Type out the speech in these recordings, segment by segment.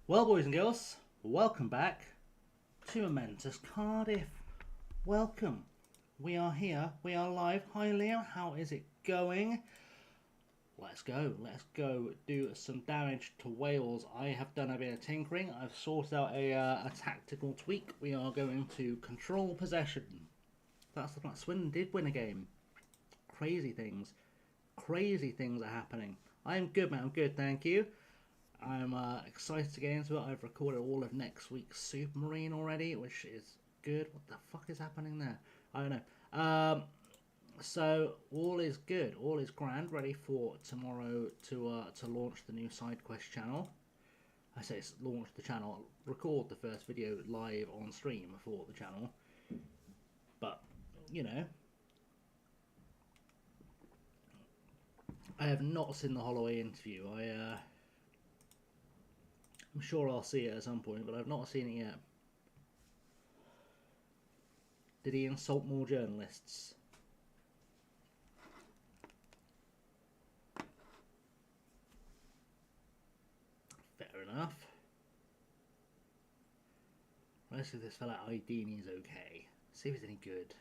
Well, boys and girls, welcome back to Momentous Cardiff. Welcome. We are here. We are live. Hi, Leo. How is it going? Let's go. Let's go do some damage to Wales. I have done a bit of tinkering. I've sorted out a tactical tweak. We are going to control possession. That's the plan. Swindon did win a game. Crazy things. Crazy things are happening. I'm good, man. I'm good, thank you. I'm excited to get into it. I've recorded all of next week's Supermarine already, which is good. What the fuck is happening there? I don't know. So all is good. All is grand. Ready for tomorrow to launch the new side quest channel. I say launch the channel. Record the first video live on stream for the channel. But you know, I have not seen the Holloway interview. I'm sure I'll see it at some point, but I've not seen it yet. Did he insult more journalists? Fair enough. Let's see if this fella Idini is okay. See if he's any good.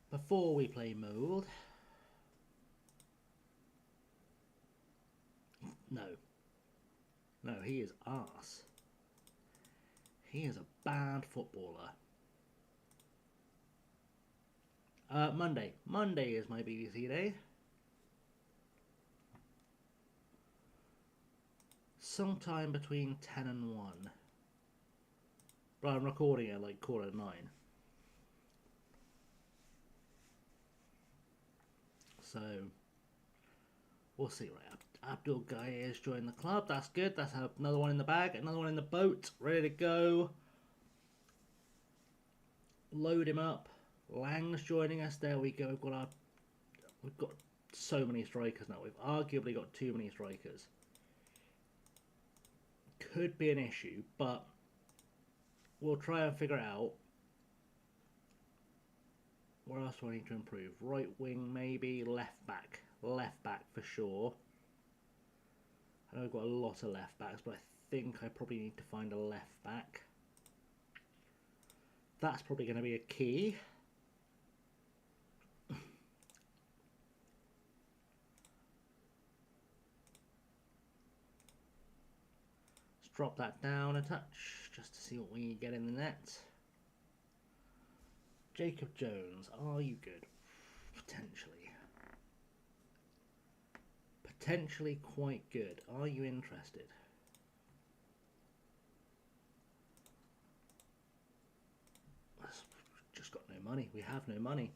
Before we play mould. No, he is arse. He is a bad footballer. Monday. Monday is my BBC day. Sometime between 10 and 1. But I'm recording at like 9:15. So, we'll see, right? Abdul Gaye has joined the club. That's good. That's another one in the bag. Another one in the boat. Ready to go. Load him up. Lang's joining us. There we go. We've got so many strikers now. We've arguably got too many strikers. Could be an issue, but we'll try and figure it out. Where else do I need to improve? Right wing, maybe. Left back. Left back for sure. I know I've got a lot of left backs, but I think I probably need to find a left back. That's probably going to be a key. Let's drop that down a touch just to see what we get in the net. Jacob Jones, are you good? Potentially. Potentially quite good. Are you interested? Just got no money. We have no money.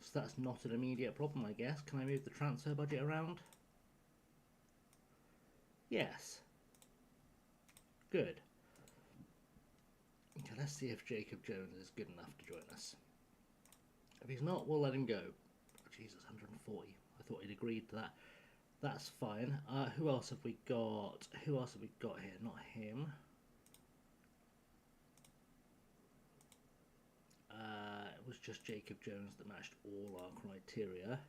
So that's not an immediate problem, I guess. Can I move the transfer budget around? Yes. Good. Okay, let's see if Jacob Jones is good enough to join us. If he's not, we'll let him go. Oh, Jesus, 140. I thought he'd agreed to that. That's fine. Who else have we got? Who else have we got here? Not him. It was just Jacob Jones that matched all our criteria.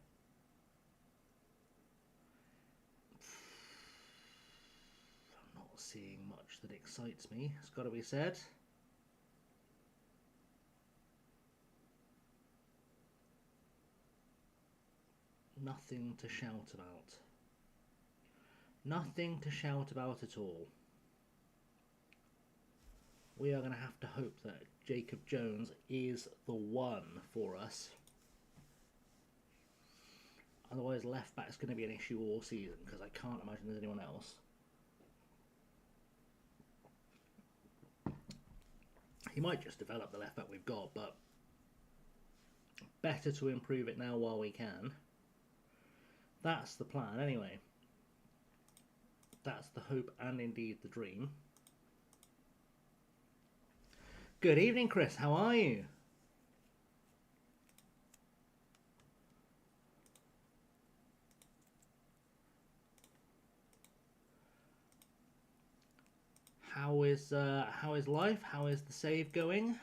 I'm not seeing much that excites me, it's got to be said. Nothing to shout about. Nothing to shout about at all. We are going to have to hope that Jacob Jones is the one for us. Otherwise, left back is going to be an issue all season because I can't imagine there's anyone else. He might just develop the left back we've got, but better to improve it now while we can. That's the plan anyway. That's the hope and indeed the dream. Good evening, Chris. How are you? How is life? How is the save going?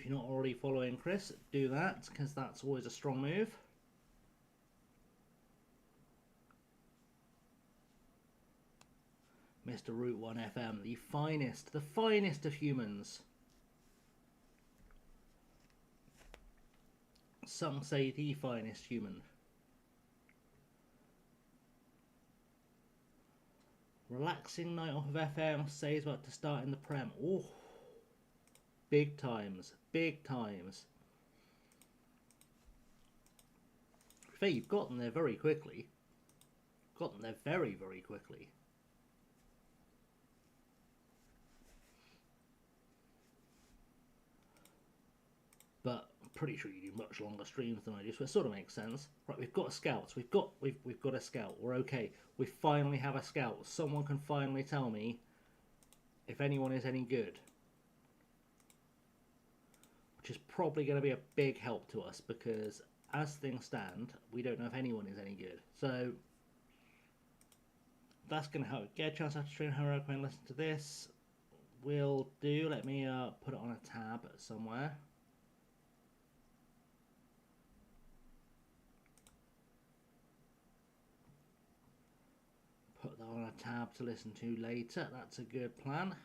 you're not already following Chris, do that, because that's always a strong move. Mr. Route 1 FM, the finest of humans. Some say the finest human. Relaxing night off of FM, says about to start in the Prem. Oh, big times, big times. Faye, you've gotten there very quickly. Gotten there very, very quickly. But I'm pretty sure you do much longer streams than I do, so it sort of makes sense. Right, we've got scouts. We've got a scout. We're okay. We finally have a scout. Someone can finally tell me if anyone is any good, which is probably going to be a big help to us because as things stand, we don't know if anyone is any good. So that's going to help. Get a chance after stream. How I recommend listen to this. Will do. Let me put it on a tab somewhere. Put that on a tab to listen to later. That's a good plan.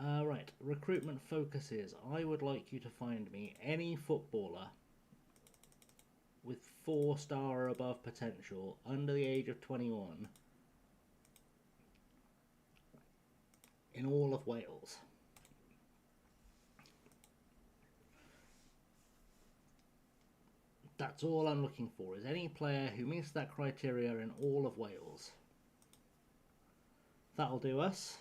Right, recruitment focuses. I would like you to find me any footballer with 4-star or above potential under the age of 21 in all of Wales. That's all I'm looking for, is any player who meets that criteria in all of Wales. That'll do us.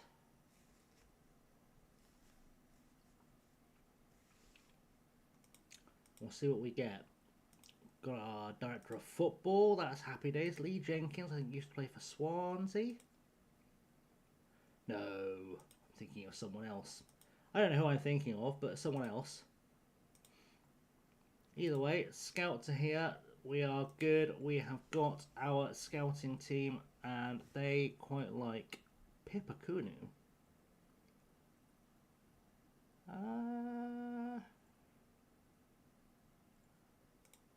We'll see what we get. Got our director of football, that's happy days. Lee Jenkins, I think used to play for Swansea. No, I'm thinking of someone else. I don't know who I'm thinking of, but someone else. Either way, scouts are here. We are good. We have got our scouting team, and they quite like Pippa Kunu.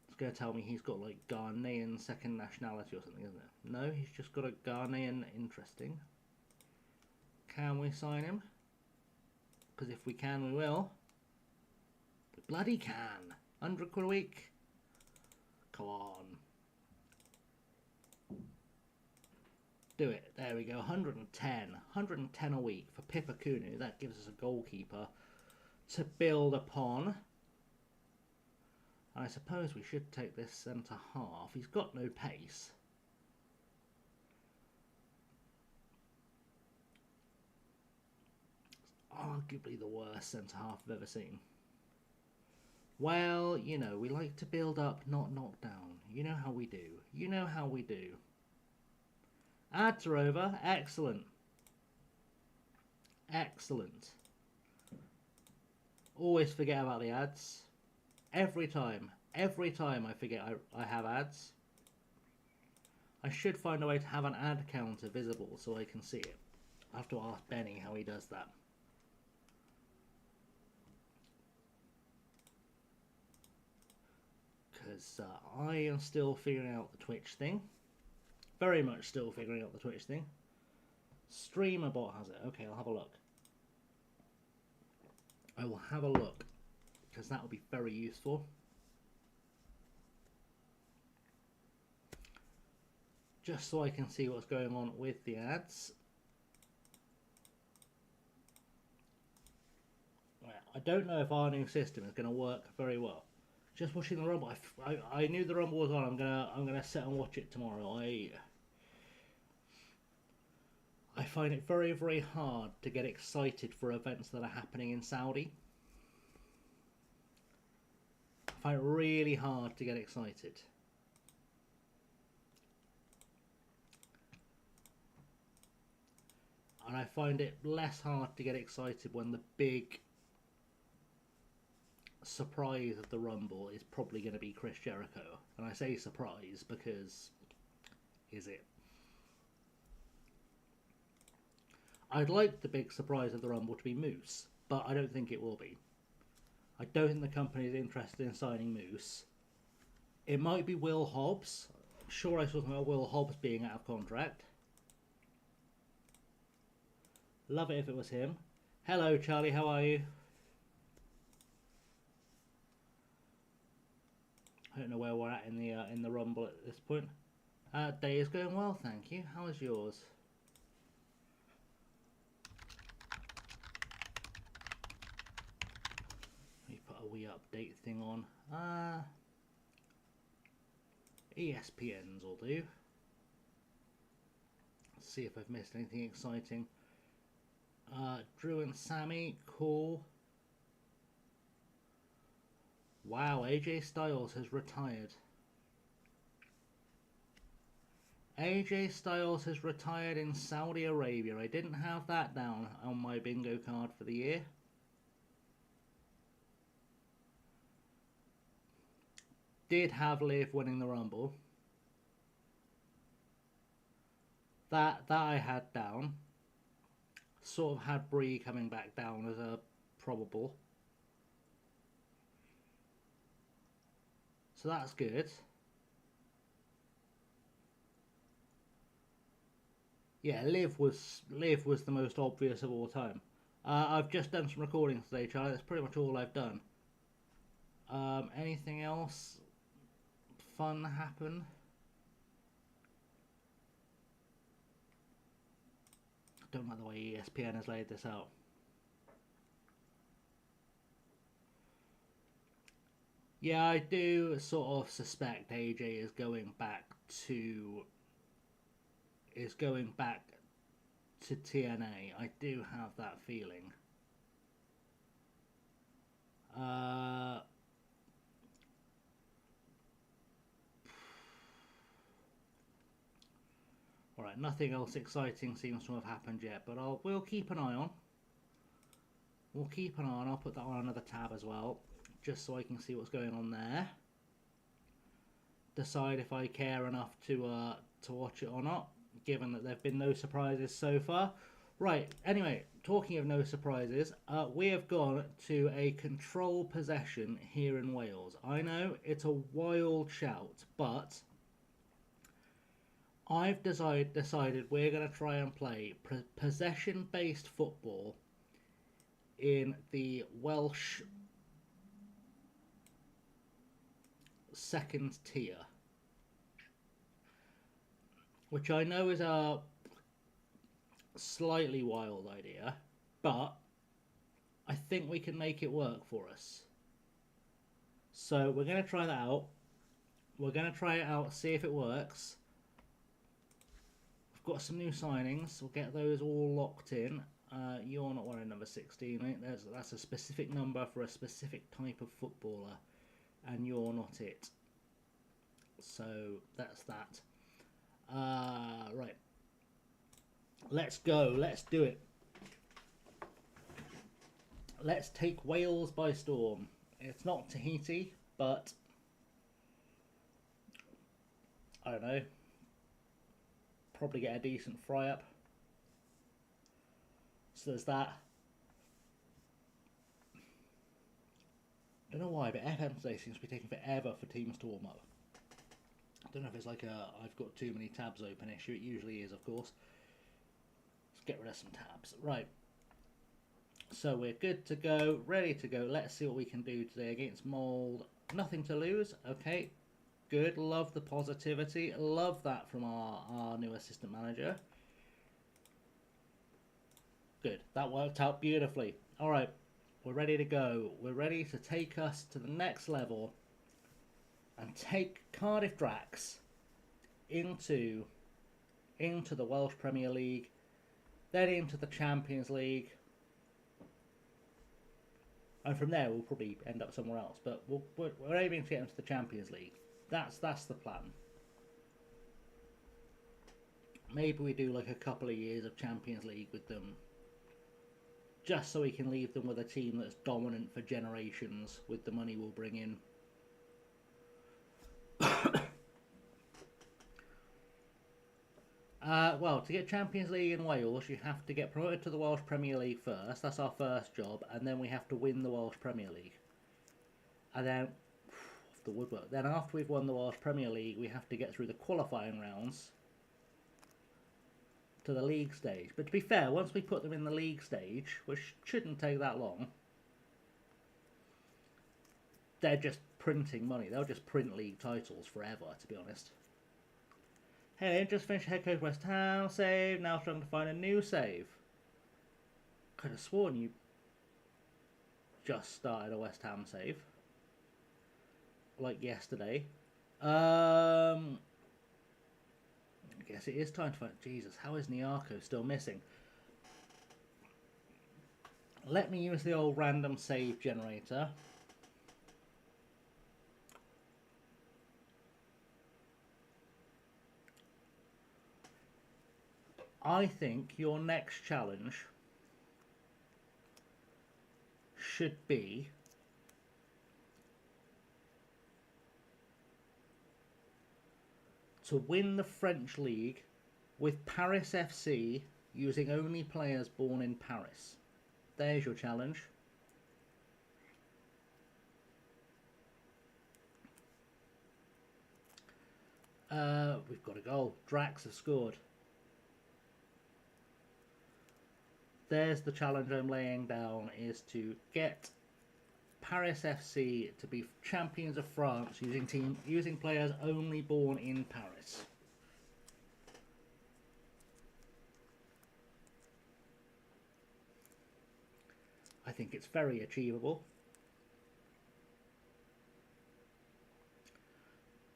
It's going to tell me he's got like Ghanaian second nationality or something, isn't it? No, he's just got a Ghanaian. Interesting. Can we sign him? Because if we can, we will. We bloody can. 100 quid a week. Come on. Do it. There we go. 110. 110 a week for Pippa Kunu. That gives us a goalkeeper to build upon. I suppose we should take this centre half. He's got no pace. Arguably the worst centre half I've ever seen. Well, you know, we like to build up, not knock down. You know how we do. You know how we do. Ads are over. Excellent. Excellent. Always forget about the ads. Every time I forget I have ads. I should find a way to have an ad counter visible so I can see it. I have to ask Benny how he does that. Because I am still figuring out the Twitch thing. Very much still figuring out the Twitch thing. StreamerBot has it. Okay, I'll have a look. I will have a look. Because that will be very useful. Just so I can see what's going on with the ads. I don't know if our new system is going to work very well. Just watching the Rumble. I knew the Rumble was on. I'm gonna sit and watch it tomorrow. I find it very, very hard to get excited for events that are happening in Saudi. I find it really hard to get excited. And I find it less hard to get excited when the big surprise of the Rumble is probably going to be Chris Jericho. And I say surprise because is it? I'd like the big surprise of the Rumble to be Moose, but I don't think it will be. I don't think the company is interested in signing Moose. It might be Will Hobbs. I'm sure I saw something about Will Hobbs being out of contract. Love it if it was him. Hello, Charlie. How are you? I don't know where we're at in the rumble at this point. Day is going well, thank you. How is yours? Let me put a wee update thing on. ESPN's will do. Let's see if I've missed anything exciting. Drew and Sammy, cool. Wow, AJ Styles has retired. AJ Styles has retired in Saudi Arabia. I didn't have that down on my bingo card for the year. Did have Liv winning the Rumble. That I had down. Sort of had Brie coming back down as a probable. So that's good. Yeah, Liv was the most obvious of all time. I've just done some recordings today, Charlie. That's pretty much all I've done. Anything else fun happen? I don't like the way ESPN has laid this out. Yeah, I do sort of suspect AJ is going back to TNA. I do have that feeling. Alright, nothing else exciting seems to have happened yet, but we'll keep an eye on. We'll keep an eye on. I'll put that on another tab as well, just so I can see what's going on there. Decide if I care enough to watch it or not, given that there have been no surprises so far. Right, anyway, talking of no surprises, we have gone to a control possession here in Wales. I know it's a wild shout, but I've decided we're going to try and play possession-based football in the Welsh second tier, which I know is a slightly wild idea, but I think we can make it work for us. So we're going to try that out. We're going to try it out, see if it works. We've got some new signings. We'll get those all locked in. You're not wearing number 16, right? That's a specific number for a specific type of footballer, and you're not it. So that's that. Right. Let's go. Let's do it. Let's take Wales by storm. It's not Tahiti, but I don't know. Probably get a decent fry up. So there's that. Don't know why, but FM26 seems to be taking forever for teams to warm up. I don't know if it's like I've got too many tabs open issue. It usually is, of course. Let's get rid of some tabs. Right. So we're good to go, ready to go. Let's see what we can do today against Mould. Nothing to lose. Okay. Good. Love the positivity. Love that from our new assistant manager. Good. That worked out beautifully. All right. We're ready to go. We're ready to take us to the next level and take Cardiff Dracs into the Welsh Premier League, then into the Champions League, and from there we'll probably end up somewhere else. But we're aiming to get into the Champions League. That's the plan. Maybe we do like a couple of years of Champions League with them, just so we can leave them with a team that's dominant for generations with the money we'll bring in. Well, to get Champions League in Wales, you have to get promoted to the Welsh Premier League first. That's our first job, and then we have to win the Welsh Premier League. And then, off the woodwork. Then after we've won the Welsh Premier League, we have to get through the qualifying rounds to the league stage. But to be fair, once we put them in the league stage, which shouldn't take that long, they're just printing money. They'll just print league titles forever, to be honest. Hey, just finished head coach West Ham save. Now struggling to find a new save. Could have sworn you just started a West Ham save, like yesterday. I guess it is time to find. Jesus, how is Nyarko still missing? Let me use the old random save generator. I think your next challenge should be to win the French League with Paris FC using only players born in Paris. There's your challenge. We've got a goal. Drax have scored. There's the challenge I'm laying down, is to get Paris FC to be champions of France using players only born in Paris. I think it's very achievable,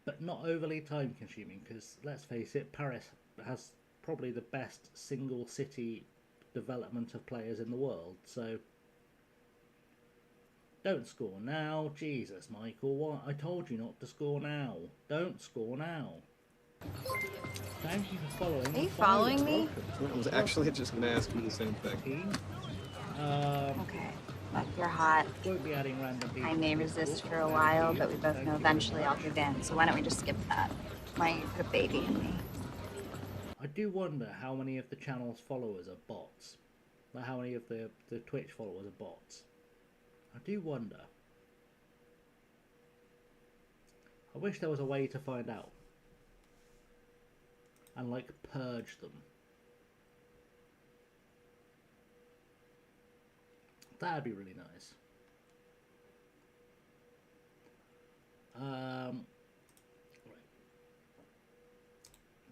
but not overly time consuming, because let's face it, Paris has probably the best single city development of players in the world. So don't score now. Jesus, Michael, what? I told you not to score now. Don't score now. Thank you for following. Are you following me? I was actually just going to ask you the same thing. Okay, look, you're hot. Won't be adding random people. I may resist for a while, but we both know eventually I'll give in. So why don't we just skip that? Why don't you put a baby in me? I do wonder how many of the channel's followers are bots. Like how many of the Twitch followers are bots. I do wonder. I wish there was a way to find out. And like purge them. That'd be really nice.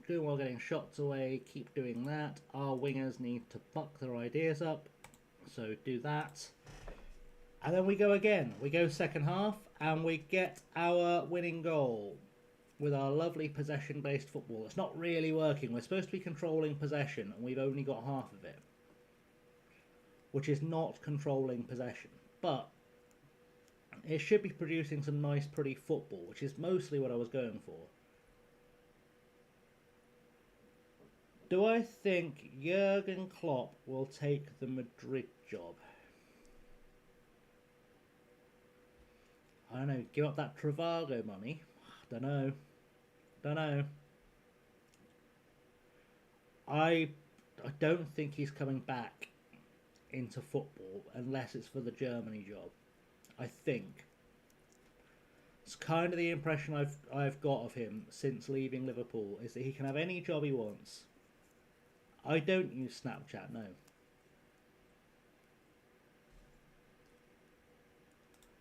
Doing well getting shots away, keep doing that. Our wingers need to buck their ideas up, so do that. And then we go again. We go second half and we get our winning goal with our lovely possession-based football. It's not really working. We're supposed to be controlling possession and we've only got half of it, which is not controlling possession. But it should be producing some nice, pretty football, which is mostly what I was going for. Do I think Jurgen Klopp will take the Madrid job? I don't know. Give up that Travago money? Don't know. Don't know. I don't think he's coming back into football unless it's for the Germany job. I think. It's kind of the impression I've got of him since leaving Liverpool, is that he can have any job he wants. I don't use Snapchat, no.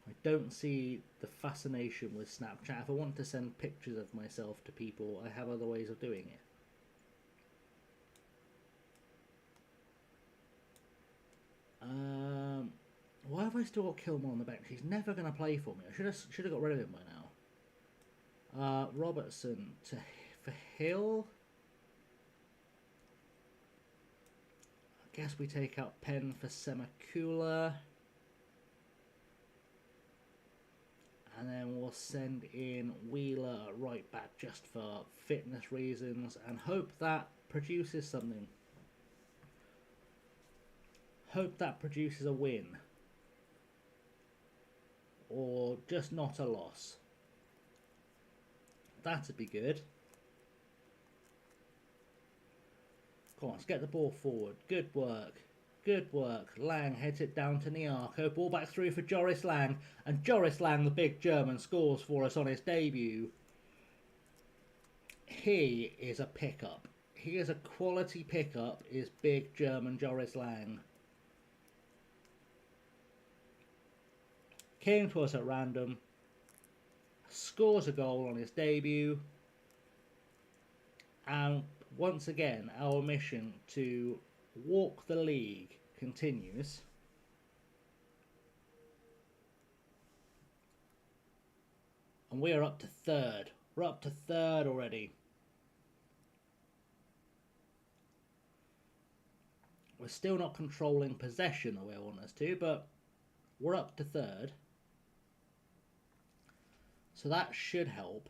I don't see the fascination with Snapchat. If I want to send pictures of myself to people, I have other ways of doing it. Why have I still got Kilmore on the bench? He's never going to play for me. I should have got rid of him by now. Robertson for Hill. I guess we take out Penn for Semakula. And then we'll send in Wheeler right back just for fitness reasons and hope that produces something. Hope that produces a win. Or just not a loss. That'd be good. Go on, let's get the ball forward. Good work. Good work. Lang heads it down to Niarko. Ball back through for Joris Lang. And Joris Lang, the big German, scores for us on his debut. He is a pickup. He is a quality pickup, is big German Joris Lang. Came to us at random. Scores a goal on his debut. And once again, our mission to walk the league continues. And we are up to third. We're up to third already. We're still not controlling possession the way I want us to, but we're up to third. So that should help.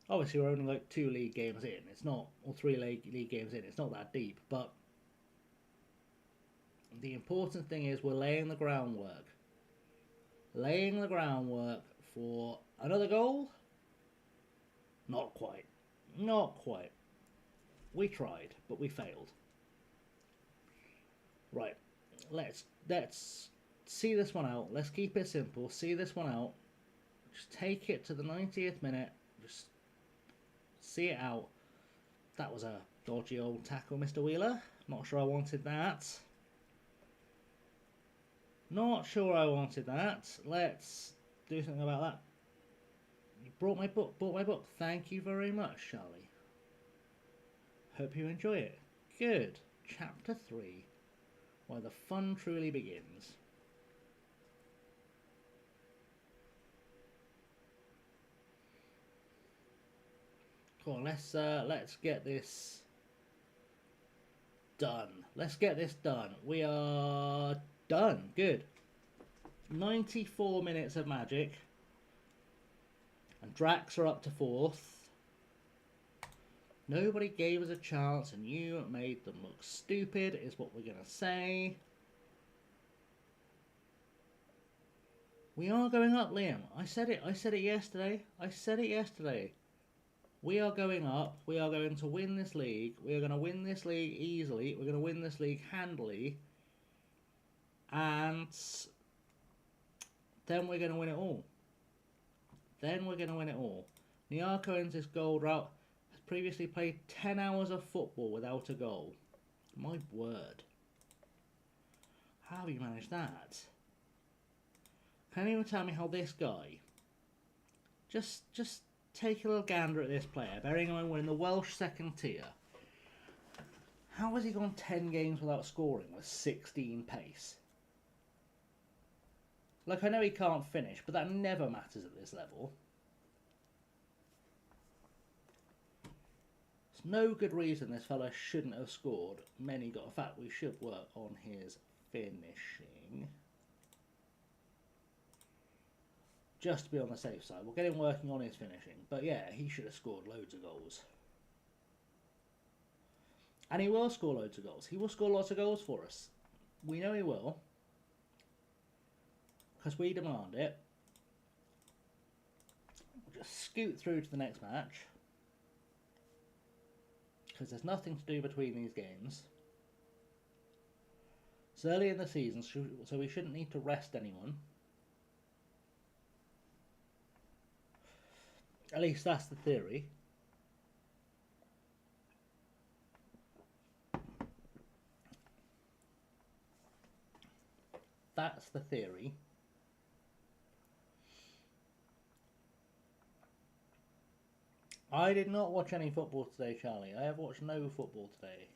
Obviously, we're only like 2 league games in. It's not, or 3 league games in. It's not that deep. But the important thing is we're laying the groundwork. Laying the groundwork for another goal? Not quite. Not quite. We tried, but we failed. Right. Let's see this one out. Let's keep it simple. See this one out. Just take it to the 90th minute. Just see it out. That was a dodgy old tackle, Mr. Wheeler. Not sure I wanted that. Not sure I wanted that. Let's do something about that. You brought my book. Thank you very much, Charlie. Hope you enjoy it. Good. Chapter 3. Where the fun truly begins. Come on, let's get this done. Let's get this done. We are done. Good. 94 minutes of magic. And Drax are up to 4th. Nobody gave us a chance and you made them look stupid, is what we're going to say. We are going up, Liam. I said it yesterday. We are going up. We are going to win this league. We are going to win this league easily. We're going to win this league handily. And then we're going to win it all. Niarko ends his gold route. Has previously played 10 hours of football without a goal. My word. How have you managed that? Can anyone tell me how this guy... Just take a little gander at this player, bearing in mind we're in the Welsh second tier. How has he gone 10 games without scoring with 16 pace? Like, I know he can't finish, but that never matters at this level. There's no good reason this fella shouldn't have scored many goals. In fact, we should work on his finishing. Just to be on the safe side. We'll get him working on his finishing. But yeah, he should have scored loads of goals. And he will score loads of goals. He will score lots of goals for us. We know he will. Because we demand it. We'll just scoot through to the next match. Because there's nothing to do between these games. It's early in the season, so we shouldn't need to rest anyone. At least that's the theory. That's the theory. I did not watch any football today, Charlie. I have watched no football today.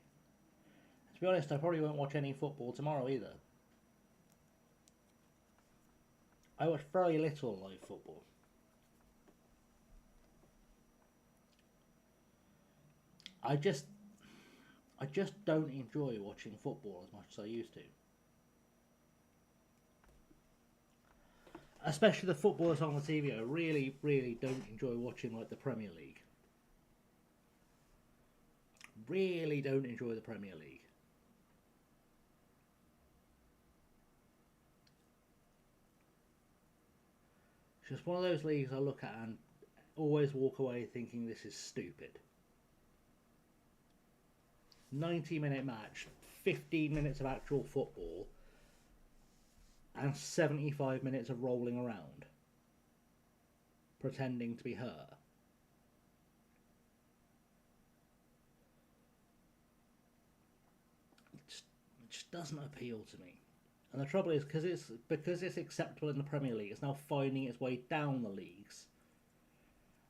To be honest, I probably won't watch any football tomorrow either. I watch very little live football. I just don't enjoy watching football as much as I used to. Especially the football that's on the TV. I really, really don't enjoy watching like the Premier League. Really don't enjoy the Premier League. It's just one of those leagues I look at and always walk away thinking this is stupid. 90-minute match, 15 minutes of actual football, and 75 minutes of rolling around, pretending to be hurt. It just doesn't appeal to me. And the trouble is, because it's acceptable in the Premier League, it's now finding its way down the leagues.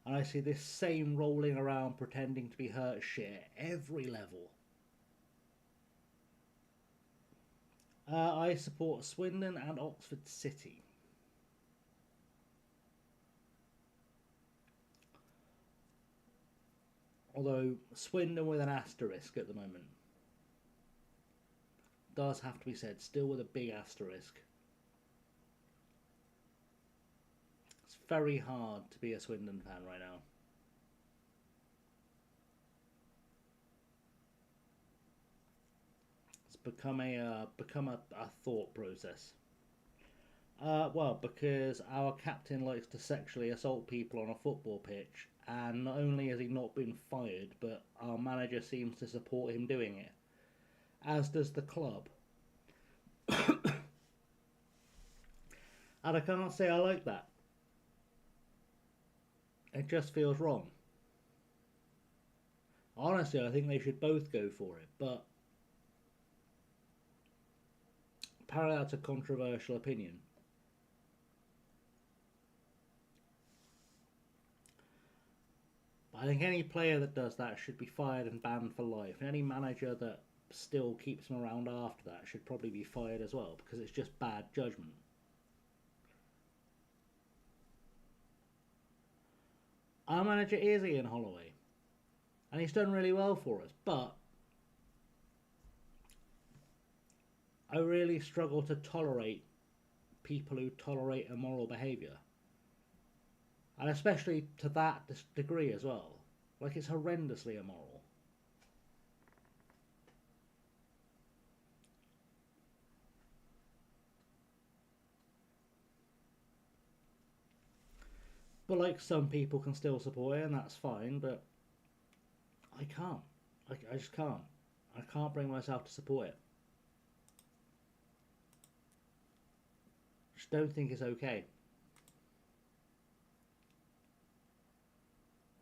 And I see this same rolling around, pretending to be hurt shit at every level. I support Swindon and Oxford City. Although Swindon with an asterisk at the moment. Does have to be said, still with a big asterisk. It's very hard to be a Swindon fan right now. It's become a thought process. Well, because our captain likes to sexually assault people on a football pitch, and not only has he not been fired, but our manager seems to support him doing it. As does the club. And I can't say I like that. It just feels wrong. Honestly, I think they should both go for it, but apparently that's a controversial opinion. I think any player that does that should be fired and banned for life. And any manager that still keeps him around after that should probably be fired as well, because it's just bad judgment. Our manager is Ian Holloway, and he's done really well for us, but I really struggle to tolerate people who tolerate immoral behaviour, and especially to that degree as well. Like, it's horrendously immoral. But like, some people can still support it, and that's fine, but I can't. I just can't. I can't bring myself to support it. Just don't think it's okay.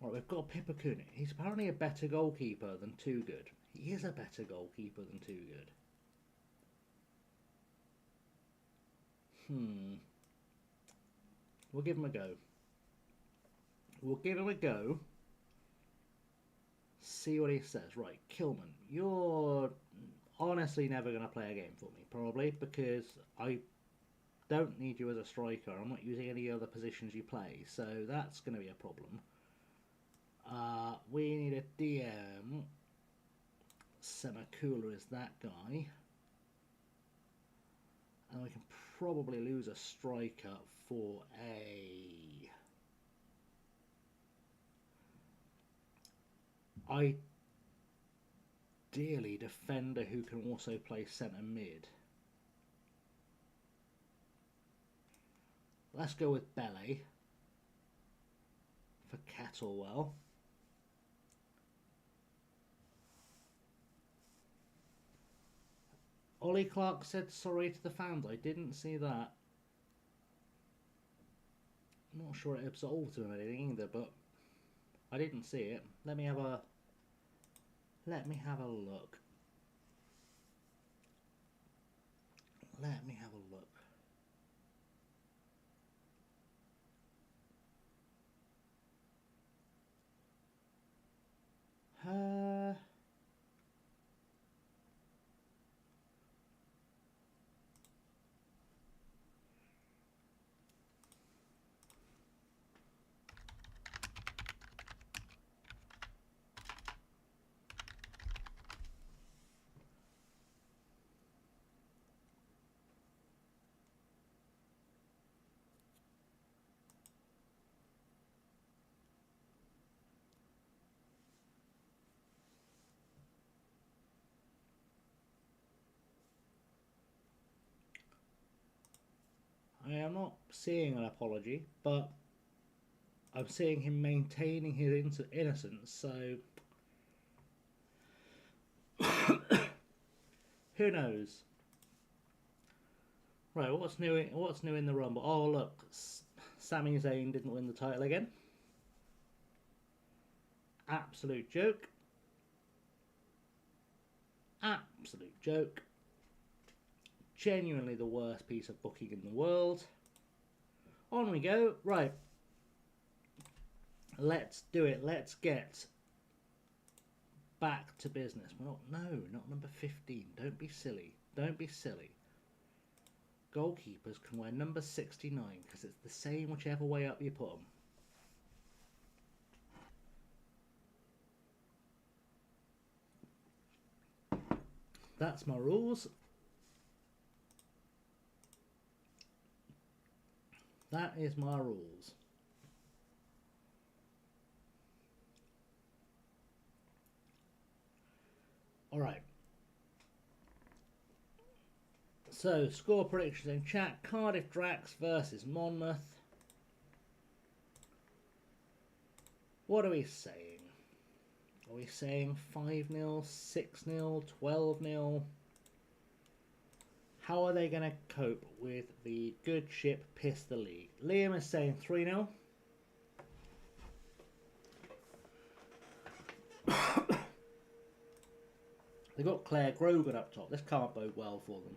Right, we've got Pipakun. He's apparently a better goalkeeper than Too Good. He is a better goalkeeper than Too Good. We'll give him a go. We'll give him a go. See what he says. Right, Kilman, you're honestly never going to play a game for me, probably, because I don't need you as a striker. I'm not using any other positions you play, so that's going to be a problem. We need a DM. Semakula is that guy. And we can probably lose a striker for a... ideally defender who can also play centre mid. Let's go with Belly for Kettlewell. Ollie Clark said sorry to the fans. I didn't see that. I'm not sure it absolved him or anything either, but I didn't see it. Let me have a look. Let me have a look. I am not seeing an apology, but I'm seeing him maintaining his innocence, so Who knows? Right, what's new in the Rumble? Oh, look, Sami Zayn didn't win the title again. Absolute joke. Absolute joke. Genuinely the worst piece of booking in the world. On we go. Right. Let's do it. Let's get back to business. Well, no, not number 15. Don't be silly. Don't be silly. Goalkeepers can wear number 69 because it's the same whichever way up you put them. That's my rules. That is my rules. Alright. So, score predictions in chat. Cardiff Dracs versus Monmouth. What are we saying? Are we saying 5-0, 6-0, 12-0? How are they going to cope with the good ship piss the league? Liam is saying 3-0. They've got Claire Grogan up top. This can't bode well for them.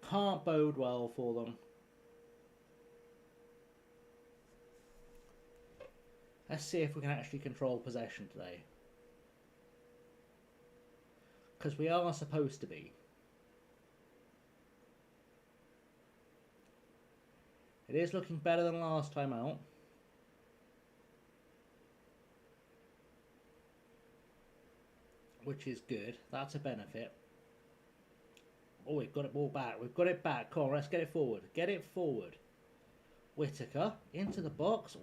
Can't bode well for them. Let's see if we can actually control possession today. Because we are supposed to be. It is looking better than last time out. Which is good. That's a benefit. Oh, we've got it all back. We've got it back. Come on, let's get it forward. Get it forward. Whittaker into the box.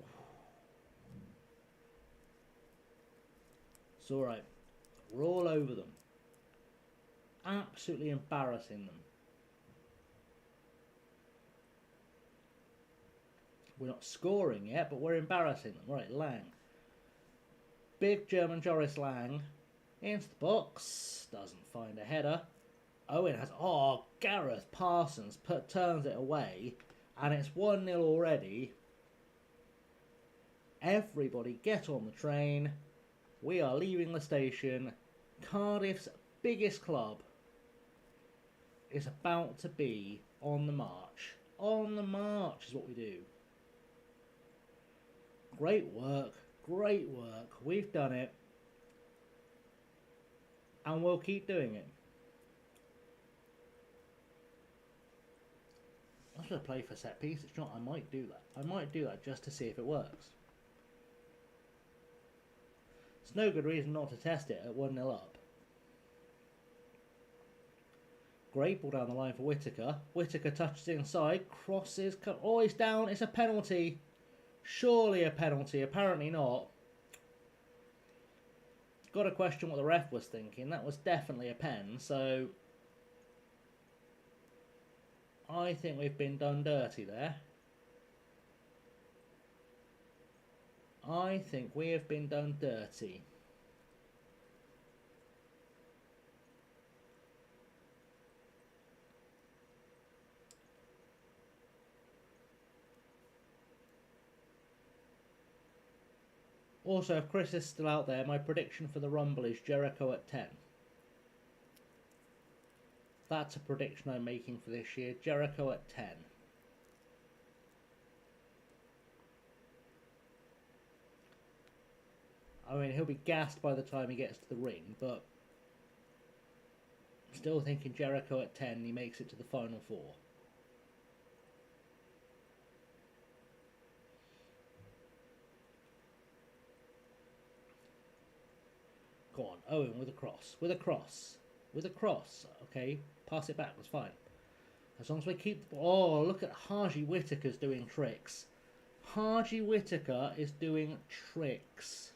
It's alright. We're all over them. Absolutely embarrassing them. We're not scoring yet, but we're embarrassing them. Right, Lang. Big German Joris Lang. Into the box. Doesn't find a header. Owen has... Oh, Gareth Parsons turns it away. And it's 1-0 already. Everybody get on the train. We are leaving the station. Cardiff's biggest club is about to be on the march. On the march is what we do. Great work. Great work. We've done it. And we'll keep doing it. I'm going to play for set piece. It's not. I might do that. I might do that just to see if it works. It's no good reason not to test it at 1-0 up. Great ball down the line for Whittaker. Whittaker touches inside. Crosses. Oh, he's down. It's a penalty. Surely a penalty. Apparently not. Got to question what the ref was thinking. That was definitely a pen. So I think we've been done dirty there. I think we have been done dirty. Also, if Chris is still out there, my prediction for the Rumble is Jericho at 10. That's a prediction I'm making for this year. Jericho at 10. I mean, he'll be gassed by the time he gets to the ring, but I'm still thinking Jericho at 10, he makes it to the final four. Go on, Owen with a cross, with a cross, with a cross. Okay, pass it back, that's fine. As long as we keep... Oh, look at Haji Whittaker's doing tricks. Haji Whittaker is doing tricks.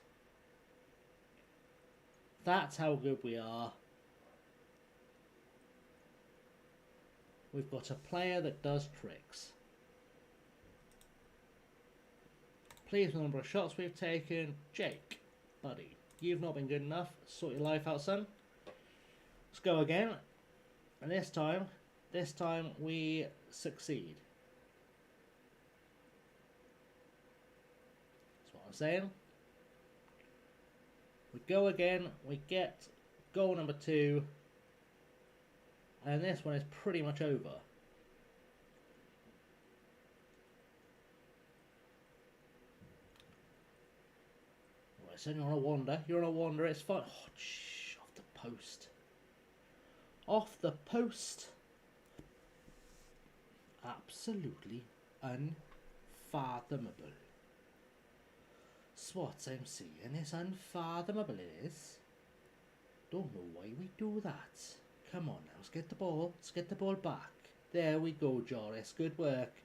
That's how good we are. We've got a player that does tricks. Please, the number of shots we've taken. Jake, buddy, you've not been good enough. Sort your life out, son. Let's go again. And this time we succeed. That's what I'm saying. We go again, we get goal number 2, and this one is pretty much over. Right, so you're on a wander, it's fine. Oh, shh, off the post. Off the post. Absolutely unfathomable. What I'm seeing is unfathomable, it is. Don't know why we do that. Come on now, let's get the ball back. There we go, Joris, good work.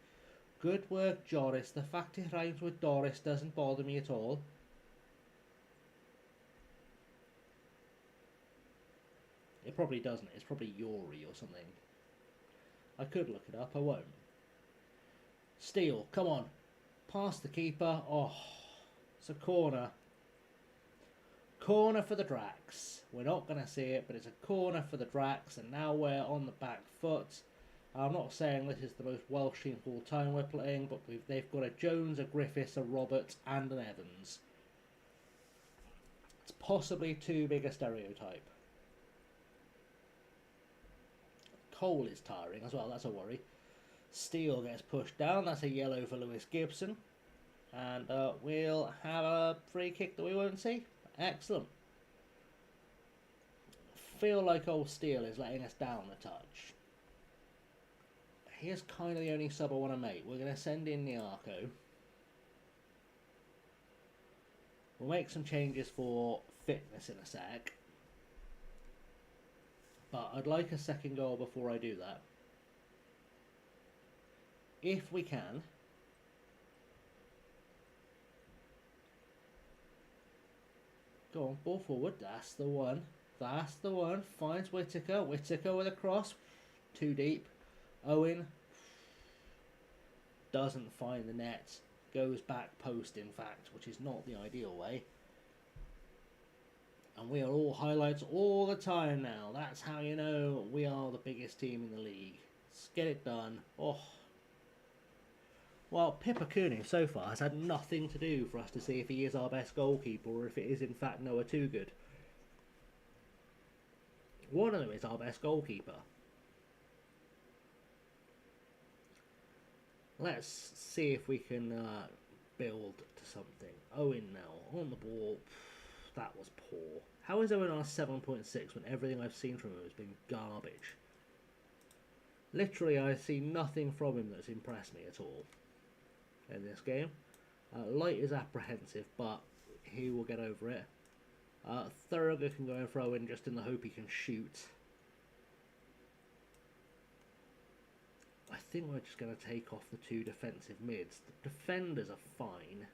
Good work, Joris. The fact it rhymes with Doris doesn't bother me at all. It probably doesn't, it's probably Yori or something. I could look it up, I won't. Steele, come on. Past the keeper, oh. It's a corner. Corner for the Dracs. We're not going to see it, but it's a corner for the Dracs, and now we're on the back foot. I'm not saying this is the most Welsh team of all time we're playing, but they've got a Jones, a Griffiths, a Roberts, and an Evans. It's possibly too big a stereotype. Cole is tiring as well, that's a worry. Steele gets pushed down, that's a yellow for Lewis Gibson. And we'll have a free kick that we won't see. Excellent. Feel like old Steele is letting us down a touch. Here's kind of the only sub I want to make. We're going to send in Niarco. We'll make some changes for fitness in a sec. But I'd like a second goal before I do that. If we can. Go on, ball forward. That's the one. That's the one. Finds Whittaker. Whittaker with a cross. Too deep. Owen doesn't find the net. Goes back post, in fact, which is not the ideal way. And we are all highlights all the time now. That's how you know we are the biggest team in the league. Let's get it done. Oh. Well, Pippa Cooney so far has had nothing to do for us to see if he is our best goalkeeper or if it is in fact Noah Toogood. One of them is our best goalkeeper. Let's see if we can build to something. Owen now, on the ball. That was poor. How is Owen on a 7.6 when everything I've seen from him has been garbage? Literally, I see nothing from him that's impressed me at all in this game. Light is apprehensive, but he will get over it. Thorogood can go and throw in just in the hope he can shoot. I think we're just going to take off the two defensive mids. The defenders are fine.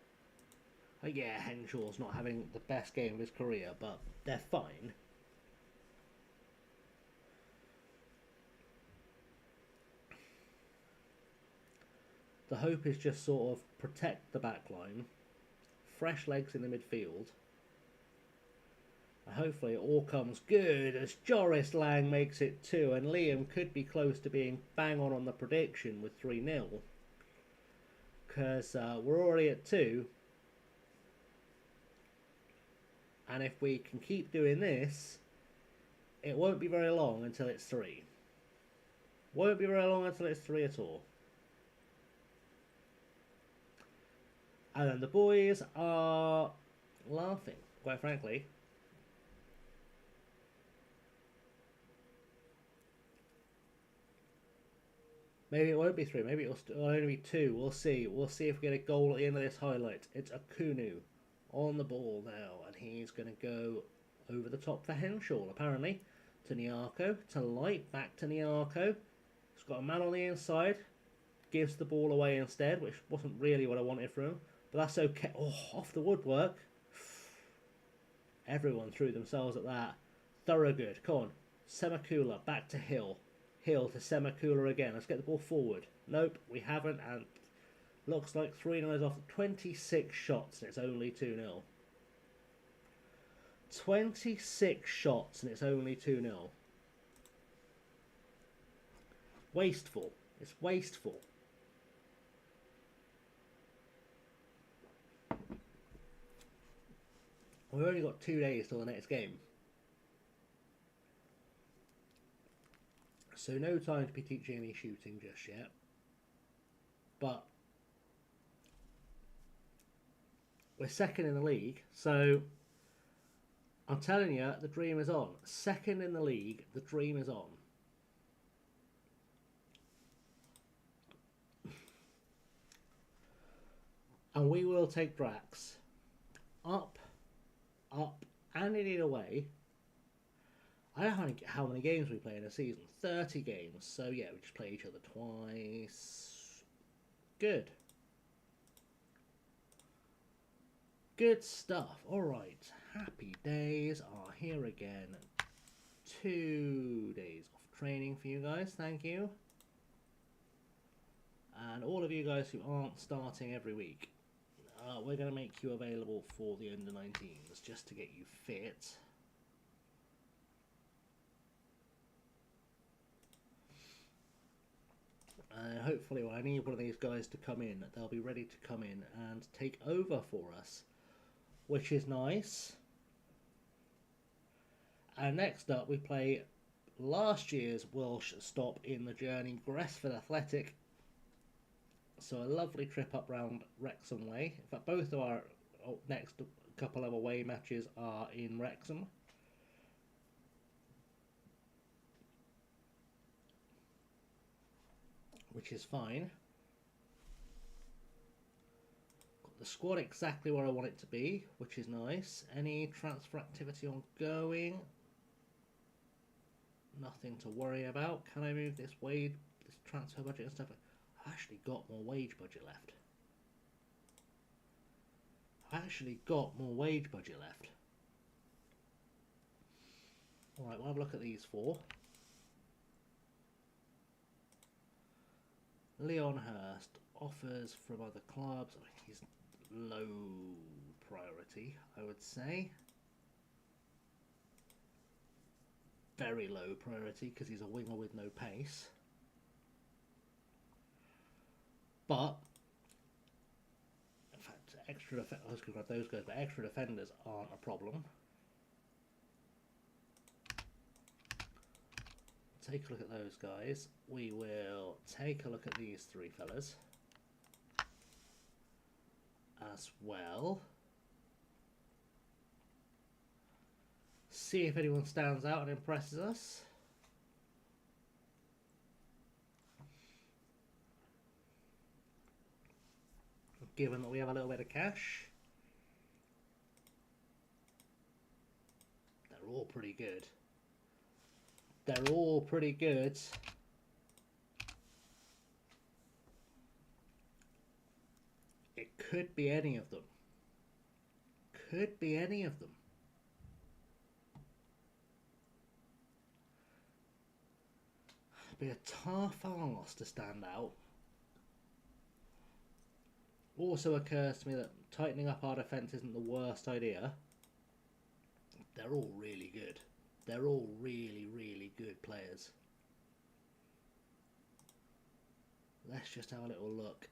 Yeah, Henshaw's not having the best game of his career, but they're fine. The hope is just sort of protect the back line, fresh legs in the midfield, and hopefully it all comes good as Joris Lang makes it 2, and Liam could be close to being bang on the prediction with 3-0, because we're already at 2, and if we can keep doing this, it won't be very long until it's 3. Won't be very long until it's 3 at all. And then the boys are laughing, quite frankly. Maybe it won't be 3, maybe it'll only be 2. We'll see. We'll see if we get a goal at the end of this highlight. It's Akunu on the ball now, and he's going to go over the top for Henshaw, apparently. To Niarco, to Light, back to Niarco. He's got a man on the inside. Gives the ball away instead, which wasn't really what I wanted from him. But that's okay. Oh, off the woodwork. Everyone threw themselves at that. Thorogood. Come on. Semakula. Back to Hill. Hill to Semakula again. Let's get the ball forward. Nope, we haven't. And looks like 3-0 is off 26 shots and it's only 2-0. 26 shots and it's only 2-0. Wasteful. It's wasteful. We've only got 2 days till the next game. So no time to be teaching any shooting just yet. But we're second in the league, so I'm telling you, the dream is on. Second in the league, the dream is on. And we will take Drax up, and indeed away. I don't know how many games we play in a season. 30 games. So yeah, we just play each other twice. Good. Good stuff. Alright. Happy days are here again. 2 days of training for you guys. Thank you. And all of you guys who aren't starting every week, we're going to make you available for the under-19s just to get you fit. Hopefully, when I need one of these guys to come in, they'll be ready to come in and take over for us, which is nice. And next up, we play last year's Welsh stop in the journey, Gresford Athletic. So a lovely trip up round Wrexham way. In fact, both of our next couple of away matches are in Wrexham. Which is fine. Got the squad exactly where I want it to be, which is nice. Any transfer activity ongoing? Nothing to worry about. Can I move this transfer budget and stuff? I've actually got more wage budget left. Alright, we'll have a look at these four. Leon Hurst, offers from other clubs. I mean, he's low priority, I would say. Very low priority because he's a winger with no pace. But, in fact, I was going to grab those guys, but extra defenders aren't a problem. Take a look at those guys. We will take a look at these three fellas as well. See if anyone stands out and impresses us. Given that we have a little bit of cash. They're all pretty good. They're all pretty good. It could be any of them. Could be any of them. It'd be a tough ask to stand out. Also occurs to me that tightening up our defence isn't the worst idea. They're all really good. They're all really, really good players. Let's just have a little look.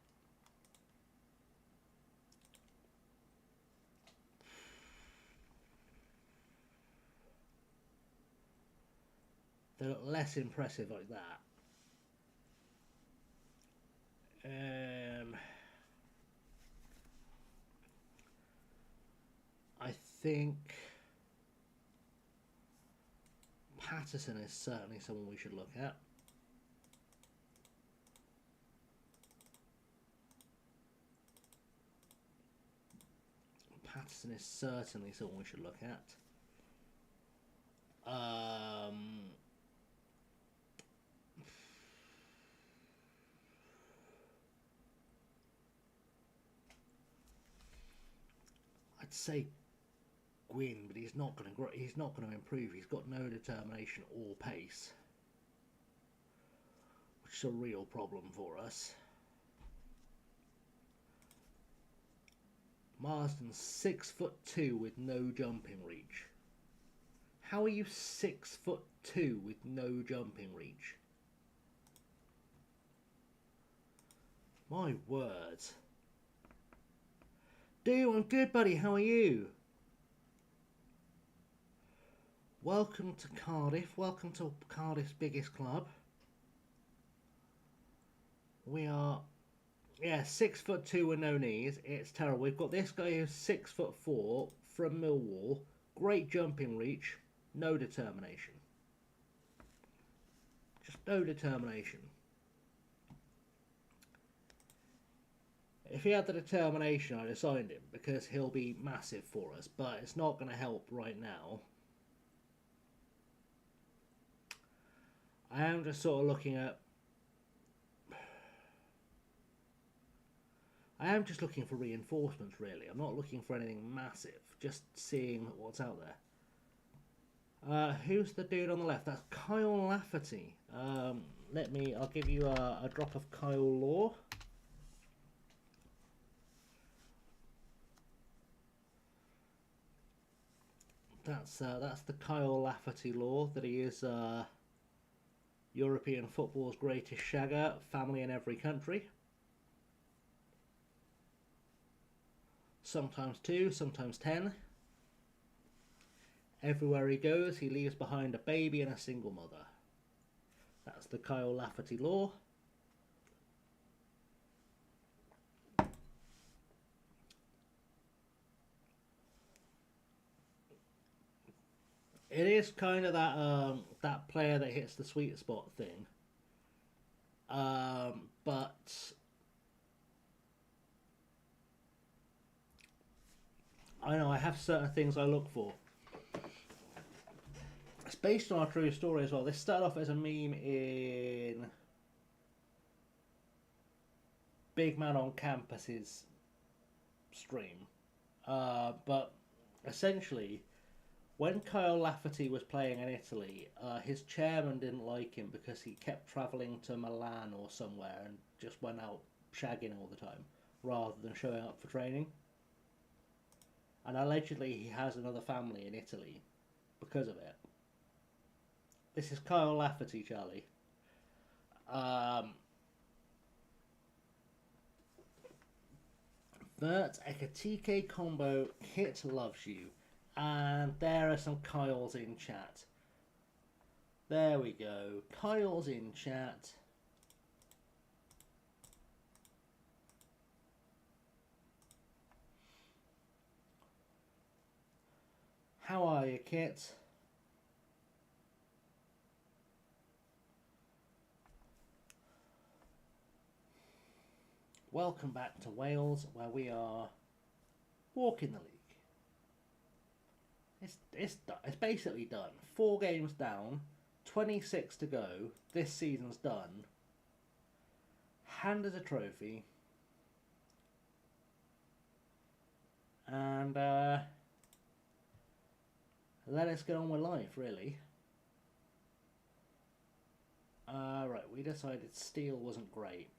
They look less impressive like that. I think Patterson is certainly someone we should look at. Patterson is certainly someone we should look at. I'd say Gwyn, but he's not going to grow. He's not going to improve. He's got no determination or pace, which is a real problem for us. Marsden's 6'2" with no jumping reach. How are you 6'2" with no jumping reach? My word. Dude, I'm good, buddy. How are you? Welcome to Cardiff. Welcome to Cardiff's biggest club. We are, yeah, 6'2" with no knees. It's terrible. We've got this guy who's 6'4" from Millwall. Great jumping reach. No determination. Just no determination. If he had the determination, I'd have signed him because he'll be massive for us, but it's not going to help right now. I am just sort of looking at... I am just looking for reinforcements, really. I'm not looking for anything massive, just seeing what's out there. Who's the dude on the left? That's Kyle Lafferty. I'll give you a drop of Kyle lore. That's the Kyle Lafferty lore, that he is European football's greatest shagger, family in every country. Sometimes 2, sometimes 10. Everywhere he goes, he leaves behind a baby and a single mother. That's the Kyle Lafferty lore. It is kind of that player that hits the sweet spot thing. But I know I have certain things I look for. It's based on a true story as well. This started off as a meme in Big Man on Campus's stream. But essentially, when Kyle Lafferty was playing in Italy, his chairman didn't like him because he kept travelling to Milan or somewhere and just went out shagging all the time, rather than showing up for training. And allegedly he has another family in Italy because of it. This is Kyle Lafferty, Charlie. Vert Ekatike combo, Kit loves you. And there are some Kyles in chat. There we go. Kyle's in chat. How are you, Kit? Welcome back to Wales, where we are walking the league. It's basically done. 4 games down, 26 to go. This season's done. Hand us a trophy. And let us get on with life, really. Right, we decided Steele wasn't great.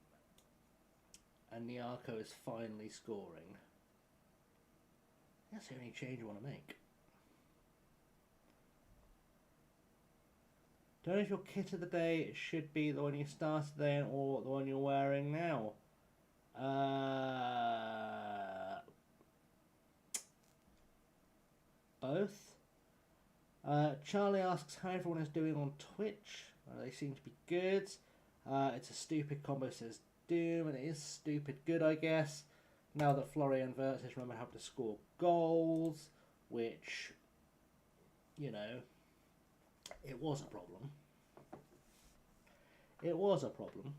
And Nyarko is finally scoring. That's the only change I want to make. Don't know if your kit of the day should be the one you started then or the one you're wearing now. Both. Charlie asks how everyone is doing on Twitch. They seem to be good. It's a stupid combo, says Doom, and it is stupid good, I guess. Now that Florian Wirtz has remembered how to score goals, which, you know, it was a problem. It was a problem.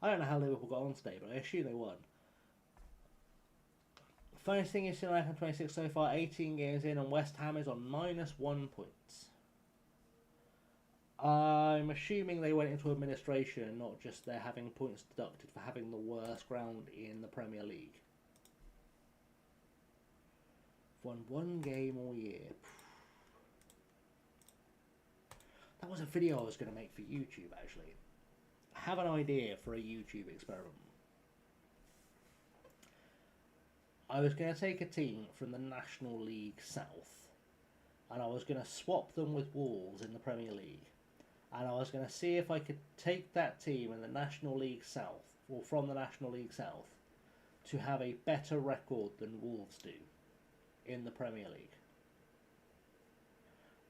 I don't know how Liverpool got on today, but I assume they won. Funniest thing you've seen on FM26 so far, 18 games in, and West Ham is on -1 points. I'm assuming they went into administration, not just they're having points deducted for having the worst ground in the Premier League. Won 1 game all year. That was a video I was going to make for YouTube, actually. I have an idea for a YouTube experiment. I was going to take a team from the National League South, and I was going to swap them with Wolves in the Premier League. and I was going to see if I could take that team in the National League South, or from the National League South, to have a better record than Wolves do in the Premier League.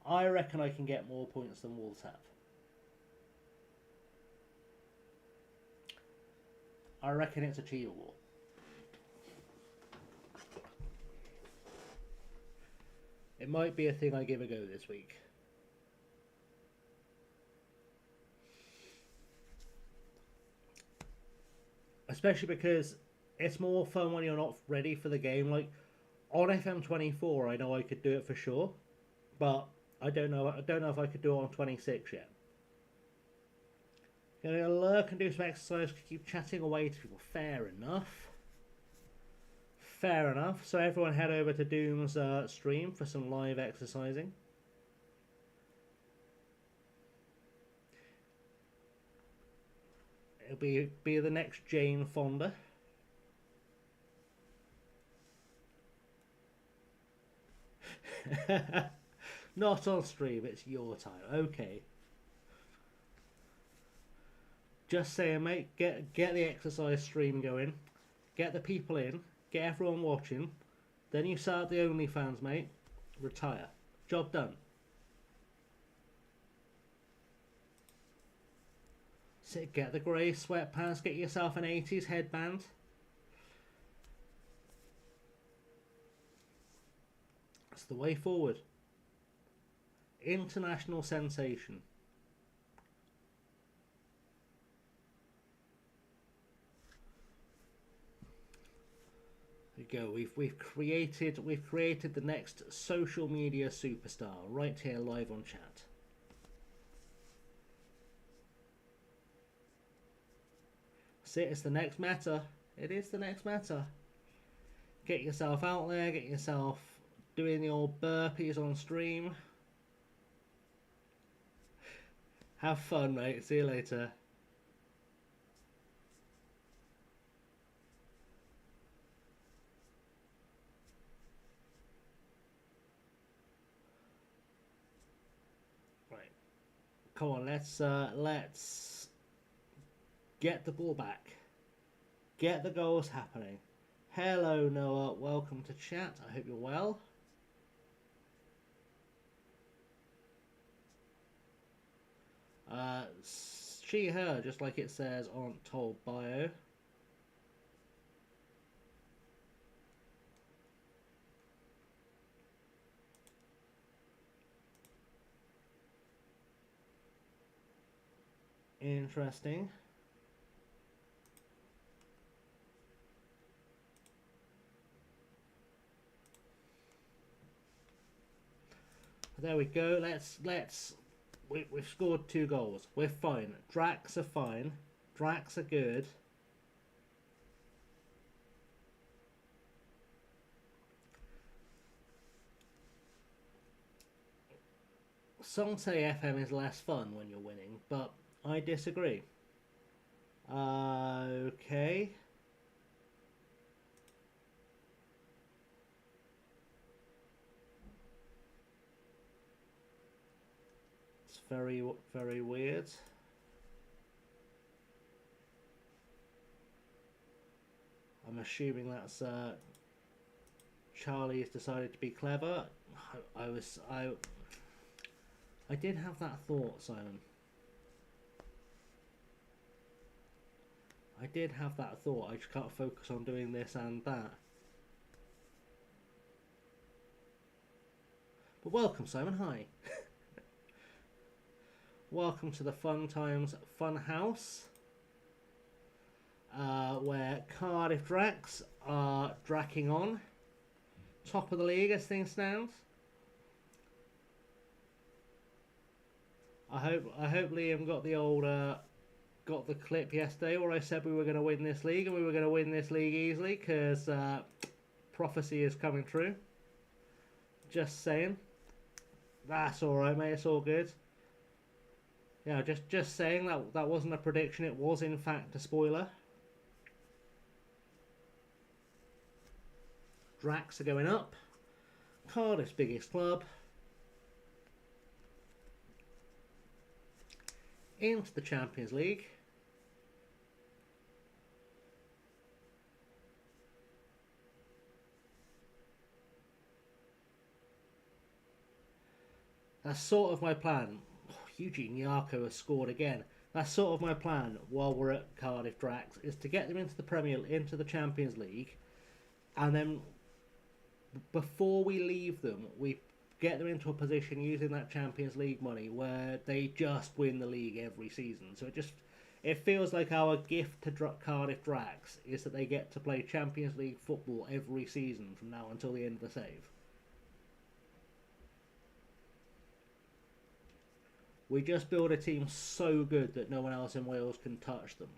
I reckon I can get more points than Wolves have. I reckon it's achievable. It might be a thing I give a go this week. Especially because it's more fun when you're not ready for the game. Like on FM24, I know I could do it for sure, but I don't know if I could do it on 26 yet. Gonna lurk and do some exercise, keep chatting away to people. Fair enough. Fair enough. So everyone head over to Doom's stream for some live exercising. It'll be the next Jane Fonda. Not on stream, it's your time. Okay. Just saying, mate, get the exercise stream going. Get the people in. Get everyone watching. Then you start the OnlyFans, mate. Retire. Job done. Sit, get the grey sweatpants. Get yourself an 80s headband. That's the way forward. International sensation. There you go. We've created the next social media superstar right here live on chat. See, it's the next meta. It is the next meta. Get yourself out there. Get yourself doing the old burpees on stream. Have fun, mate. See you later. Right. Come on, let's get the ball back. Get the goals happening. Hello, Noah. Welcome to chat. I hope you're well. She, her, just like it says on Told Bio. Interesting. There we go. We've scored 2 goals. We're fine. Dracs are fine. Dracs are good. Some say FM is less fun when you're winning, but I disagree. Okay. Very, very weird. I'm assuming that's Charlie has decided to be clever. I did have that thought, Simon. I did have that thought. I just can't focus on doing this and that. But welcome, Simon. Hi. Welcome to the Fun Times Fun House, where Cardiff Dracs are dracking on. Top of the league as things stand. I hope Liam got the old got the clip yesterday where I said we were going to win this league, and we were going to win this league easily because prophecy is coming true. Just saying. That's all right, mate. It's all good. Yeah, just saying that wasn't a prediction. It was in fact a spoiler. Dracs are going up. Cardiff's biggest club. into the Champions League. That's sort of my plan. Oh, Eugene Yarko has scored again. That's sort of my plan while we're at Cardiff Dracs, is to get them into the Champions League, and then before we leave them, we get them into a position using that Champions League money where they just win the league every season. So it feels like our gift to Cardiff Dracs is that they get to play Champions League football every season from now until the end of the save. We just build a team so good that no one else in Wales can touch them.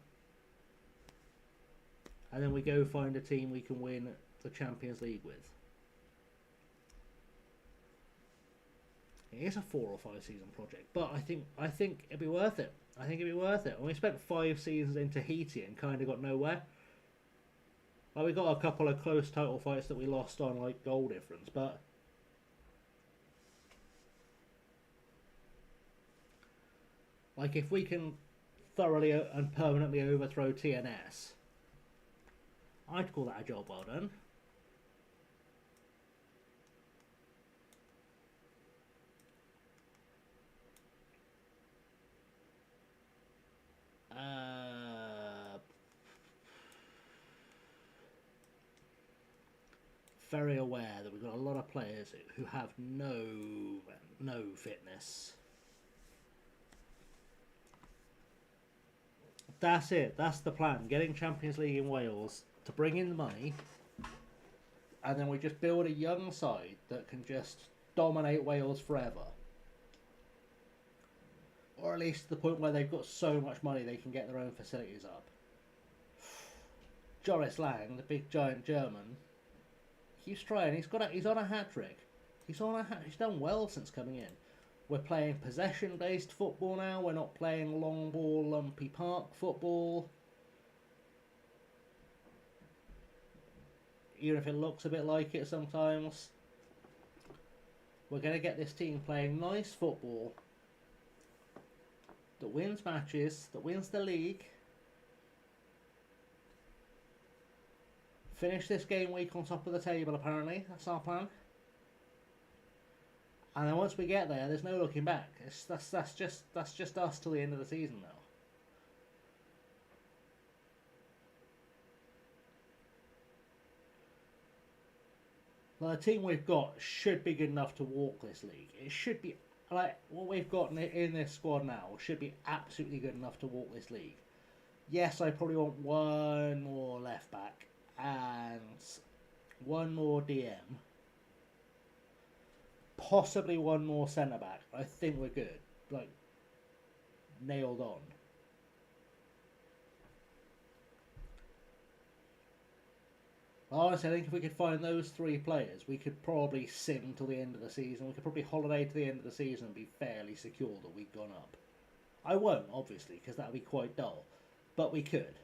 And then we go find a team we can win the Champions League with. It is a 4 or 5 season project, but I think it'd be worth it. I think it'd be worth it. And we spent 5 seasons in Tahiti and kind of got nowhere. Like, we got a couple of close title fights that we lost on, like, goal difference, but like, if we can thoroughly and permanently overthrow TNS, I'd call that a job well done. Very aware that we've got a lot of players who have no fitness. That's it. That's the plan. Getting Champions League in Wales to bring in the money, and then we just build a young side that can just dominate Wales forever. Or at least to the point where they've got so much money they can get their own facilities up. Joris Lang, the big giant German, he's trying. He's on a hat trick. He's done well since coming in. We're playing possession-based football now. We're not playing long ball, lumpy park football. Even if it looks a bit like it sometimes. We're going to get this team playing nice football that wins matches, that wins the league. Finish this game week on top of the table, apparently. That's our plan. And then once we get there, there's no looking back. That's just us till the end of the season now. Well, the team we've got should be good enough to walk this league. It should be, like, what we've got in this squad now should be absolutely good enough to walk this league. Yes, I probably want one more left back and one more DM. Possibly one more centre back. I think we're good. Like, nailed on. Honestly, I think if we could find those 3 players, we could probably sim till the end of the season. We could probably holiday to the end of the season and be fairly secure that we've gone up. I won't, obviously, because that would be quite dull. But we could.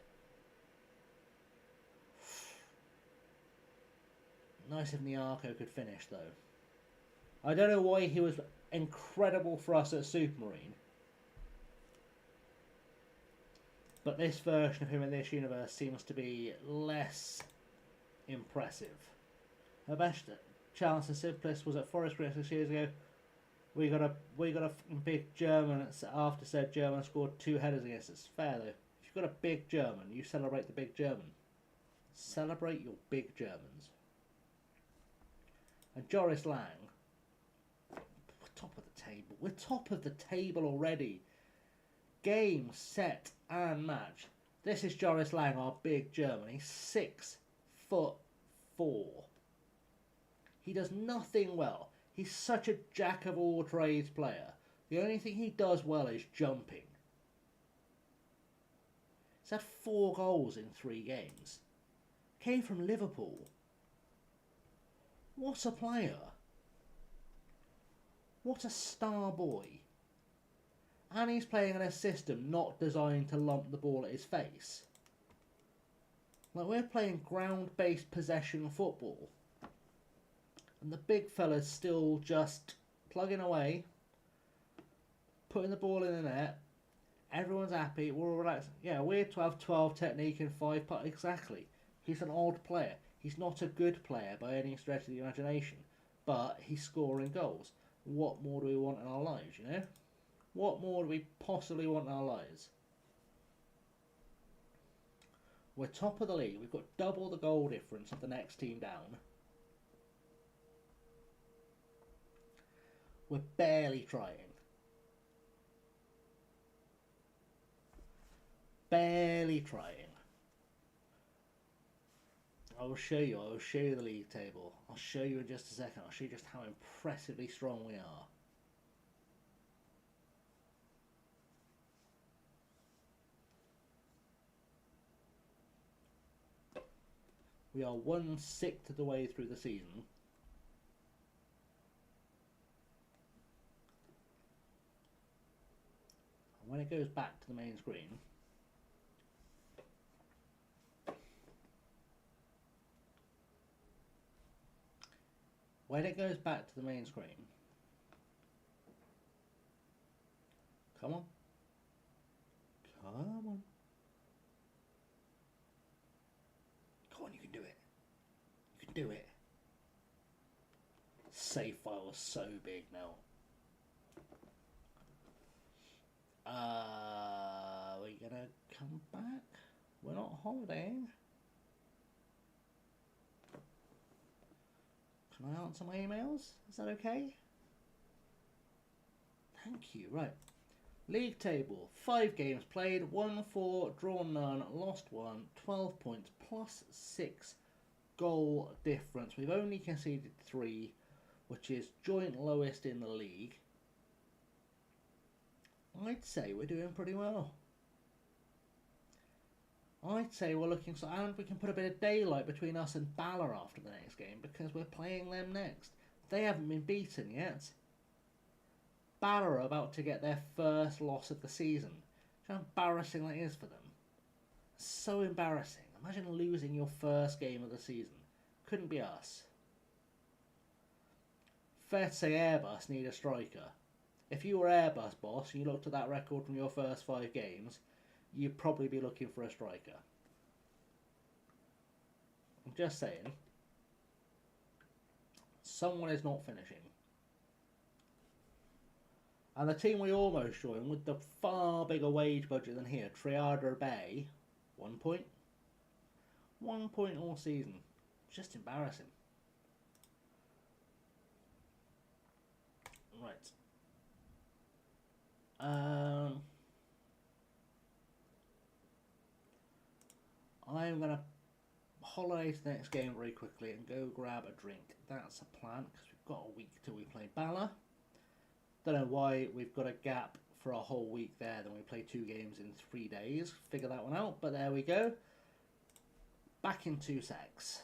Nice if Nyarko could finish, though. I don't know why he was incredible for us at Supermarine. But this version of him in this universe seems to be less impressive. Her best chance in Simplist was at Forest Green 6 years ago. We got a big German after said German scored 2 headers against us. Fair though. If you've got a big German, you celebrate the big German. Celebrate your big Germans. And Joris Lang, we're top of the table. We're top of the table already. Game, set, and match. This is Joris Lang, our big German. He's 6'4". He does nothing well. He's such a jack of all trades player. The only thing he does well is jumping. He's had 4 goals in 3 games. Came from Liverpool. What a player. What a star boy. And he's playing in a system not designed to lump the ball at his face. Like, we're playing ground-based possession football. And the big fella's still just plugging away, putting the ball in the net, Everyone's happy. We're all relaxed. Yeah, we're to have 12 technique and 5 putt. Exactly. He's an odd player. He's not a good player by any stretch of the imagination, but he's scoring goals. What more do we want in our lives, you know? What more do we possibly want in our lives? We're top of the league. We've got double the goal difference of the next team down. We're barely trying. Barely trying. I will show you. I will show you the league table. I'll show you in just a second. I'll show you just how impressively strong we are. We are 1/6 of the way through the season. And when it goes back to the main screen, come on. Come on. Come on, you can do it. You can do it. Save file is so big now. We're gonna come back. We're not holidaying. Can I answer my emails? Is that okay? Thank you. Right. League table. 5 games played. 1-4. Drawn none. Lost 1. 12 points. +6 goal difference. We've only conceded 3, which is joint lowest in the league. I'd say we're doing pretty well. I'd say we're looking so, and we can put a bit of daylight between us and Bala after the next game because we're playing them next. They haven't been beaten yet. Bala are about to get their first loss of the season. Do you know how embarrassing that is for them? So embarrassing. Imagine losing your first game of the season. Couldn't be us. Fair to say Airbus need a striker. If you were Airbus boss and you looked at that record from your first 5 games, you'd probably be looking for a striker. I'm just saying. Someone is not finishing. And the team we almost joined with the far bigger wage budget than here, Triada Bay, 1 point. 1 point all season. Just embarrassing. Right. I'm going to holiday to the next game very quickly and go grab a drink. That's a plan, because we've got a week till we play Bala. Don't know why we've got a gap for a whole week there, then we play 2 games in 3 days. Figure that one out, but there we go. Back in 2 secs.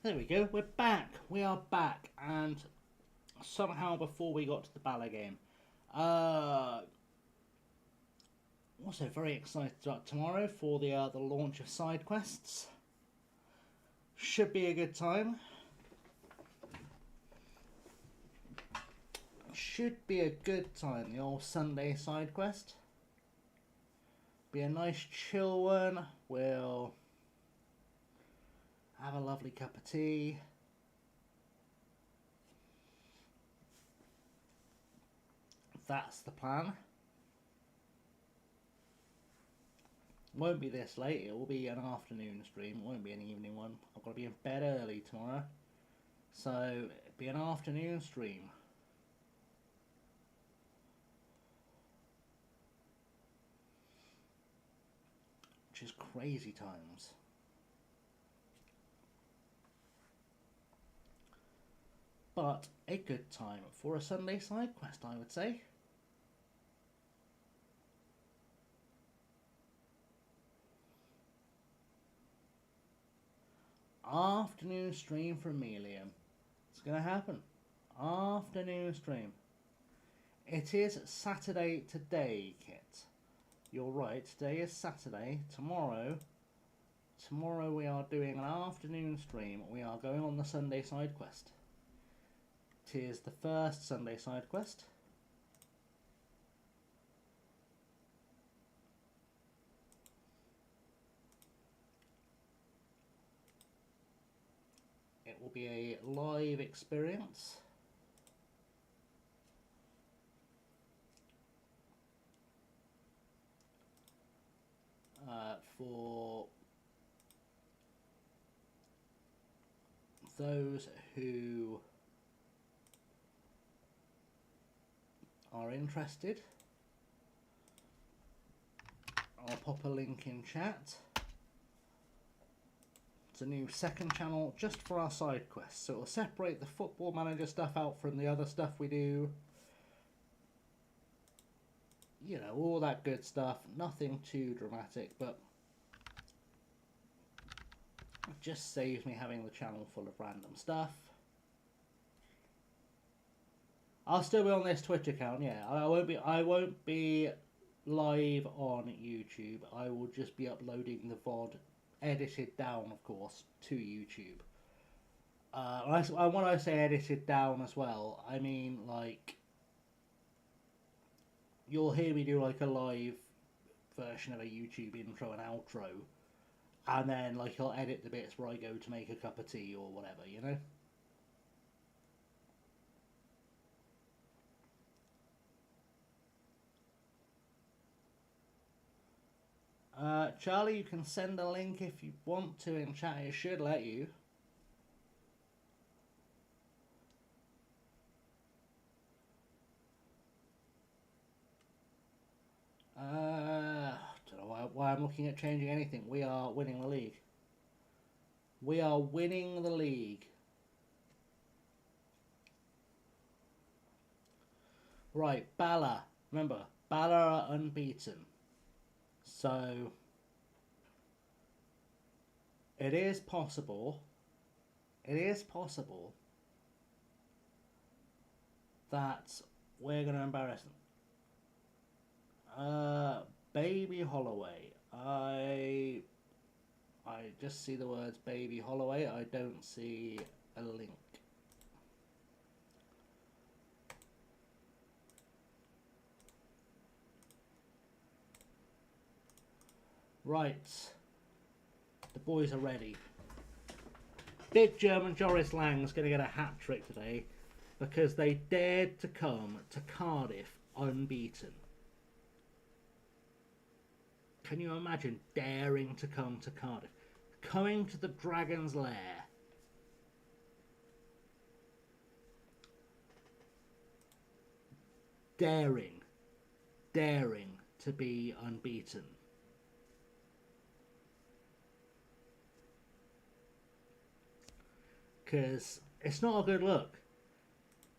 There we go. We're back. We are back. And somehow before we got to the Bala game, also very excited about tomorrow for the launch of side quests. Should be a good time. Should be a good time. The old Sunday side quest. Be a nice chill one. We'll have a lovely cup of tea. That's the plan. Won't be this late, it will be an afternoon stream, it won't be an evening one. I've got to be in bed early tomorrow. So, it'll be an afternoon stream. Which is crazy times. But a good time for a Sunday side quest, I would say. Afternoon stream for Amelia. It's going to happen. Afternoon stream. It is Saturday today, Kit. You're right, today is Saturday. Tomorrow we are doing an afternoon stream. We are going on the Sunday side quest. It is the first Sunday side quest. It will be a live experience. For those who are interested, I'll pop a link in chat. It's a new second channel just for our side quests, so it'll separate the Football Manager stuff out from the other stuff we do. You know, all that good stuff, nothing too dramatic, but it just saves me having the channel full of random stuff. I'll still be on this Twitch account, yeah. I won't be live on YouTube. I will just be uploading the VOD, edited down, of course, to YouTube. When I say edited down as well, I mean like you'll hear me do like a live version of a YouTube intro and outro, and then like I'll edit the bits where I go to make a cup of tea or whatever, you know. Charlie, you can send a link if you want to in chat. It should let you. Don't know why I'm looking at changing anything. We are winning the league. We are winning the league. Right, Bala. Remember, Bala are unbeaten. So, it is possible that we're going to embarrass them. Baby Holloway. I just see the words Baby Holloway. I don't see a link. Right. The boys are ready. Big German Joris Lang's going to get a hat-trick today because they dared to come to Cardiff unbeaten. Can you imagine daring to come to Cardiff? Coming to the Dragon's Lair. Daring to be unbeaten. Because it's not a good look.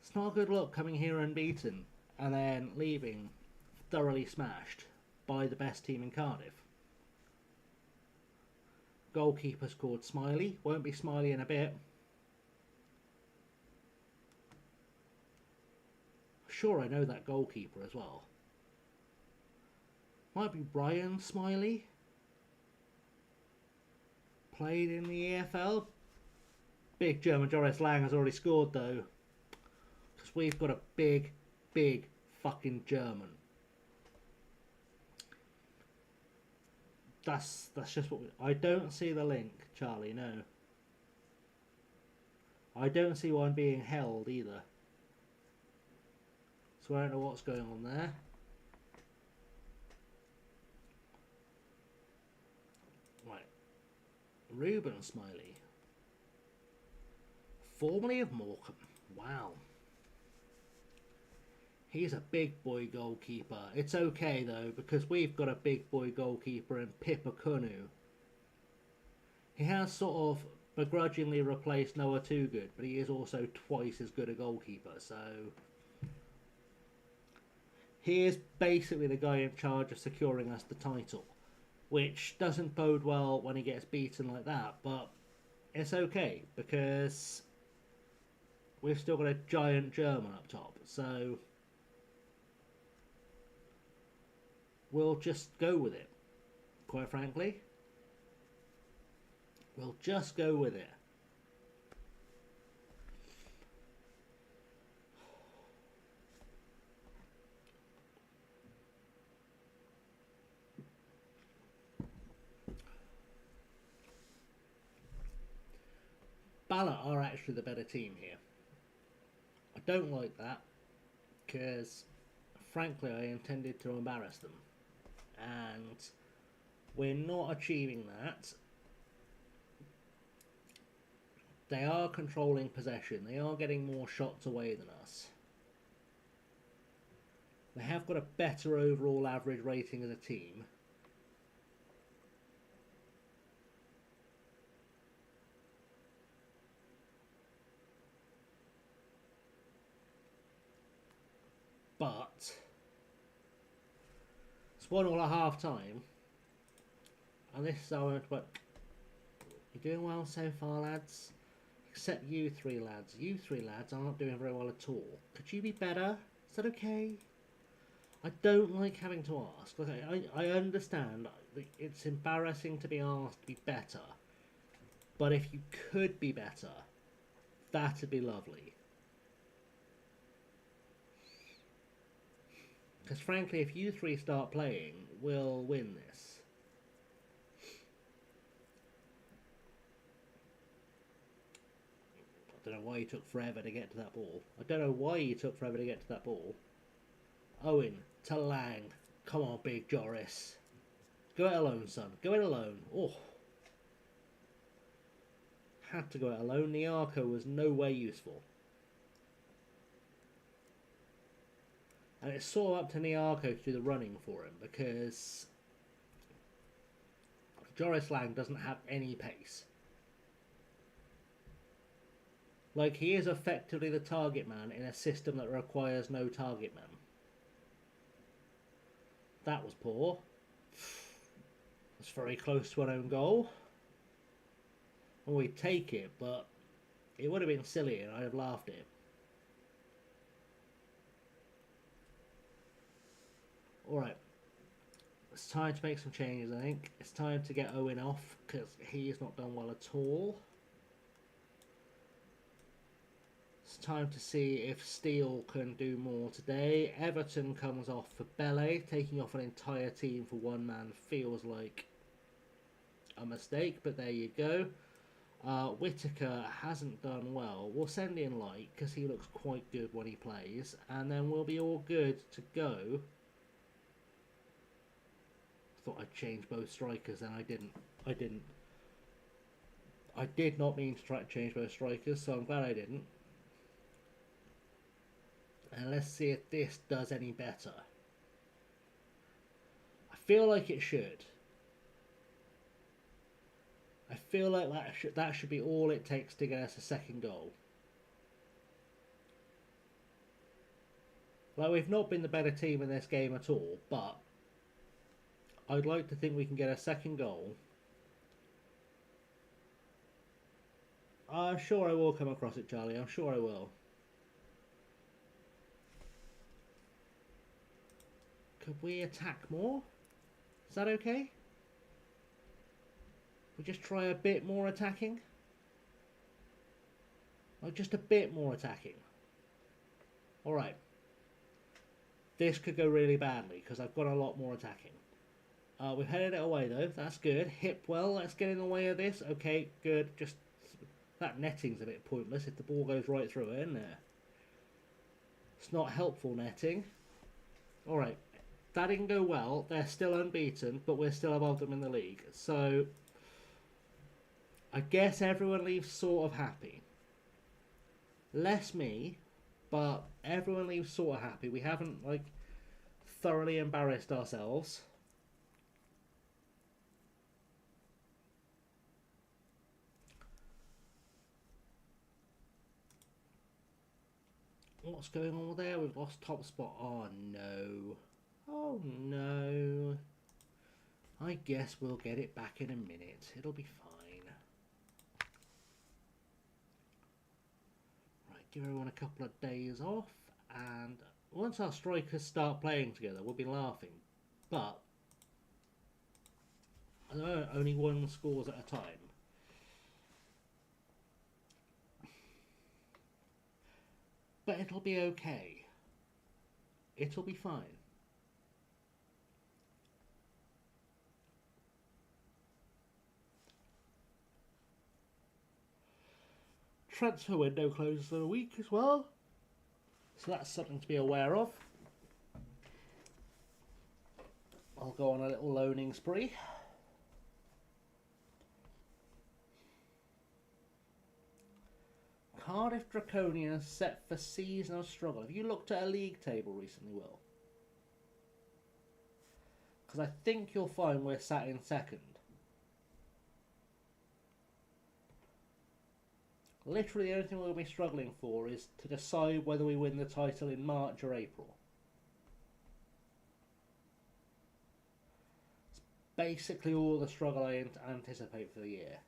It's not a good look coming here unbeaten and then leaving thoroughly smashed by the best team in Cardiff. Goalkeeper scored Smiley. Won't be Smiley in a bit. sure I know that goalkeeper as well. Might be Brian Smiley. Played in the EFL. Big German Joris Lang has already scored though. Because we've got a big fucking German. That's just what I don't see the link, Charlie, no. I don't see why I'm being held either. So I don't know what's going on there. Right. Ruben Smiley. Formerly of Morecambe. Wow. He's a big boy goalkeeper. It's okay though, because we've got a big boy goalkeeper in Pippa Kunu. He has sort of begrudgingly replaced Noah Toogood, but he is also twice as good a goalkeeper, so he is basically the guy in charge of securing us the title, which doesn't bode well when he gets beaten like that, but it's okay because we've still got a giant German up top, so we'll just go with it, quite frankly. We'll just go with it. Ballot are actually the better team here. I don't like that because, frankly, I intended to embarrass them. And we're not achieving that. They are controlling possession. They are getting more shots away than us. They have got a better overall average rating as a team. But it's 1-1 at half time. And this is our... You're doing well so far, lads. Except you three lads. You three lads are not doing very well at all. Could you be better? Is that okay? I don't like having to ask. I understand it's embarrassing to be asked to be better. But if you could be better, that'd be lovely. Because frankly, if you three start playing, we'll win this. I don't know why he took forever to get to that ball. I don't know why he took forever to get to that ball. Owen to Lang. Come on, big Joris. Go it alone, son. Go it alone. Oh. Had to go it alone. Niarko was no way useful. And it's sort of up to Niarko to do the running for him because Joris Lang doesn't have any pace. Like, he is effectively the target man in a system that requires no target man. That was poor. It's very close to an own goal. And we'd take it, but it would have been silly and I'd have laughed at him. Alright. It's time to make some changes, I think. It's time to get Owen off, because he has not done well at all. It's time to see if Steele can do more today. Everton comes off for Bele. Taking off an entire team for one man feels like a mistake, but there you go. Whittaker hasn't done well. We'll send in Light, because he looks quite good when he plays. And then we'll be all good to go. Thought I'd change both strikers, and I didn't. I did not mean to try to change both strikers, so I'm glad I didn't. And let's see if this does any better. I feel like it should. I feel like that should be all it takes to get us a second goal. Like, we've not been the better team in this game at all, but I'd like to think we can get a second goal. I'm sure I will come across it, Charlie. I'm sure I will. Could we attack more? Is that okay? We just try a bit more attacking? Like just a bit more attacking. Alright. This could go really badly because I've got a lot more attacking. We've headed it away though. That's good. Hip well. Let's get in the way of this. Okay, good. Just that netting's a bit pointless if the ball goes right through it, isn't it? It's not helpful netting. Alright. That didn't go well. They're still unbeaten, but we're still above them in the league. So I guess everyone leaves sort of happy. Less me, but everyone leaves sort of happy. We haven't, like, thoroughly embarrassed ourselves. What's going on there? We've lost top spot. Oh, no. Oh, no. I guess we'll get it back in a minute. It'll be fine. Give everyone a couple of days off, and once our strikers start playing together we'll be laughing, but at the moment only one scores at a time. But it'll be okay. It'll be fine. Transfer window closes in a week as well, so that's something to be aware of. I'll go on a little loaning spree. Cardiff Draconians set for seasonal struggle. Have you looked at a league table recently, Will? Because I think you'll find we're sat in second. Literally the only thing we'll be struggling for is to decide whether we win the title in March or April. It's basically all the struggle I anticipate for the year.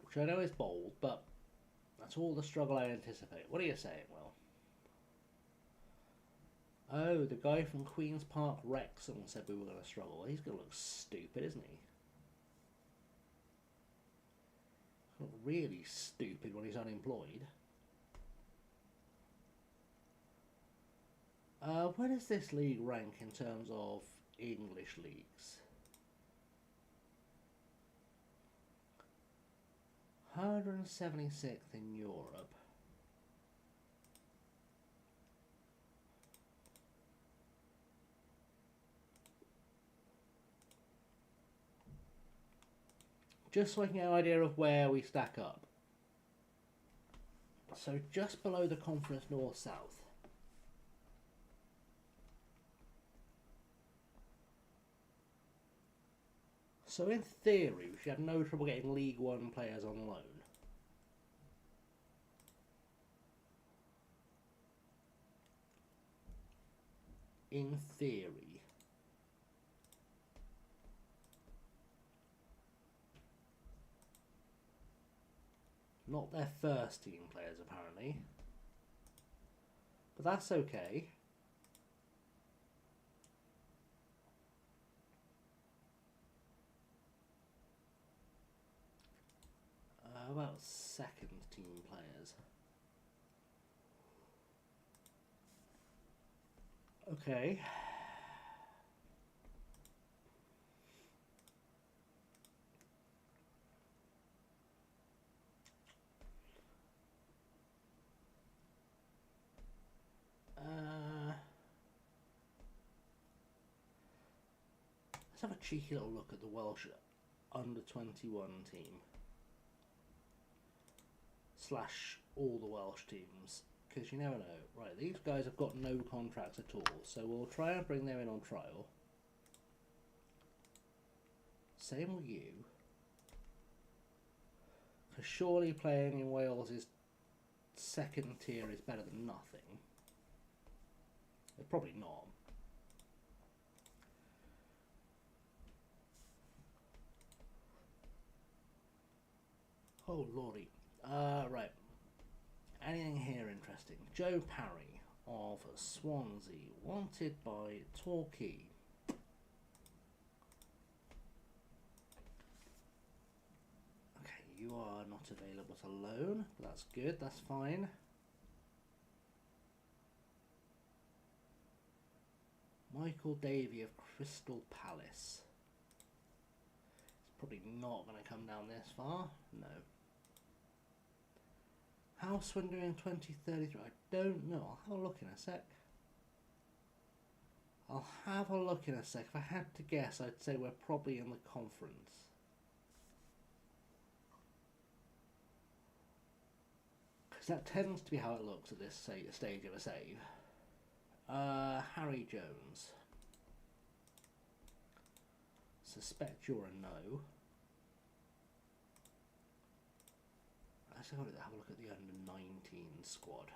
Which I know is bold, but that's all the struggle I anticipate. What are you saying, Will? Oh, the guy from Queen's Park Wrexham said we were going to struggle. He's going to look stupid, isn't he? He'll look really stupid when he's unemployed. Where does this league rank in terms of English leagues? 176th in Europe. Just so I can get an idea of where we stack up. So just below the Conference North-South. So in theory, we should have no trouble getting League One players on loan. In theory. Not their first team players, apparently. But that's okay. About second team players. Okay. Let's have a cheeky little look at the Welsh under-21 team. Slash all the Welsh teams, because you never know. Right, these guys have got no contracts at all, so we'll try and bring them in on trial. Same with you. Because surely playing in Wales is second tier is better than nothing. It's probably not. Oh lordy. Right. Anything here interesting? Joe Parry of Swansea, wanted by Torquay. Okay, you are not available to loan. That's good, that's fine. Michael Davey of Crystal Palace. It's probably not going to come down this far. No. How's Swindon in 2033? I don't know. I'll have a look in a sec. I'll have a look in a sec. If I had to guess, I'd say we're probably in the conference. Because that tends to be how it looks at this stage of a save. Harry Jones. Suspect you're a no. Let's have a look at the under-19 squad.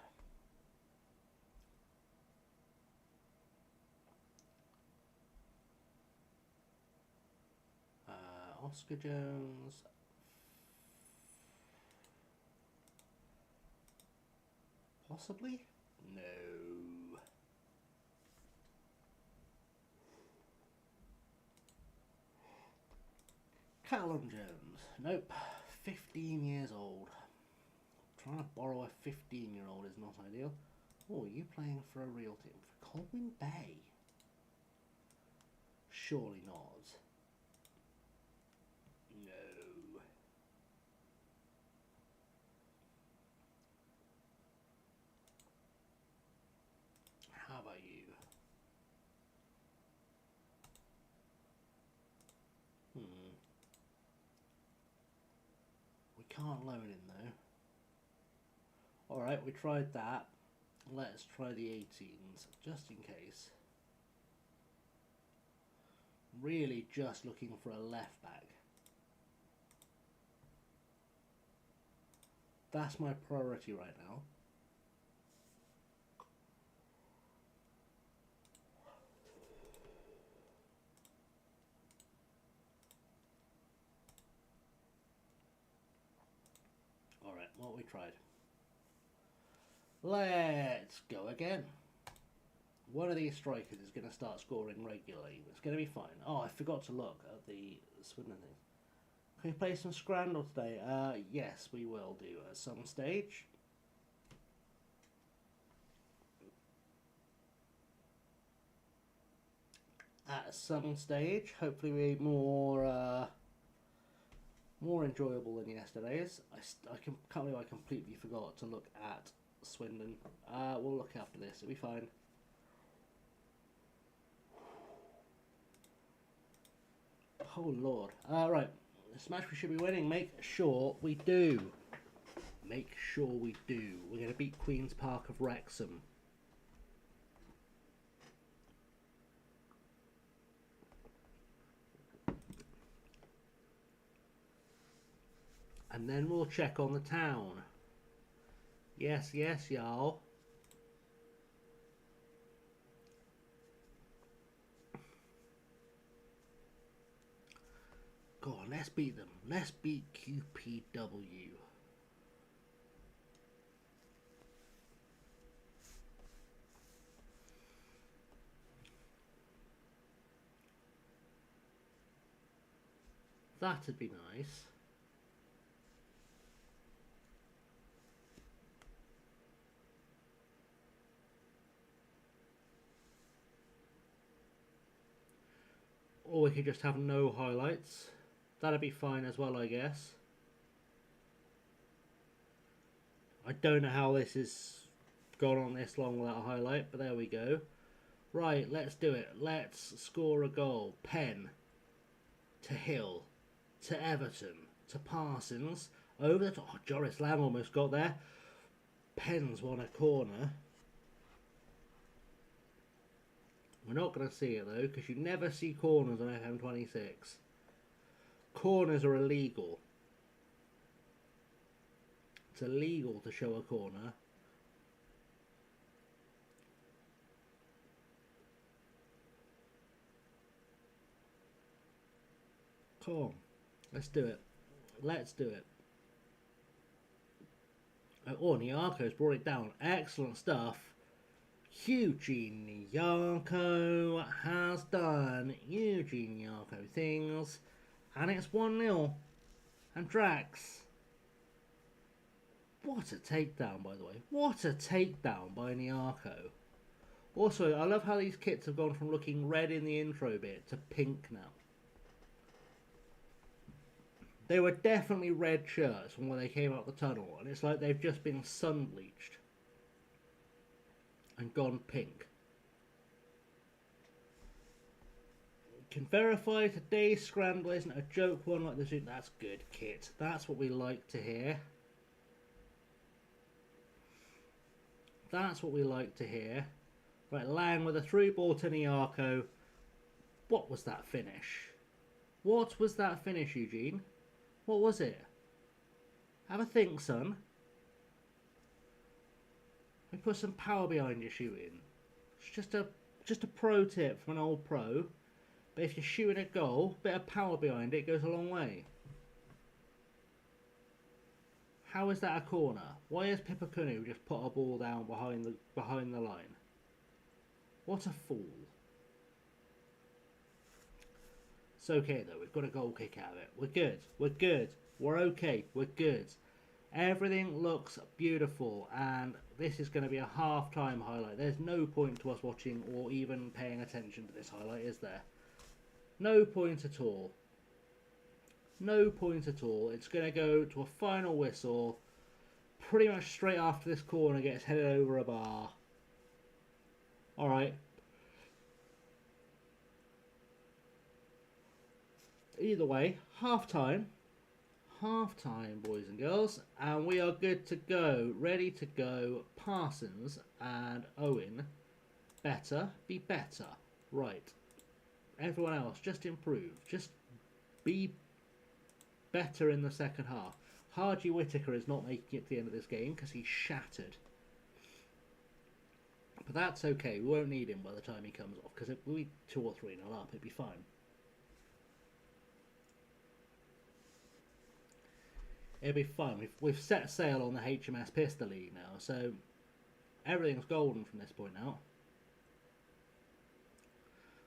Oscar Jones. Possibly? No. Callum Jones. Nope. 15 years old. Trying to borrow a 15-year-old is not ideal. Oh, are you playing for a real team? For Colwyn Bay? Surely not. No. How about you? We can't loan him though. Alright, we tried that. Let's try the 18s, just in case. Really just looking for a left back. That's my priority right now. Alright, what we tried. Let's go again. One of these strikers is going to start scoring regularly. It's going to be fine. Oh, I forgot to look at the Swindon thing. Can we play some Scrandle today? Yes, we will do at some stage. At some stage. Hopefully we're more enjoyable than yesterday's. I can't believe I completely forgot to look at Swindon. We'll look after this. It'll be fine. Oh lord. Right. This match we should be winning. Make sure we do. Make sure we do. We're going to beat Queen's Park of Wrexham. And then we'll check on the town. Yes, yes, y'all. Go on, let's beat them. Let's beat QPW. That'd be nice. Or we could just have no highlights. That'd be fine as well, I guess. I don't know how this has gone on this long without a highlight, but there we go. Right, let's do it. Let's score a goal. Penn to Hill to Everton to Parsons over the top. Oh, Joris Lamb almost got there. Penn's won a corner. We're not going to see it though, because you never see corners on FM26. Corners are illegal. It's illegal to show a corner. Come on, let's do it. Let's do it. Oh, Nyarko's brought it down. Excellent stuff. Eugene Nyarko has done Eugene Nyarko things. And it's 1-0. And Drax. What a takedown, by the way. What a takedown by Nyarko. Also, I love how these kits have gone from looking red in the intro bit to pink now. They were definitely red shirts when they came out the tunnel, and it's like they've just been sun bleached and gone pink. Can verify today's scramble isn't a joke one like the Zoom. That's good, Kit. That's what we like to hear. That's what we like to hear. Right, Lang with a through ball to Nyarko. What was that finish? What was that finish, Eugene? What was it? Have a think, son. We put some power behind your shooting. It's just a pro tip from an old pro. But if you're shooting a goal, a bit of power behind it goes a long way. How is that a corner? Why has Pipakunu just put a ball down behind the line? What a fool. It's okay though, we've got a goal kick out of it. We're good, we're good, we're okay, we're good. Everything looks beautiful, and this is going to be a half-time highlight. There's no point to us watching or even paying attention to this highlight, is there? No point at all. No point at all. It's going to go to a final whistle pretty much straight after this corner gets headed over a bar. Alright. Either way, half-time. Half-time, boys and girls. And we are good to go. Ready to go. Parsons and Owen. Better. Be better. Right. Everyone else, just improve. Just be better in the second half. Harji Whittaker is not making it to the end of this game because he's shattered. But that's okay. We won't need him by the time he comes off because we'll be 2 or 3-0 up. It'll be fine. It'll be fine. We've set sail on the HMS Pistol League now, so everything's golden from this point out.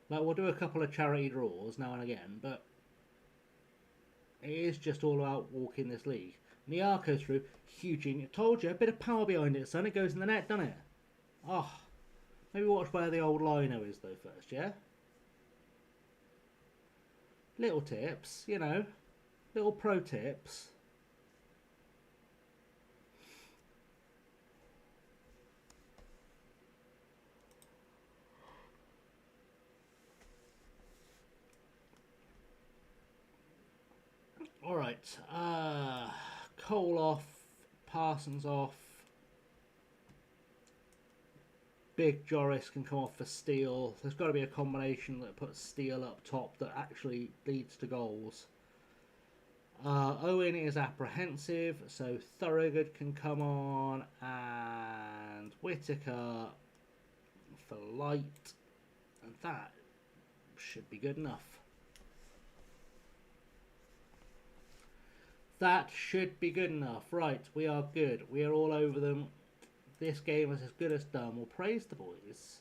Like, we'll do a couple of charity draws now and again, but it is just all about walking this league. Nyarko through. Eugene, told you, a bit of power behind it, son. It goes in the net, doesn't it? Oh, maybe watch where the old lino is, though, first, yeah? Little tips, you know. Little pro tips. Alright, Cole off, Parsons off, Big Joris can come off for Steele. There's got to be a combination that puts Steele up top that actually leads to goals. Owen is apprehensive, so Thorogood can come on, and Whittaker for Light, and that should be good enough. That should be good enough. Right, we are good. We are all over them. This game is as good as done. We'll praise the boys.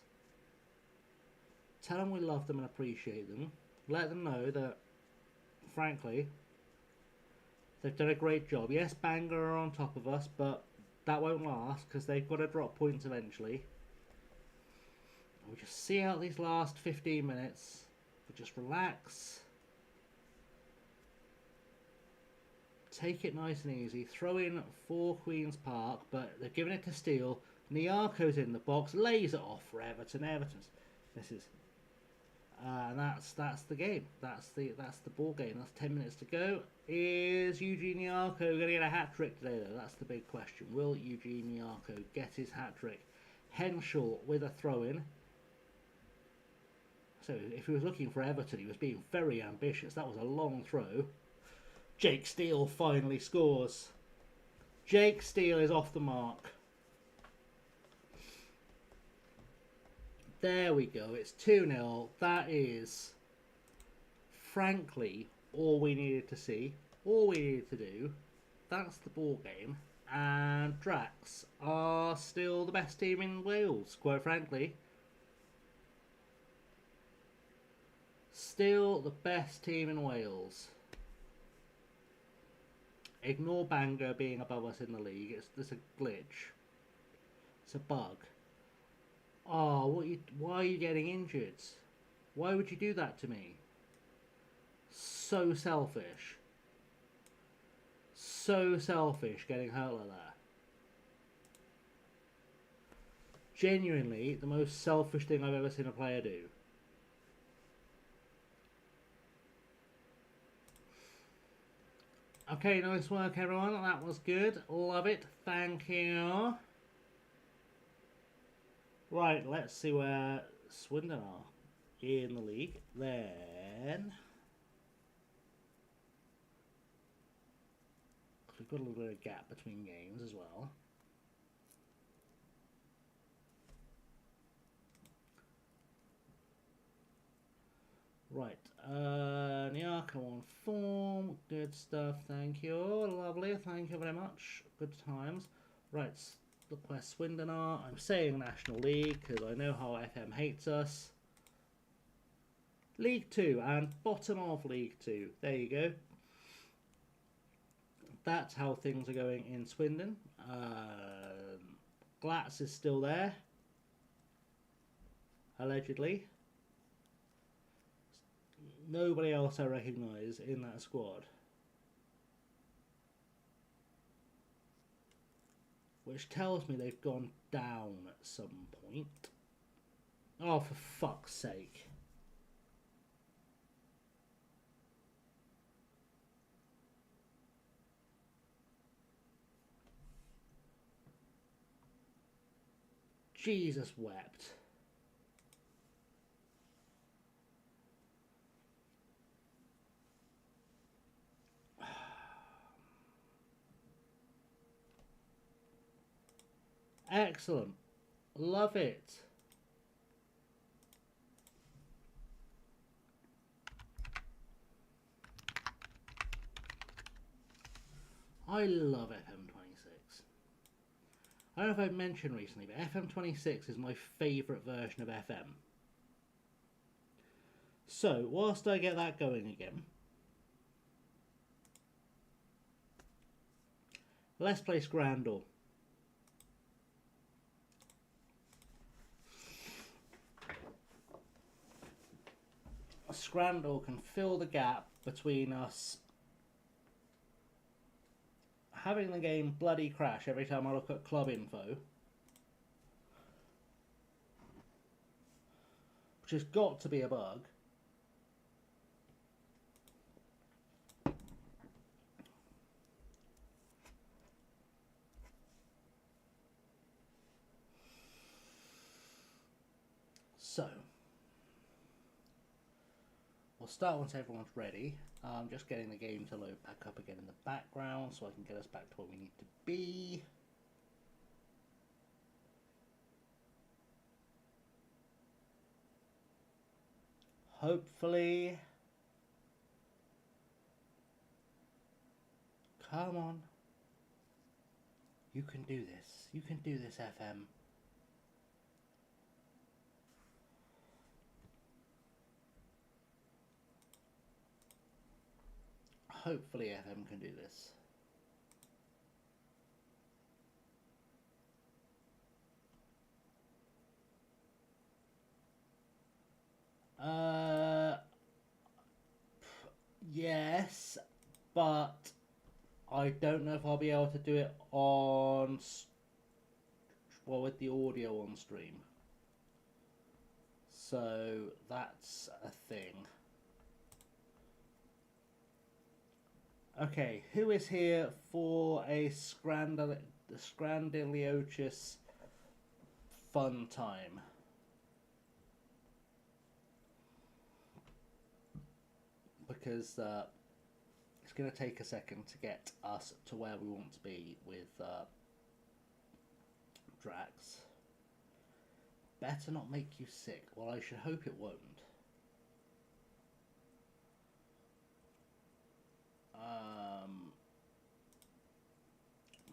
Tell them we love them and appreciate them. Let them know that, frankly, they've done a great job. Yes, Bangor are on top of us, but that won't last because they've got to drop points eventually. And we just see out these last 15 minutes. We just relax. Take it nice and easy. Throw in for Queen's Park, but they're giving it to Steele. Nyarko's in the box, lays it off for Everton. Everton's misses, and that's the game. That's the ball game. That's 10 minutes to go. Is Eugene Nyarko going to get a hat trick today, though? That's the big question. Will Eugene Nyarko get his hat trick? Henschel with a throw in. So if he was looking for Everton, he was being very ambitious. That was a long throw. Jake Steele finally scores. Jake Steele is off the mark. There we go. It's 2-0. That is, frankly, all we needed to see. All we needed to do. That's the ball game. and Drax are still the best team in Wales, quite frankly. Still the best team in Wales. Ignore Bangor being above us in the league. It's a glitch. It's a bug. Oh, why are you getting injured? Why would you do that to me? So selfish. So selfish getting hurt like that. Genuinely, the most selfish thing I've ever seen a player do. Okay, nice work everyone. That was good. Love it. Thank you. Right, let's see where Swindon are in the league. Then we've got a little bit of gap between games as well. Right, Nyaka on form, good stuff, thank you, lovely, thank you very much, good times. Right, look where Swindon are. I'm saying National League because I know how FM hates us. League 2 and bottom of League 2, there you go. That's how things are going in Swindon. Glatz is still there, allegedly. Nobody else I recognise in that squad. Which tells me they've gone down at some point. Oh, for fuck's sake. Jesus wept. Excellent. Love it. I love FM26. I don't know if I've mentioned recently, but FM26 is my favourite version of FM. So, whilst I get that going again, let's play Scrandal. Scrandal can fill the gap between us having the game bloody crash every time I look at club info, which has got to be a bug. So, we'll start once everyone's ready. I'm just getting the game to load back up again in the background so I can get us back to where we need to be. Hopefully. Come on. You can do this. You can do this, FM. Hopefully FM can do this. Yes, but I don't know if I'll be able to do it on, well, with the audio on stream. So that's a thing. Okay, who is here for a Scrandaliochus fun time? Because it's going to take a second to get us to where we want to be with Drax. Better not make you sick. Well, I should hope it won't.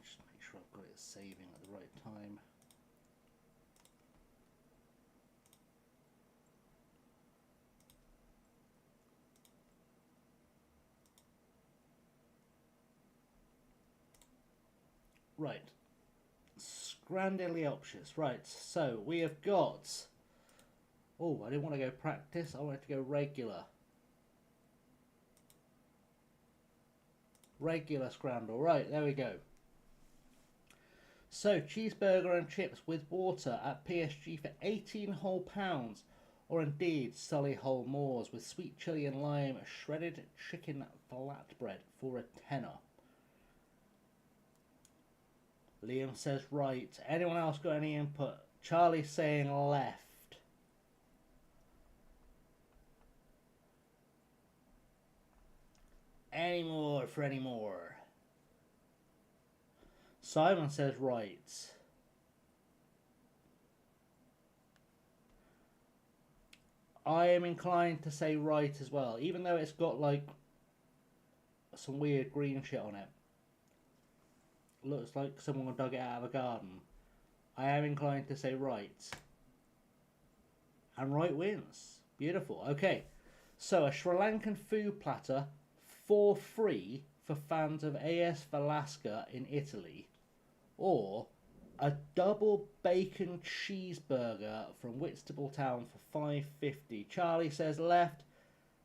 Just make sure got it saving at the right time. Right. Scrandiliopsis. Right, so we have got... Oh, I didn't want to go practice. I wanted to go regular. Regular scrandle. Right, there we go. So, cheeseburger and chips with water at PSG for 18 whole pounds. Or indeed, Solihull Moors with sweet chilli and lime, shredded chicken flatbread for a tenner. Liam says right. Anyone else got any input? Charlie's saying left. Any more for any more? Simon says right. I am inclined to say right as well, even though it's got like some weird green shit on it. Looks like someone dug it out of a garden. I am inclined to say right. And right wins. Beautiful. Okay. So a Sri Lankan food platter for free for fans of AS Velasca in Italy. Or a double bacon cheeseburger from Whitstable Town for $5.50. Charlie says left.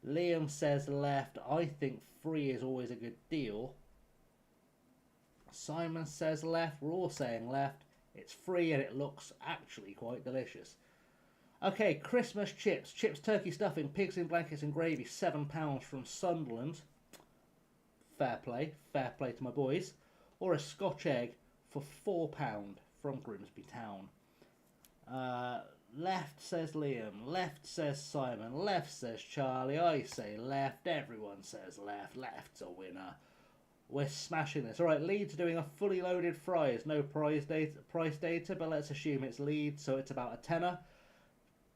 Liam says left. I think free is always a good deal. Simon says left. We're all saying left. It's free and it looks actually quite delicious. Okay, Christmas chips. Chips, turkey stuffing, pigs in blankets and gravy. £7 from Sunderland. Fair play. Fair play to my boys. Or a Scotch egg for £4 from Grimsby Town. Left says Liam. Left says Simon. Left says Charlie. I say left. Everyone says left. Left's a winner. We're smashing this. Alright, Leeds are doing a fully loaded fries. No price data, but let's assume it's Leeds, so it's about a tenner.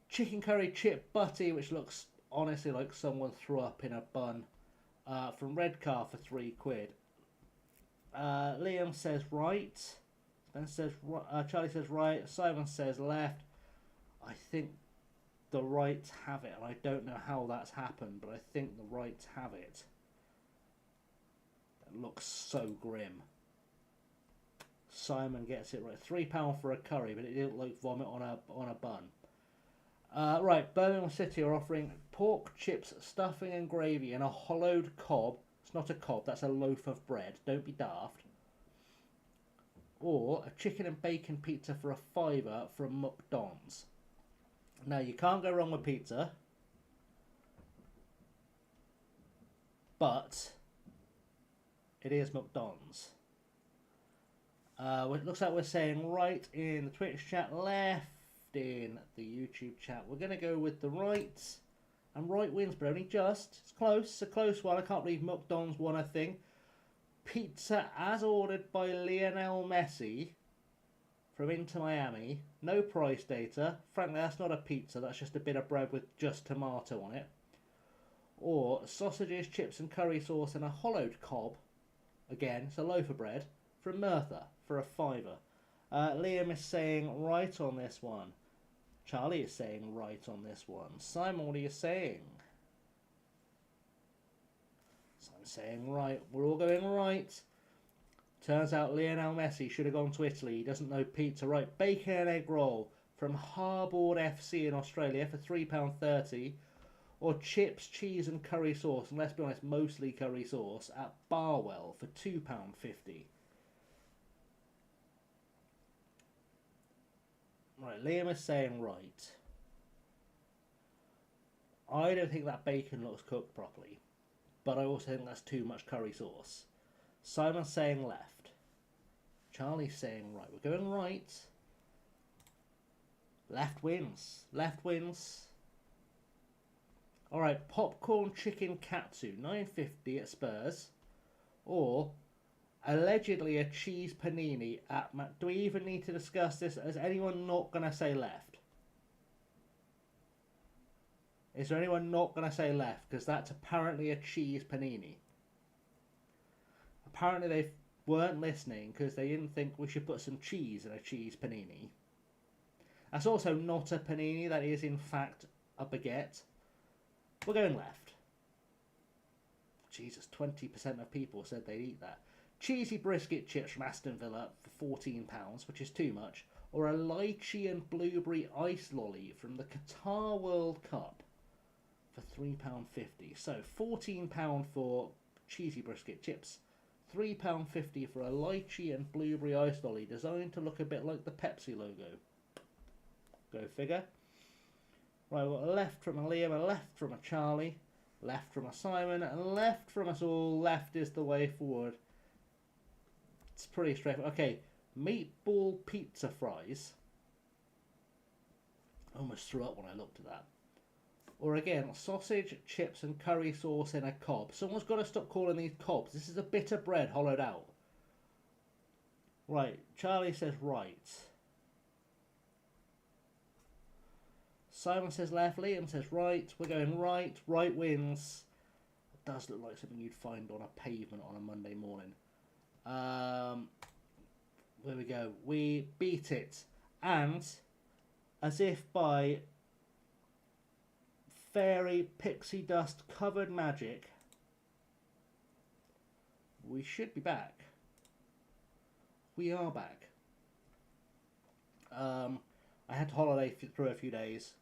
Chicken curry chip butty, which looks honestly like someone threw up in a bun. From Redcar for £3. Liam says right. Ben says Charlie says right. Simon says left. I think the rights have it, and I don't know how that's happened, but I think the rights have it. Looks so grim. Simon gets it right. £3 for a curry, but it didn't look like vomit on a bun. Right, Birmingham City are offering pork, chips, stuffing and gravy and a hollowed cob. It's not a cob, that's a loaf of bread. Don't be daft. Or a chicken and bacon pizza for a £5 from McDonald's. Now, you can't go wrong with pizza. But it is McDonald's. It looks like we're saying right in the Twitch chat, left in the YouTube chat. We're going to go with the right. And right wins, but only just. It's close. It's a close one. I can't believe McDonald's won a thing. Pizza as ordered by Lionel Messi from Inter Miami. No price data. Frankly, that's not a pizza. That's just a bit of bread with just tomato on it. Or sausages, chips and curry sauce and a hollowed cob. Again, it's a loaf of bread from Merthyr for a £5. Liam is saying right on this one. Charlie is saying right on this one. Simon, what are you saying? Simon's saying right. We're all going right. Turns out Lionel Messi should have gone to Italy. He doesn't know pizza. Right, bacon and egg roll from Harbord FC in Australia for £3.30. Or chips, cheese and curry sauce, and let's be honest, mostly curry sauce, at Barwell for £2.50. Right, Liam is saying right. I don't think that bacon looks cooked properly, but I also think that's too much curry sauce. Simon's saying left. Charlie's saying right. We're going right. Left wins. Left wins. Alright, popcorn chicken katsu, $9.50 at Spurs. Or, allegedly a cheese panini at... Do we even need to discuss this? Is anyone not going to say left? Is there anyone not going to say left? Because that's apparently a cheese panini. Apparently they've weren't listening because they didn't think we should put some cheese in a cheese panini. That's also not a panini, that is in fact a baguette. We're going left. Jesus, 20% of people said they'd eat that. Cheesy brisket chips from Aston Villa for £14, which is too much. Or a lychee and blueberry ice lolly from the Qatar World Cup for £3.50. So £14 for cheesy brisket chips. £3.50 for a lychee and blueberry ice lolly designed to look a bit like the Pepsi logo. Go figure. Right, we've got a left from a Liam, a left from a Charlie, left from a Simon, and left from us all. Left is the way forward. It's pretty straightforward. Okay, meatball pizza fries. I almost threw up when I looked at that. Or again, sausage, chips, and curry sauce in a cob. Someone's got to stop calling these cobs. This is a bit of bread hollowed out. Right, Charlie says right. Simon says left, Liam says right. We're going right. Right wins. It does look like something you'd find on a pavement on a Monday morning. There we go. We beat it. And, as if by fairy pixie dust covered magic, we should be back. We are back. I had to holiday through a few days.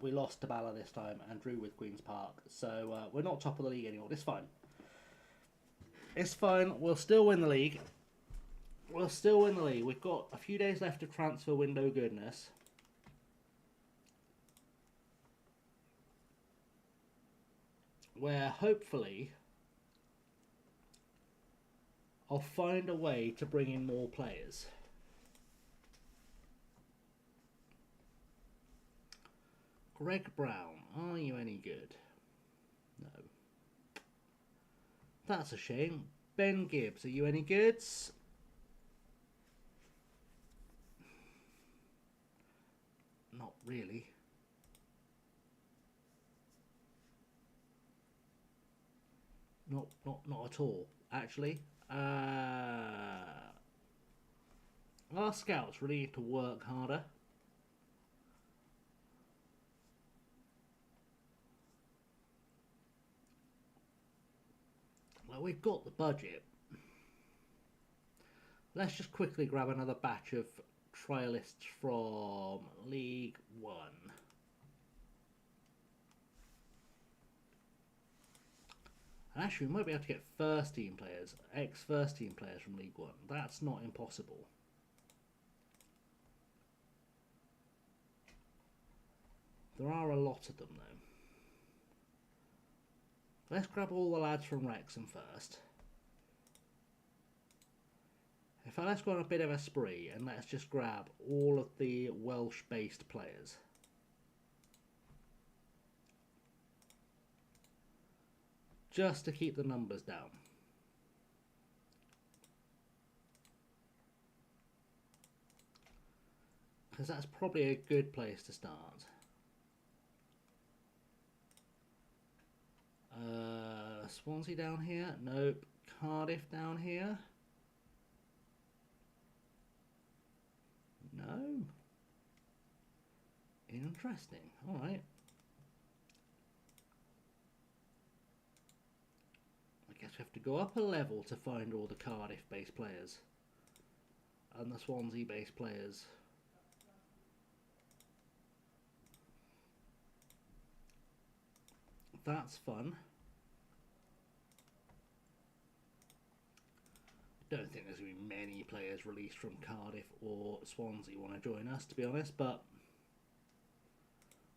We lost to Bala this time and drew with Queen's Park. So we're not top of the league anymore. It's fine. It's fine. We'll still win the league. We'll still win the league. We've got a few days left of transfer window goodness. Where hopefully I'll find a way to bring in more players. Greg Brown, are you any good? No. That's a shame. Ben Gibbs, are you any good? Not really. Not at all, actually. Our scouts really need to work harder. Well, we've got the budget. Let's just quickly grab another batch of trialists from League One. And actually, we might be able to get first team players, ex-first team players from League One. That's not impossible. There are a lot of them, though. Let's grab all the lads from Wrexham first. In fact, let's go on a bit of a spree and let's just grab all of the Welsh-based players. Just to keep the numbers down. Because that's probably a good place to start. Swansea down here? Nope. Cardiff down here? No. Interesting. Alright. I guess we have to go up a level to find all the Cardiff-based players. And the Swansea-based players. That's fun. Don't think there's going to be many players released from Cardiff or Swansea want to join us, to be honest, but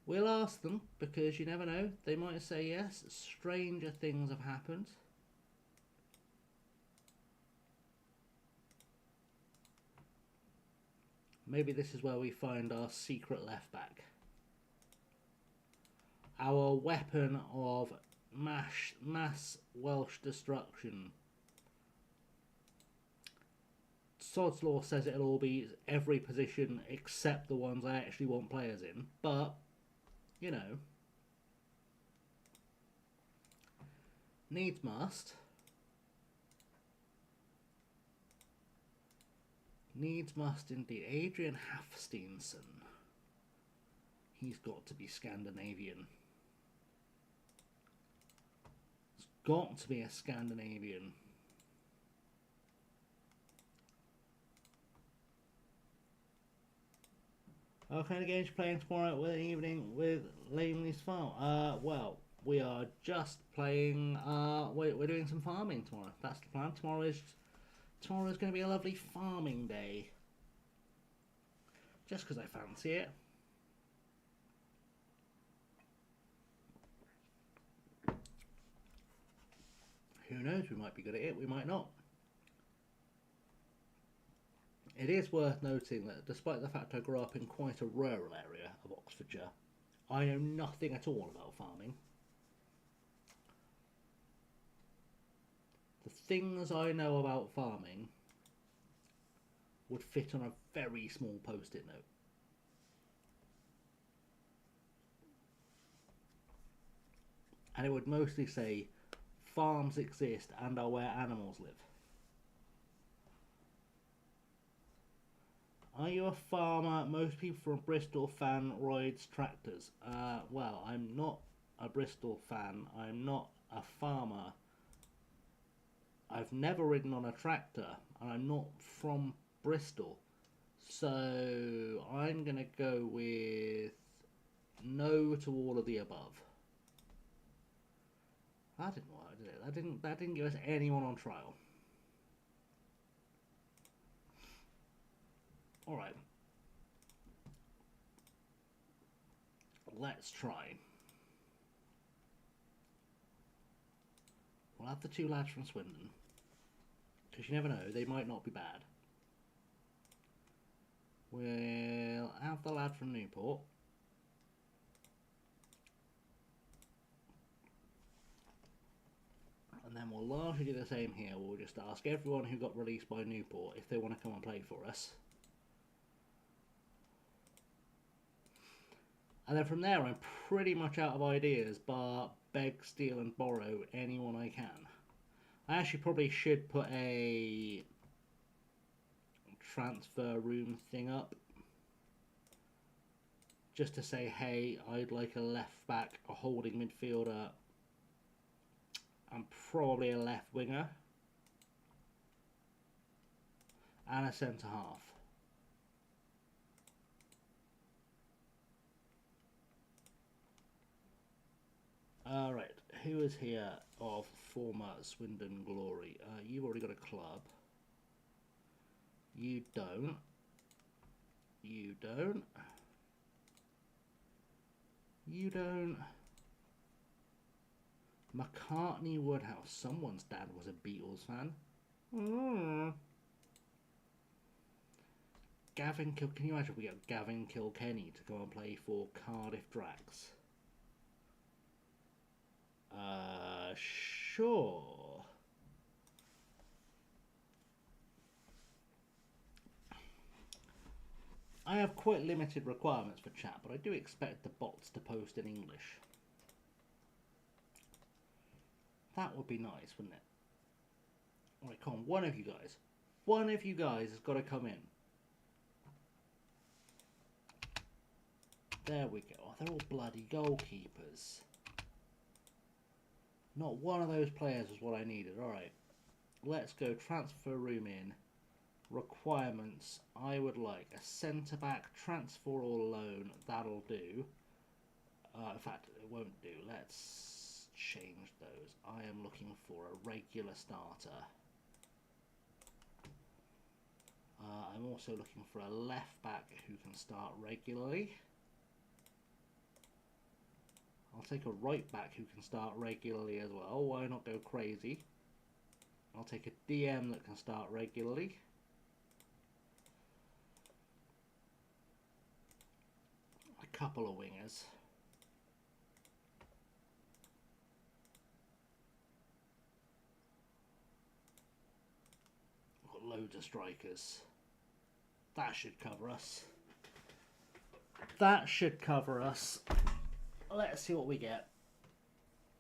we'll ask them, because you never know, they might say yes. Stranger things have happened. Maybe this is where we find our secret left back. Our weapon of mass Welsh destruction. Sod's Law says it'll all be every position except the ones I actually want players in, but, you know, needs must. Needs must indeed. Adrian Hafsteinson. He's got to be Scandinavian. It's got to be a Scandinavian. What kind of games you playing tomorrow evening with Lamely's Farm? Well, we are just playing. We're doing some farming tomorrow. That's the plan. Tomorrow's going to be a lovely farming day. Just because I fancy it. Who knows? We might be good at it. We might not. It is worth noting that despite the fact I grew up in quite a rural area of Oxfordshire, I know nothing at all about farming. The things I know about farming would fit on a very small post-it note. And it would mostly say, farms exist and are where animals live. Are you a farmer? Most people from Bristol fan rides tractors. Well, I'm not a Bristol fan. I'm not a farmer. I've never ridden on a tractor, and I'm not from Bristol. So I'm going to go with no to all of the above. That didn't work, did it? That didn't give us anyone on trial. Alright. Let's try. We'll have the two lads from Swindon. Because you never know, they might not be bad. We'll have the lad from Newport. And then we'll largely do the same here. We'll just ask everyone who got released by Newport if they want to come and play for us. And then from there, I'm pretty much out of ideas, bar beg, steal and borrow anyone I can. I actually probably should put a transfer room thing up. Just to say, hey, I'd like a left back, a holding midfielder, and probably a left winger. And a centre half. Alright, who is here of former Swindon glory? You've already got a club. You don't. You don't. You don't. McCartney Woodhouse. Someone's dad was a Beatles fan. Gavin Can you imagine if we got Gavin Kilkenny to go and play for Cardiff Dracs? Sure. I have quite limited requirements for chat, but I do expect the bots to post in English. That would be nice, wouldn't it? Alright, come on, one of you guys. One of you guys has got to come in. There we go. Oh, they're all bloody goalkeepers. Not one of those players was what I needed. Alright. Let's go transfer room in. Requirements. I would like a centre-back, transfer or loan. That'll do. In fact, it won't do. Let's change those. I am looking for a regular starter. I'm also looking for a left-back who can start regularly. I'll take a right back who can start regularly as well. Why not go crazy? I'll take a DM that can start regularly. A couple of wingers. Got loads of strikers. That should cover us. That should cover us. Let's see what we get.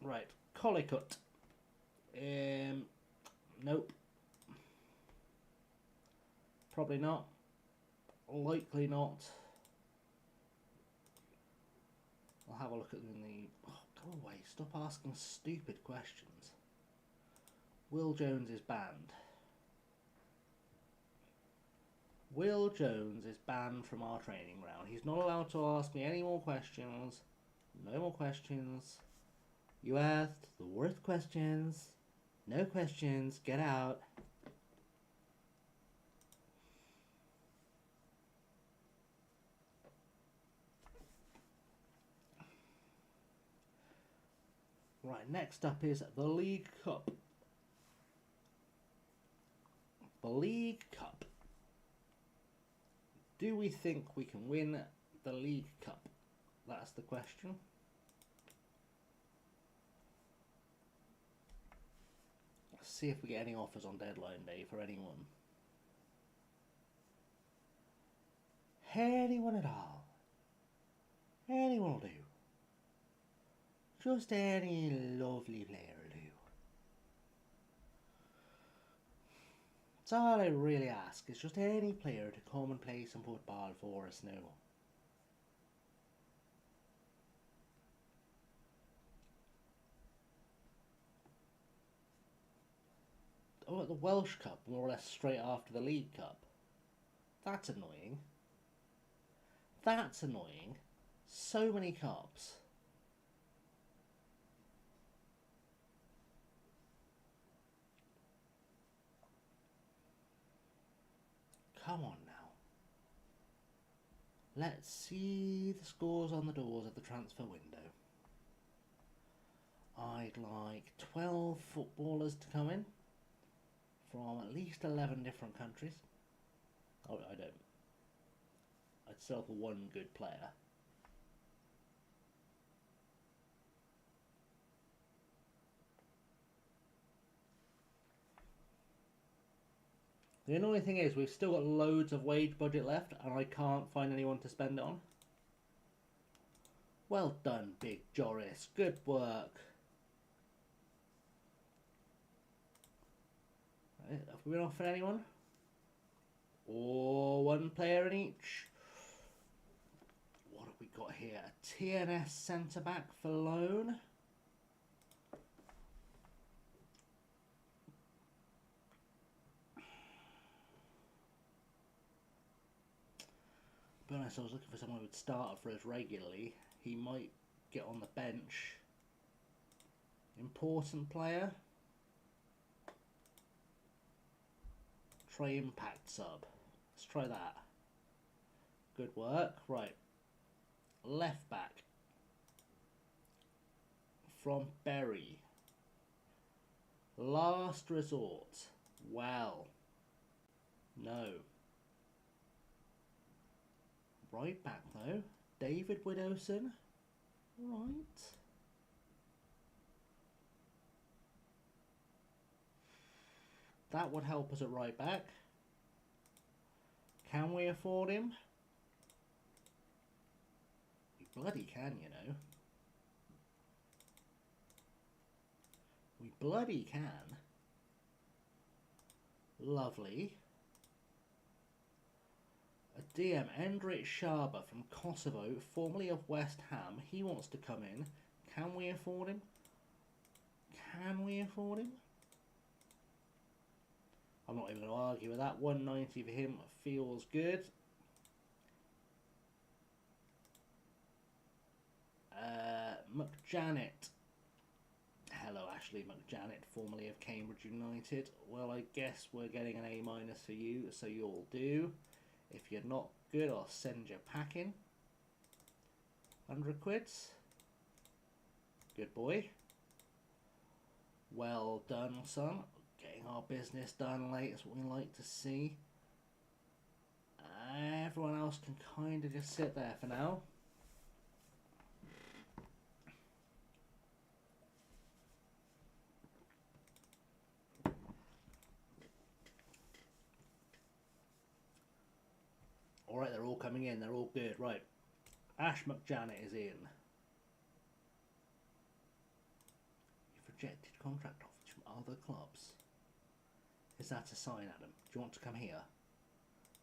Right, Collicut. Nope. Probably not. Likely not. I'll have a look at them in the... Oh, go away. Stop asking stupid questions. Will Jones is banned. Will Jones is banned from our training ground. He's not allowed to ask me any more questions. No more questions. You asked the worst questions. No questions. Get out. Right, next up is the League Cup. The League Cup. Do we think we can win the League Cup? That's the question. Let's see if we get any offers on deadline day for anyone. Anyone at all. Anyone will do. Just any lovely player will do. That's all I really ask, is just any player to come and play some football for us now. Oh, at the Welsh Cup, more or less straight after the League Cup. That's annoying. That's annoying. So many cups. Come on now. Let's see the scores on the doors of the transfer window. I'd like 12 footballers to come in from at least 11 different countries. Oh, I don't. I'd sell for one good player. The annoying thing is we've still got loads of wage budget left and I can't find anyone to spend it on. Well done, Big Joris. Good work. Right, have we been offered anyone? Or one player in each? What have we got here? A TNS centre-back for loan. To be honest, I was looking for someone who would start for us regularly. He might get on the bench. Important player. Try impact sub. Let's try that. Good work. Right. Left back. From Bury. Last resort. Well. No. Right back though. David Widowson. Right. That would help us at right back. Can we afford him? We bloody can, you know. We bloody can. Lovely. A DM, Endrit Sharba from Kosovo, formerly of West Ham. He wants to come in. Can we afford him? Can we afford him? I'm not even going to argue with that. 190 for him feels good. McJanet. Hello, Ashley McJanet, formerly of Cambridge United. Well, I guess we're getting an A- for you, so you'll do. If you're not good, I'll send you packing. 100 quids. Good boy. Well done, son. Getting our business done late is what we like to see. Everyone else can kind of just sit there for now. Alright, they're all coming in. They're all good. Right. Ash McJanet is in. You've rejected contract offers from other clubs. Is that a sign, Adam? Do you want to come here?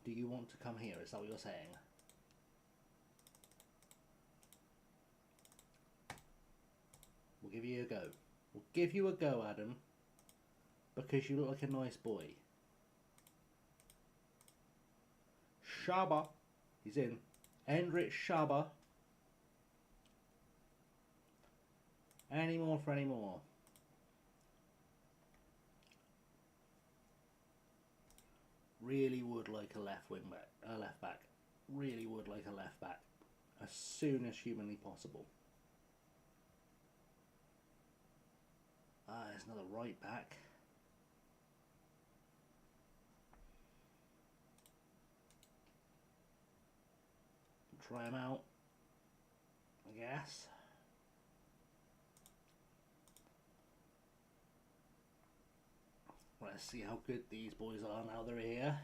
Do you want to come here? Is that what you're saying? We'll give you a go. We'll give you a go, Adam. Because you look like a nice boy. Shaba. He's in. Hendrik Shaba. Any more for any more? Really would like a left wing back, left back. Really would like a left back as soon as humanly possible. There's another right back. Try him out, I guess. Let's see how good these boys are now they're here.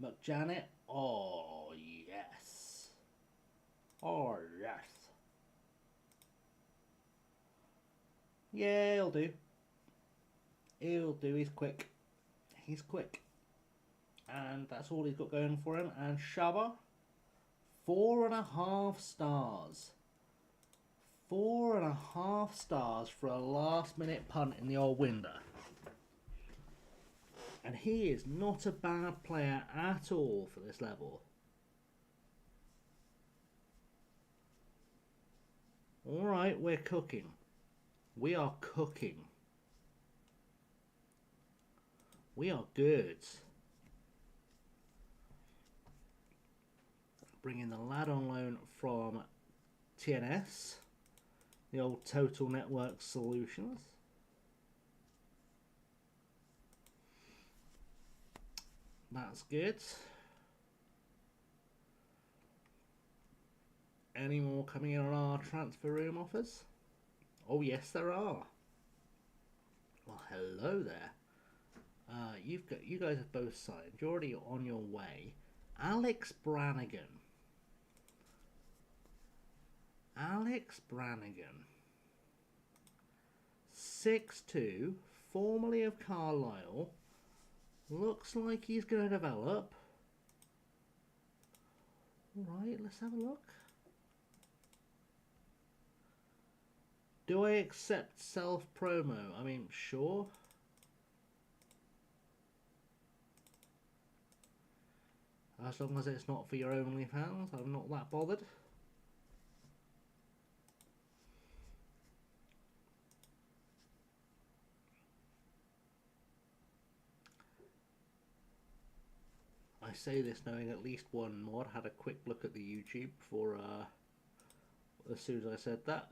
McJanet. Oh, yes. Oh, yes. Yeah, he'll do. He'll do. He's quick. He's quick. And that's all he's got going for him. And Shaba, 4.5 stars. 4.5 stars for a last minute punt in the old window. And he is not a bad player at all for this level. Alright, we're cooking. We are cooking. We are good. Bringing the lad on loan from TNS, the old Total Network Solutions. That's good. Any more coming in on our transfer room offers? Oh yes, there are. Well, hello there. You guys have both signed. You're already on your way. Alex Brannigan. Alex Brannigan. 6'2", formerly of Carlisle. Looks like he's going to develop. Alright, let's have a look. Do I accept self-promo? I mean, sure. As long as it's not for your OnlyFans, I'm not that bothered. I say this knowing at least one mod had a quick look at the YouTube before, as soon as I said that.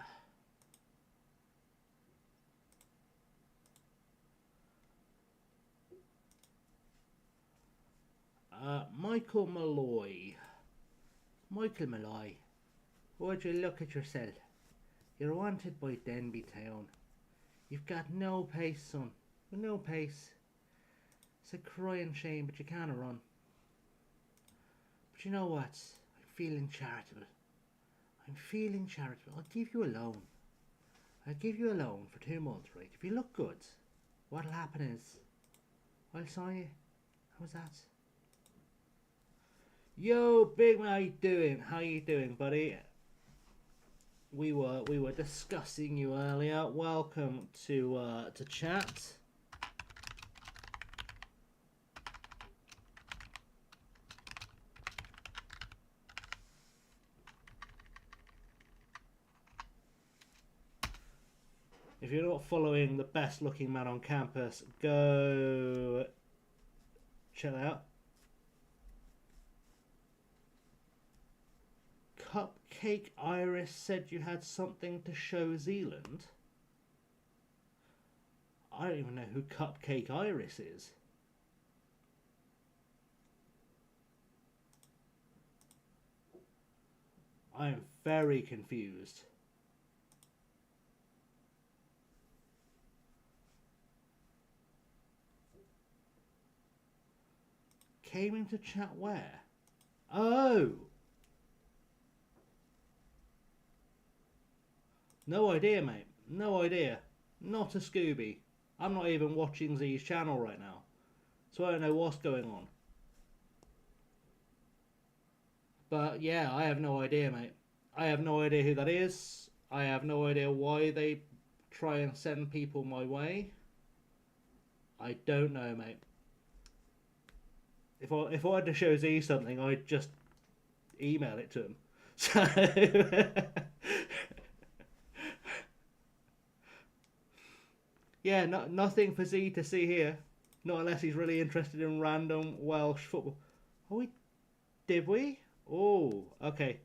Michael Malloy. Michael Malloy. Would you look at yourself? You're wanted by Denby Town. You've got no pace, son. No pace. It's a crying shame, but you can't run. But you know what? I'm feeling charitable. I'm feeling charitable. I'll give you a loan. I'll give you a loan for 2 months, right? If you look good, what'll happen is I'll sign you. How's that? Yo, big man, how you doing? How you doing, buddy? We were discussing you earlier. Welcome to chat. If you're not following the best looking man on campus, go check that out. Cupcake Iris said you had something to show Zealand. I don't even know who Cupcake Iris is. I am very confused. Came into chat where? Oh! No idea, mate. No idea. Not a Scooby. I'm not even watching Z's channel right now. So I don't know what's going on. But yeah, I have no idea, mate. I have no idea who that is. I have no idea why they try and send people my way. I don't know, mate. If I had to show Z something, I'd just email it to him. So yeah, nothing for Z to see here. Not unless he's really interested in random Welsh football. Oh, did we? Oh, okay.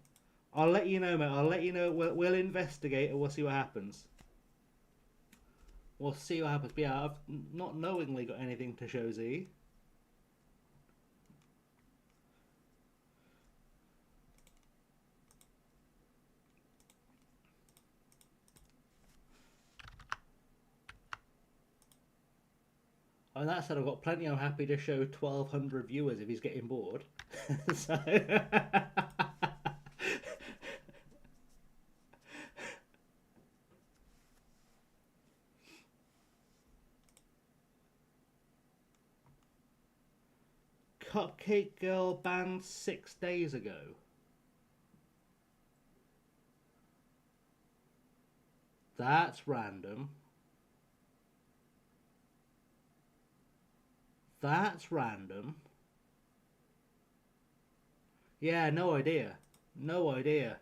I'll let you know, mate. I'll let you know. We'll investigate and we'll see what happens. We'll see what happens. But yeah, I've not knowingly got anything to show Z. And that said, I've got plenty. I'm happy to show 1,200 viewers if he's getting bored. So Cupcake Girl banned 6 days ago. That's random. That's random. Yeah, no idea. No idea.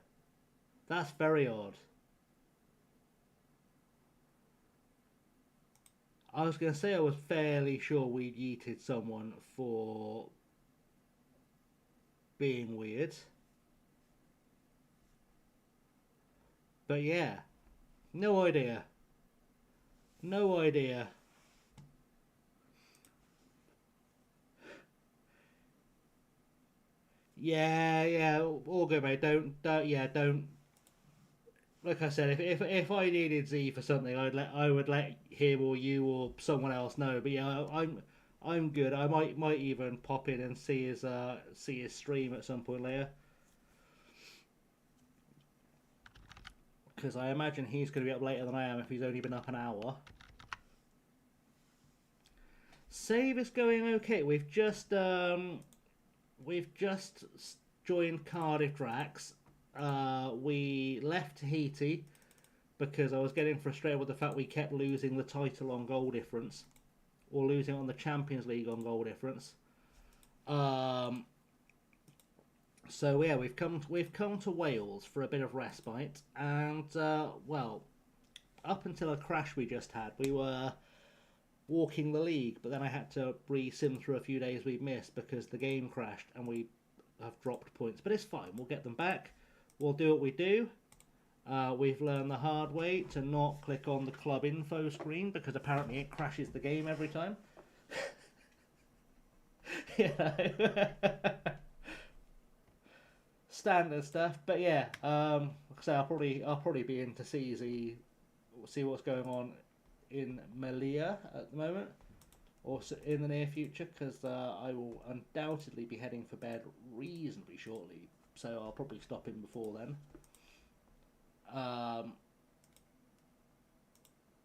That's very odd. I was going to say I was fairly sure we'd yeeted someone for being weird. But yeah, no idea. No idea. Yeah, all good, mate. Don't. Like I said, if I needed Z for something, I would let him or you or someone else know. But yeah, I'm good. I might even pop in and see his stream at some point later, because I imagine he's going to be up later than I am if he's only been up an hour. Save is going okay. We've just joined Cardiff Dracs. We left Tahiti because I was getting frustrated with the fact we kept losing the title on goal difference, or losing on the Champions League on goal difference. So yeah, we've come to Wales for a bit of respite, and well, up until a crash we just had, we were walking the league, but then I had to re-sim through a few days we'd missed because the game crashed and we have dropped points. But it's fine, we'll get them back. We'll do what we do. We've learned the hard way to not click on the club info screen because apparently it crashes the game every time. You know. Standard stuff. But yeah, like I say, I'll probably be in to see what's going on in Melia at the moment, or in the near future, because I will undoubtedly be heading for bed reasonably shortly, so I'll probably stop in before then.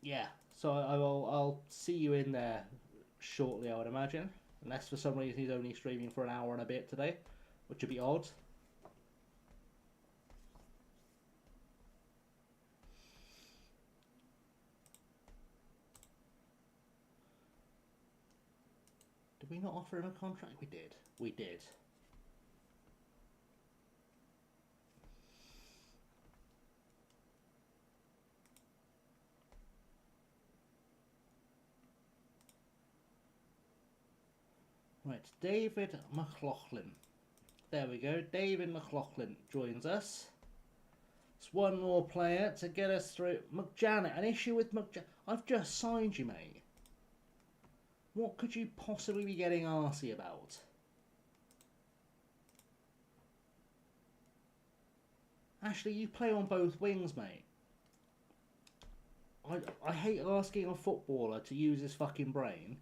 Yeah, so I'll see you in there shortly, I would imagine, unless for some reason he's only streaming for an hour and a bit today, which would be odd. Did we not offer him a contract? We did. We did. Right, David McLaughlin. There we go. David McLaughlin joins us. It's one more player to get us through. McJanet. An issue with McJanet. I've just signed you, mate. What could you possibly be getting arsey about? Ashley, you play on both wings, mate. I hate asking a footballer to use his fucking brain,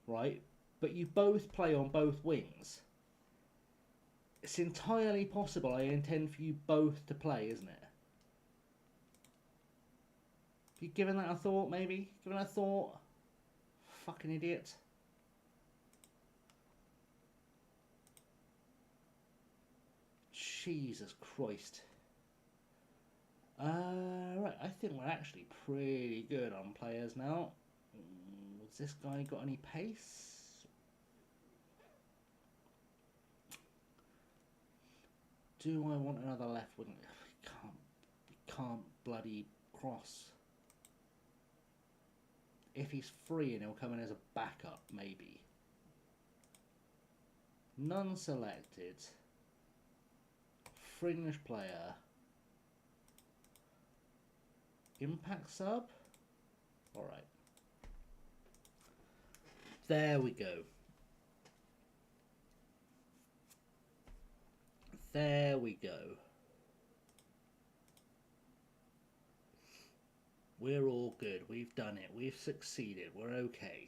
right? But you both play on both wings. It's entirely possible I intend for you both to play, isn't it? You given that a thought, maybe? Given that a thought? Fucking idiot. Jesus Christ. Right, I think we're actually pretty good on players now. Has this guy got any pace? Do I want another left wing? Can't bloody cross. If he's free and he'll come in as a backup, maybe. None selected. Fringe player. Impact sub? Alright. There we go. There we go. We're all good. We've done it. We've succeeded. We're okay.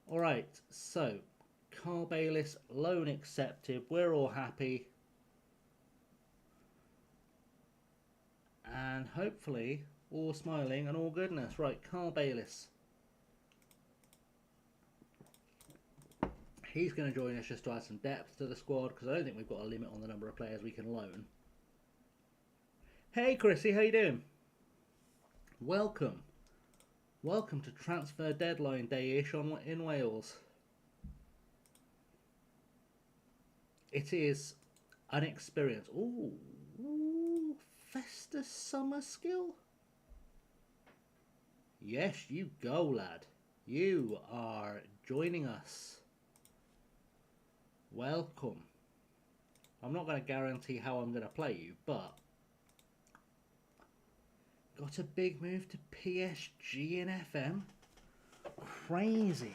Alright, so Carl Bayliss, loan accepted. We're all happy. And hopefully all smiling and all goodness. Right, Carl Bayliss. He's going to join us just to add some depth to the squad, because I don't think we've got a limit on the number of players we can loan. Hey Chrissy, how you doing? Welcome. Welcome to transfer deadline day-ish in Wales. It is an experience. Ooh, Festus summer skill? Yes, you go, lad. You are joining us. Welcome. I'm not going to guarantee how I'm going to play you, but got a big move to PSG and FM. Crazy.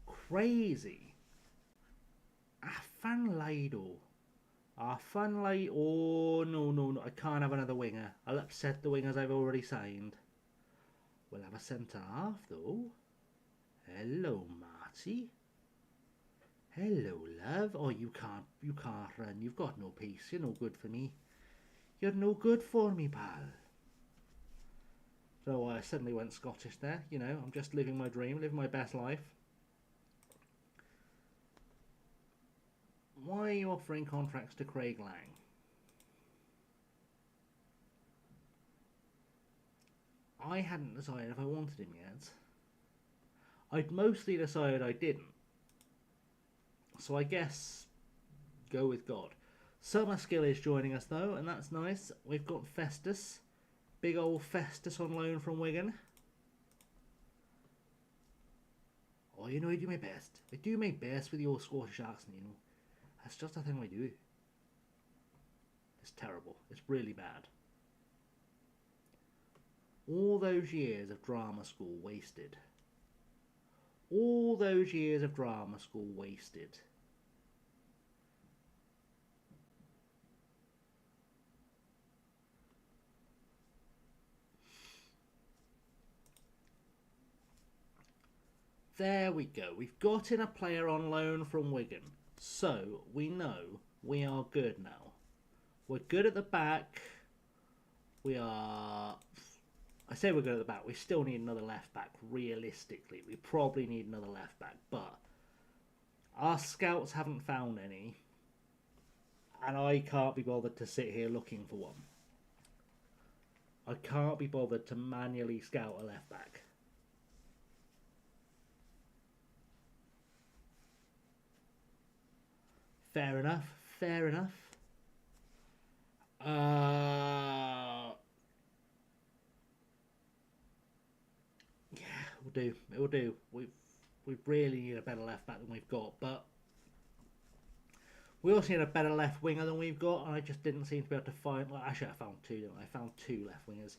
Crazy. Afanlaido. Oh, no. I can't have another winger. I'll upset the wingers I've already signed. We'll have a centre half, though. Hello, Marty. Hello, love. Oh, you can't run. You've got no pace. You're no good for me. You're no good for me, pal. So I suddenly went Scottish there. You know, I'm just living my dream, living my best life. Why are you offering contracts to Craig Lang? I hadn't decided if I wanted him yet. I'd mostly decided I didn't. So I guess go with God. Summer Skill is joining us though, and that's nice. We've got Festus. Big old Festus on loan from Wigan. Oh, you know, I do my best. I do my best with your Scottish accent, you know. That's just a thing I do. It's terrible. It's really bad. All those years of drama school wasted. All those years of drama school wasted. There we go. We've got in a player on loan from Wigan. So we know we are good now. We're good at the back. We are... I say we're good at the back. We still need another left back, realistically. We probably need another left back. But our scouts haven't found any. And I can't be bothered to sit here looking for one. I can't be bothered to manually scout a left back. Fair enough. Fair enough. Yeah, it'll do. It'll do. We really need a better left back than we've got, but we also need a better left winger than we've got, and I just didn't seem to be able to find... Well, actually, I found two, didn't I? I found two left wingers.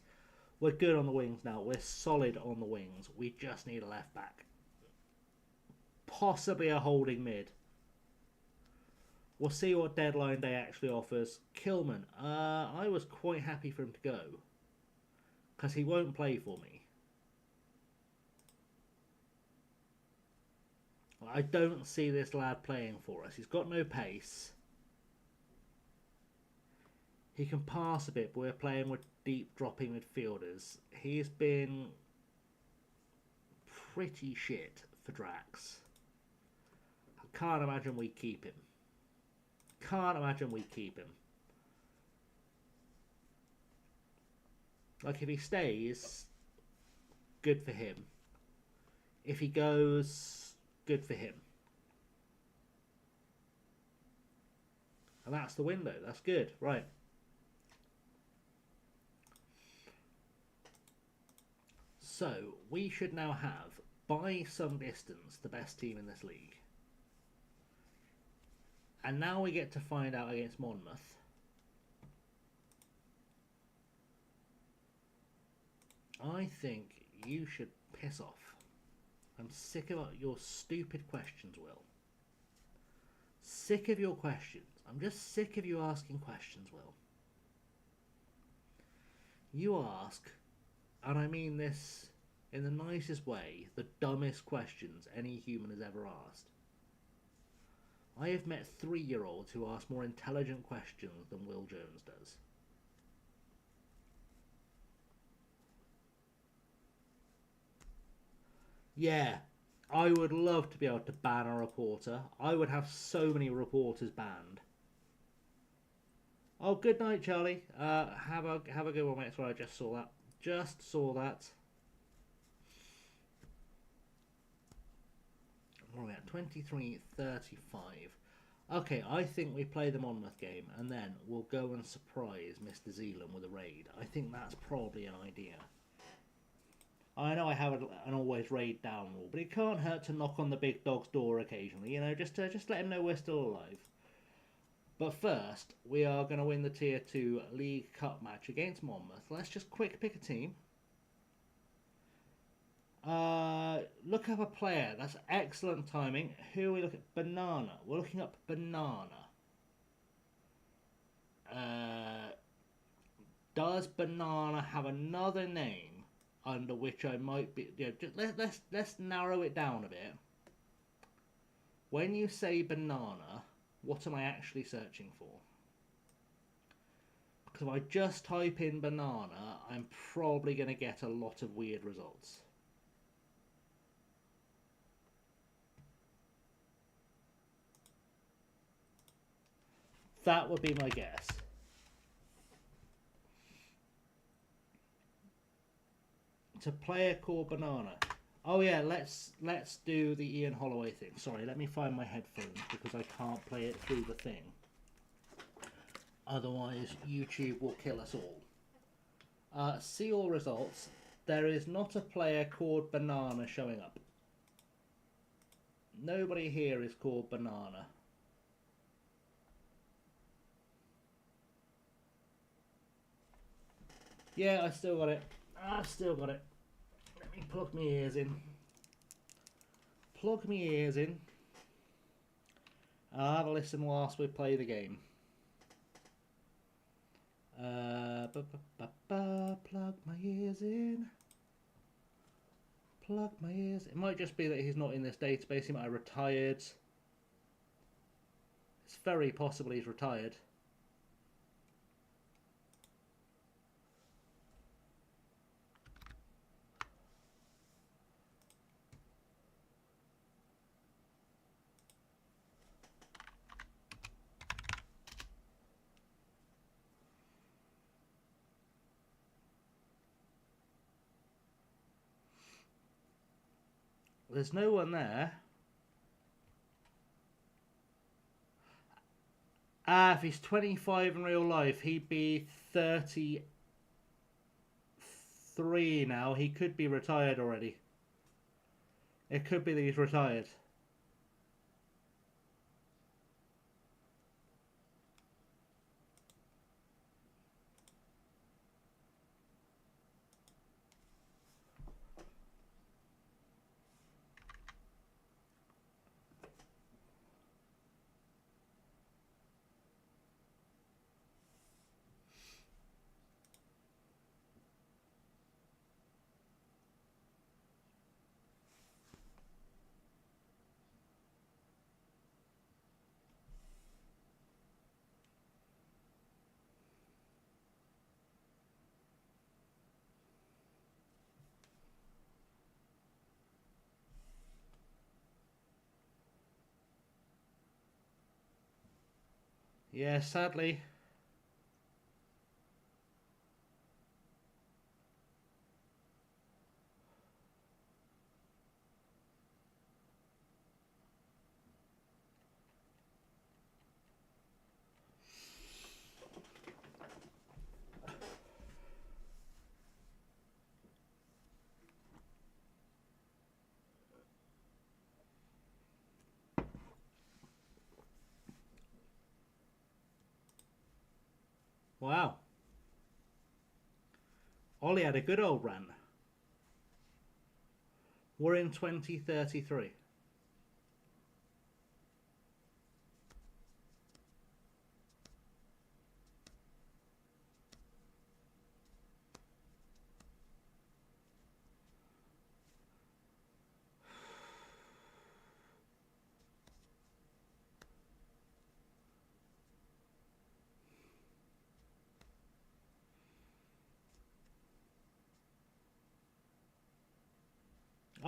We're good on the wings now. We're solid on the wings. We just need a left back. Possibly a holding mid. We'll see what deadline day actually offers. Kilman. I was quite happy for him to go. Because he won't play for me. I don't see this lad playing for us. He's got no pace. He can pass a bit, but we're playing with deep dropping midfielders. He's been pretty shit for Drax. I can't imagine we keep him. Can't imagine we keep him. Like, if he stays, good for him. If he goes, good for him. And that's the window. That's good. Right. So, we should now have, by some distance, the best team in this league. And now we get to find out against Monmouth. I think you should piss off. I'm sick of your stupid questions, Will. Sick of your questions. I'm just sick of you asking questions, Will. You ask, and I mean this in the nicest way, the dumbest questions any human has ever asked. I have met 3-year-olds who ask more intelligent questions than Will Jones does. Yeah, I would love to be able to ban a reporter. I would have so many reporters banned. Oh, good night, Charlie. Have a good one, mate. Sorry, I just saw that. Just saw that. Where are we at? 23:35. Okay, I think we play the Monmouth game and then we'll go and surprise Mr. Zealand with a raid. I think that's probably an idea. I know I have an always raid down rule, but it can't hurt to knock on the big dog's door occasionally, you know, just to let him know we're still alive. But first, we are going to win the Tier 2 League Cup match against Monmouth. Let's just quick pick a team. Look up a player. That's excellent timing. Who are we looking at? Banana. We're looking up Banana. Does Banana have another name under which I might be? You know, let's narrow it down a bit. When you say Banana, what am I actually searching for? Because if I just type in Banana, I'm probably going to get a lot of weird results. That would be my guess. It's a player called Banana. Oh yeah, let's do the Ian Holloway thing. Sorry, let me find my headphones because I can't play it through the thing. Otherwise, YouTube will kill us all. See all results. There is not a player called Banana showing up. Nobody here is called Banana. Yeah, I still got it. I've still got it. Let me plug my ears in. Plug my ears in. I'll have a listen whilst we play the game. Plug my ears in. Plug my ears. It might just be that he's not in this database. He might have retired. It's very possible he's retired. There's no one there. If he's 25 in real life, he'd be 33 now. He could be retired already. It could be that he's retired. Yeah, sadly. Wow. Ollie had a good old run. We're in 2033.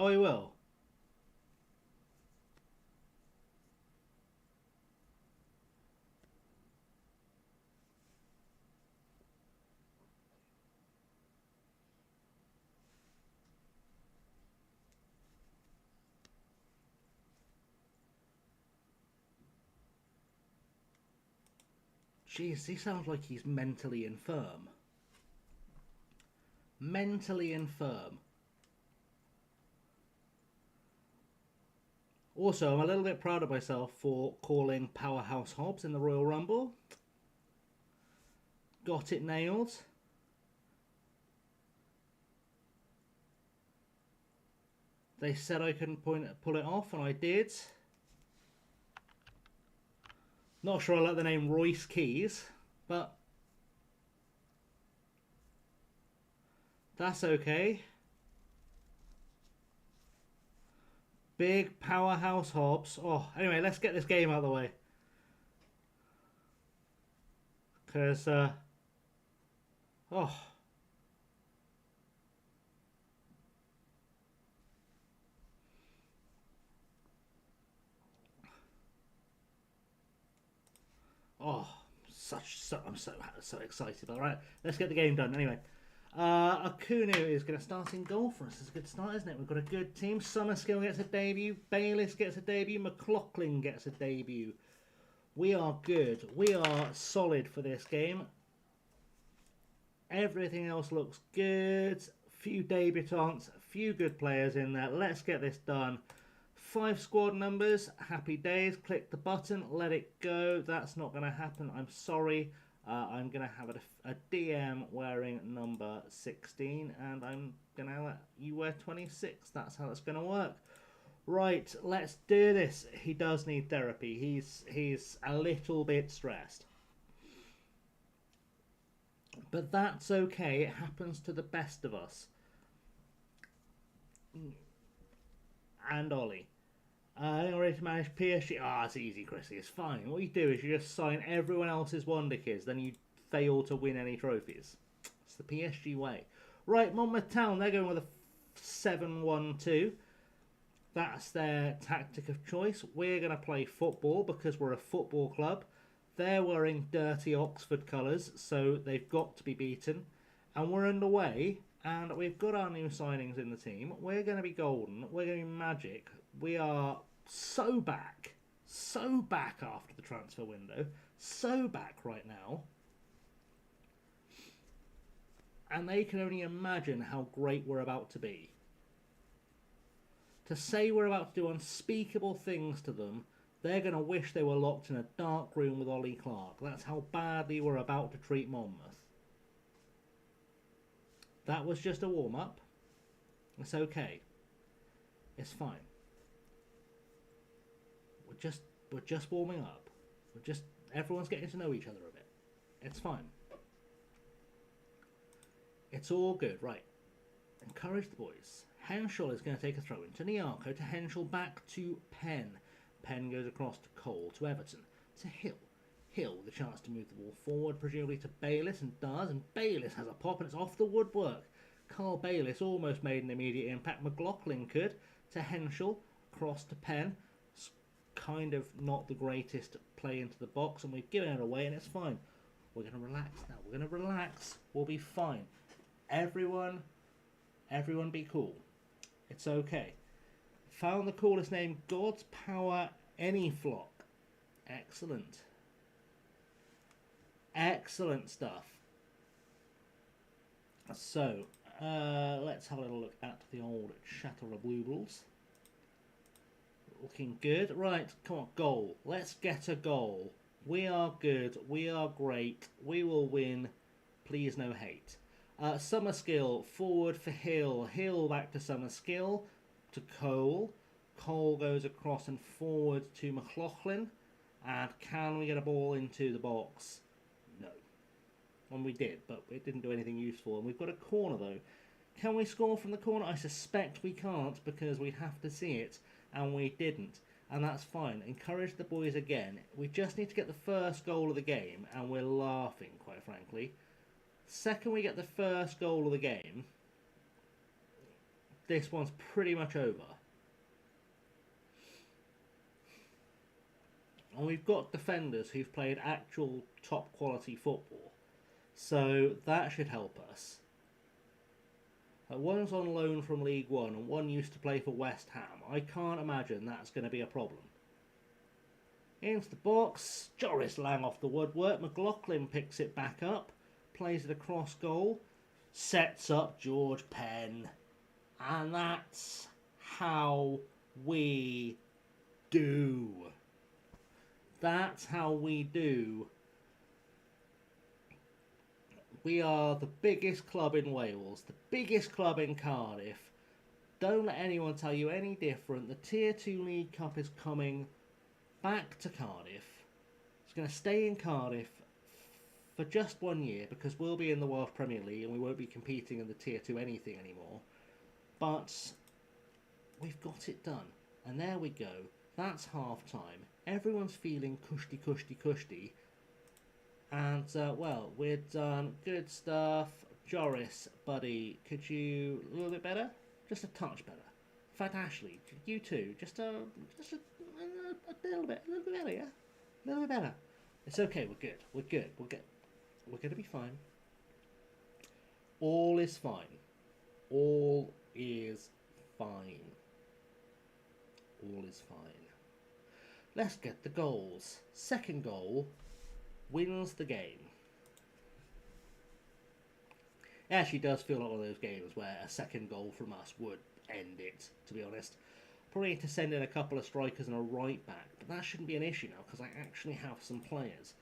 Oh, he will. Jeez, he sounds like he's mentally infirm. Mentally infirm. Also, I'm a little bit proud of myself for calling Powerhouse Hobbs in the Royal Rumble. Got it nailed. They said I couldn't pull it off, and I did. Not sure I like the name Royce Keys, but that's okay. Big Powerhouse Hobbs. Oh, anyway, let's get this game out of the way. Because, oh. Oh, I'm so excited. All right, let's get the game done. Anyway, Akunu is going to start in goal for us. It's a good start, isn't it? We've got a good team. Summerskill gets a debut. Bayliss gets a debut. McLaughlin gets a debut. We are good. We are solid for this game. Everything else looks good. Few debutants, a few good players in there. Let's get this done. 5 squad numbers, happy days. Click the button, let it go. That's not going to happen, I'm sorry. I'm going to have a DM wearing number 16, and I'm going to let you wear 26. That's how it's going to work. Right, let's do this. He does need therapy. He's a little bit stressed. But that's okay. It happens to the best of us. And Ollie. I'm ready to manage PSG. Ah, it's easy, Chrissy. It's fine. What you do is you just sign everyone else's Wonder Kids, then you fail to win any trophies. It's the PSG way. Right, Monmouth Town, they're going with a 7-1-2. That's their tactic of choice. We're going to play football because we're a football club. They're wearing dirty Oxford colours, so they've got to be beaten. And we're underway, and we've got our new signings in the team. We're going to be golden. We're going to be magic. We are so back after the transfer window, so back right now, and they can only imagine how great we're about to be. To say we're about to do unspeakable things to them, they're going to wish they were locked in a dark room with Ollie Clark. That's how badly we're about to treat Monmouth. That was just a warm-up. It's okay. It's fine. We're just warming up. Everyone's getting to know each other a bit. It's fine. It's all good, right? Encourage the boys. Henschel is going to take a throw into Nyarko, to Henschel, back to Penn. Penn goes across to Cole, to Everton, to Hill. Hill with a chance to move the ball forward, presumably to Bayliss, and does, and Bayliss has a pop, and it's off the woodwork. Carl Bayliss almost made an immediate impact. McLaughlin could, to Henschel, across to Penn. kind of not the greatest play into the box, and we've given it away, and it's fine. We're going to relax now. We're going to relax. We'll be fine. Everyone be cool. It's okay. Found the coolest name, God's Power Any Flock. Excellent. Excellent stuff. So, let's have a little look at the old Chateau of Blueballs. Looking good. Right, come on, goal. Let's get a goal. We are good. We are great. We will win. Please no hate. Summer Skill, forward for Hill. Hill back to Summer Skill, to Cole. Cole goes across and forward to McLaughlin. And can we get a ball into the box? No. And we did, but it didn't do anything useful. And we've got a corner, though. Can we score from the corner? I suspect we can't, because we'd have to see it, and we didn't. And that's fine. Encourage the boys again. We just need to get the first goal of the game, and we're laughing, quite frankly. Second we get the first goal of the game, this one's pretty much over. And we've got defenders who've played actual top quality football, so that should help us. One's on loan from League One and one used to play for West Ham. I can't imagine that's going to be a problem. Into the box, Joris Lang off the woodwork. McLaughlin picks it back up, plays it across goal, sets up George Penn, and that's how we do. That's how we do. We are the biggest club in Wales, the biggest club in Cardiff. Don't let anyone tell you any different. The Tier 2 League Cup is coming back to Cardiff. It's going to stay in Cardiff for just 1 year, because we'll be in the Welsh Premier League and we won't be competing in the Tier 2 anything anymore. But we've got it done. And there we go. That's half time. Everyone's feeling cushy. And, well, we're done. Good stuff. Joris, buddy, could you a little bit better? Just a touch better. In fact, Ashley, you too. Just a little bit better, yeah? A little bit better. It's okay, we're good. We're going to be fine. All is fine. All is fine. All is fine. Let's get the goals. Second goal wins the game. It actually does feel like one of those games where a second goal from us would end it, to be honest. Probably need to send in a couple of strikers and a right back, but that shouldn't be an issue now because I actually have some players.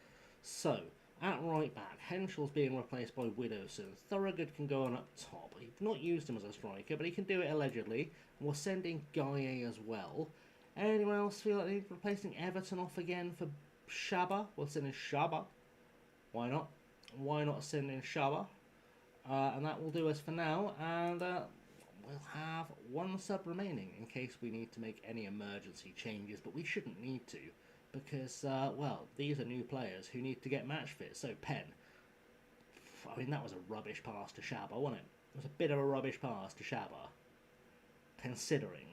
So, at right back, Henschel's being replaced by Widowson. Thorogood can go on up top. We've not used him as a striker, but he can do it allegedly. And we're sending Gaye as well. Anyone else feel like they're replacing Everton off again for Shaba? We'll send in Shaba. Why not? Why not send in Shaba? And that will do us for now. And we'll have one sub remaining in case we need to make any emergency changes. But we shouldn't need to. Because, well, these are new players who need to get match fit. So, Penn. I mean, that was a rubbish pass to Shaba, wasn't it? It was a bit of a rubbish pass to Shaba. Considering.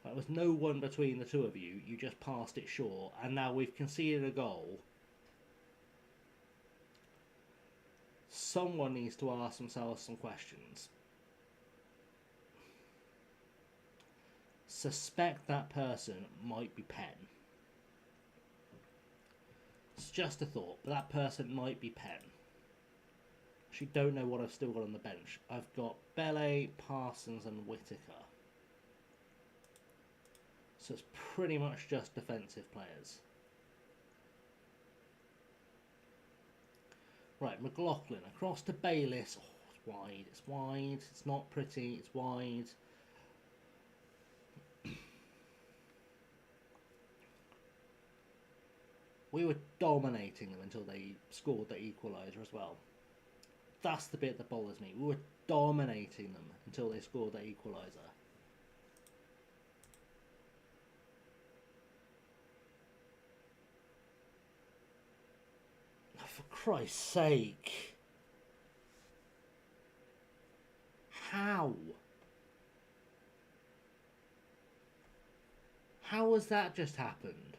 There was no one between the two of you. You just passed it short. And now we've conceded a goal. Someone needs to ask themselves some questions. Suspect that person might be Penn. It's just a thought, but that person might be Penn. Actually, don't know what I've still got on the bench. I've got Bele, Parsons and Whittaker. So it's pretty much just defensive players. Right, McLaughlin across to Bayliss. Oh, it's wide, it's not pretty, it's wide. We were dominating them until they scored the equaliser as well. That's the bit that bothers me. We were dominating them until they scored the equaliser. For Christ's sake. How? How has that just happened?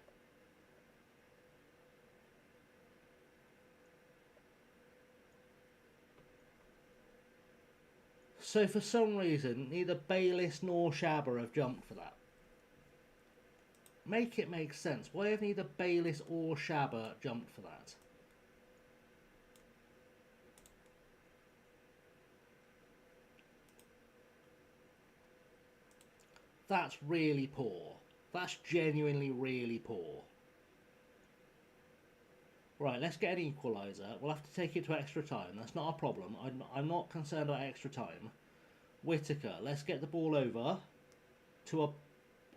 So for some reason, neither Bayliss nor Shabba have jumped for that. Make it make sense. Why have neither Bayliss or Shabba jumped for that? That's really poor. That's genuinely really poor. Right, let's get an equaliser. We'll have to take it to extra time. That's not a problem. I'm not concerned about extra time. Whittaker, let's get the ball over to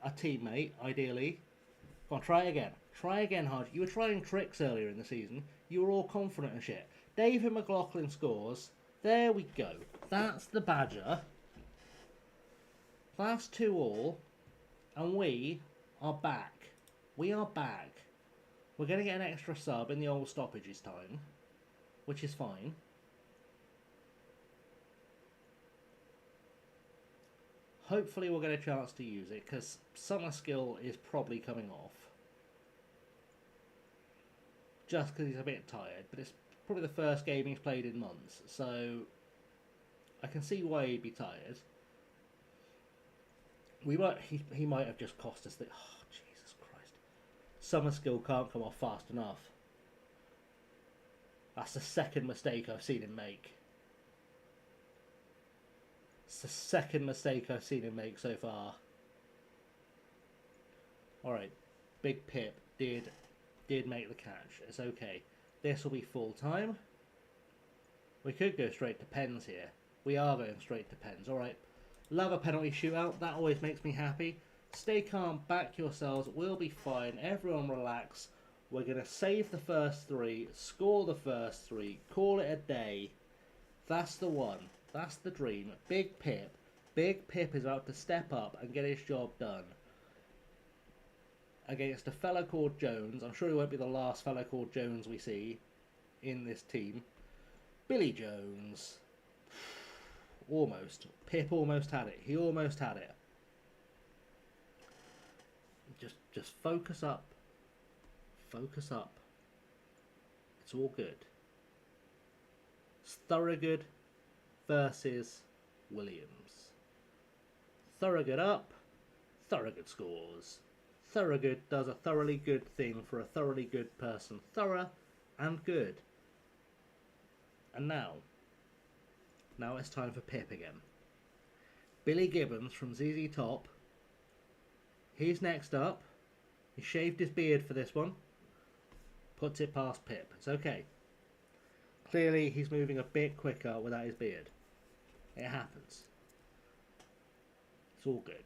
a teammate, ideally. Go on, try it again. Try again, Hodge. You were trying tricks earlier in the season. You were all confident and shit. David McLaughlin scores. There we go. That's the Badger. That's 2-2. And we are back. We are back. We're going to get an extra sub in the old stoppages time, which is fine. Hopefully we'll get a chance to use it, because Summer Skill is probably coming off. Just because he's a bit tired, but it's probably the first game he's played in months, so I can see why he'd be tired. He might have just cost us the... Oh, Jesus Christ. Summer Skill can't come off fast enough. That's the second mistake I've seen him make. It's the second mistake I've seen him make so far. Alright. Big Pip did make the catch. It's okay. This will be full time. We could go straight to pens here. We are going straight to pens. Alright. Love a penalty shootout. That always makes me happy. Stay calm. Back yourselves. We'll be fine. Everyone relax. We're going to save the first 3. Score the first 3. Call it a day. That's the one. That's the dream. Big Pip. Big Pip is about to step up and get his job done. Against a fellow called Jones. I'm sure he won't be the last fellow called Jones we see in this team. Billy Jones. Almost. Pip almost had it. He almost had it. Just focus up. Focus up. It's all good. It's Thorogood versus Williams. Thorogood up. Thorogood scores. Thorogood does a thoroughly good thing for a thoroughly good person. Thorough and good. And now it's time for Pip again. Billy Gibbons from ZZ Top. He's next up. He shaved his beard for this one. Puts it past Pip. It's okay. Clearly he's moving a bit quicker without his beard. It happens. It's all good.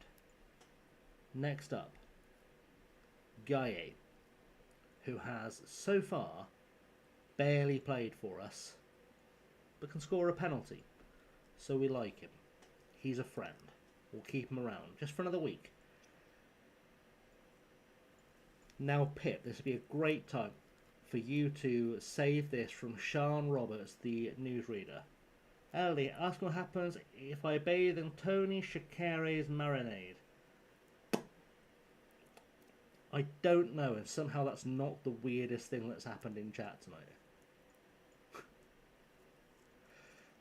Next up, Gaye, who has so far barely played for us, but can score a penalty. So we like him. He's a friend. We'll keep him around just for another week. Now Pip, this would be a great time for you to save this from Sean Roberts, the newsreader. Ellie, ask what happens if I bathe in Tony Shakare's marinade. I don't know, and somehow that's not the weirdest thing that's happened in chat tonight.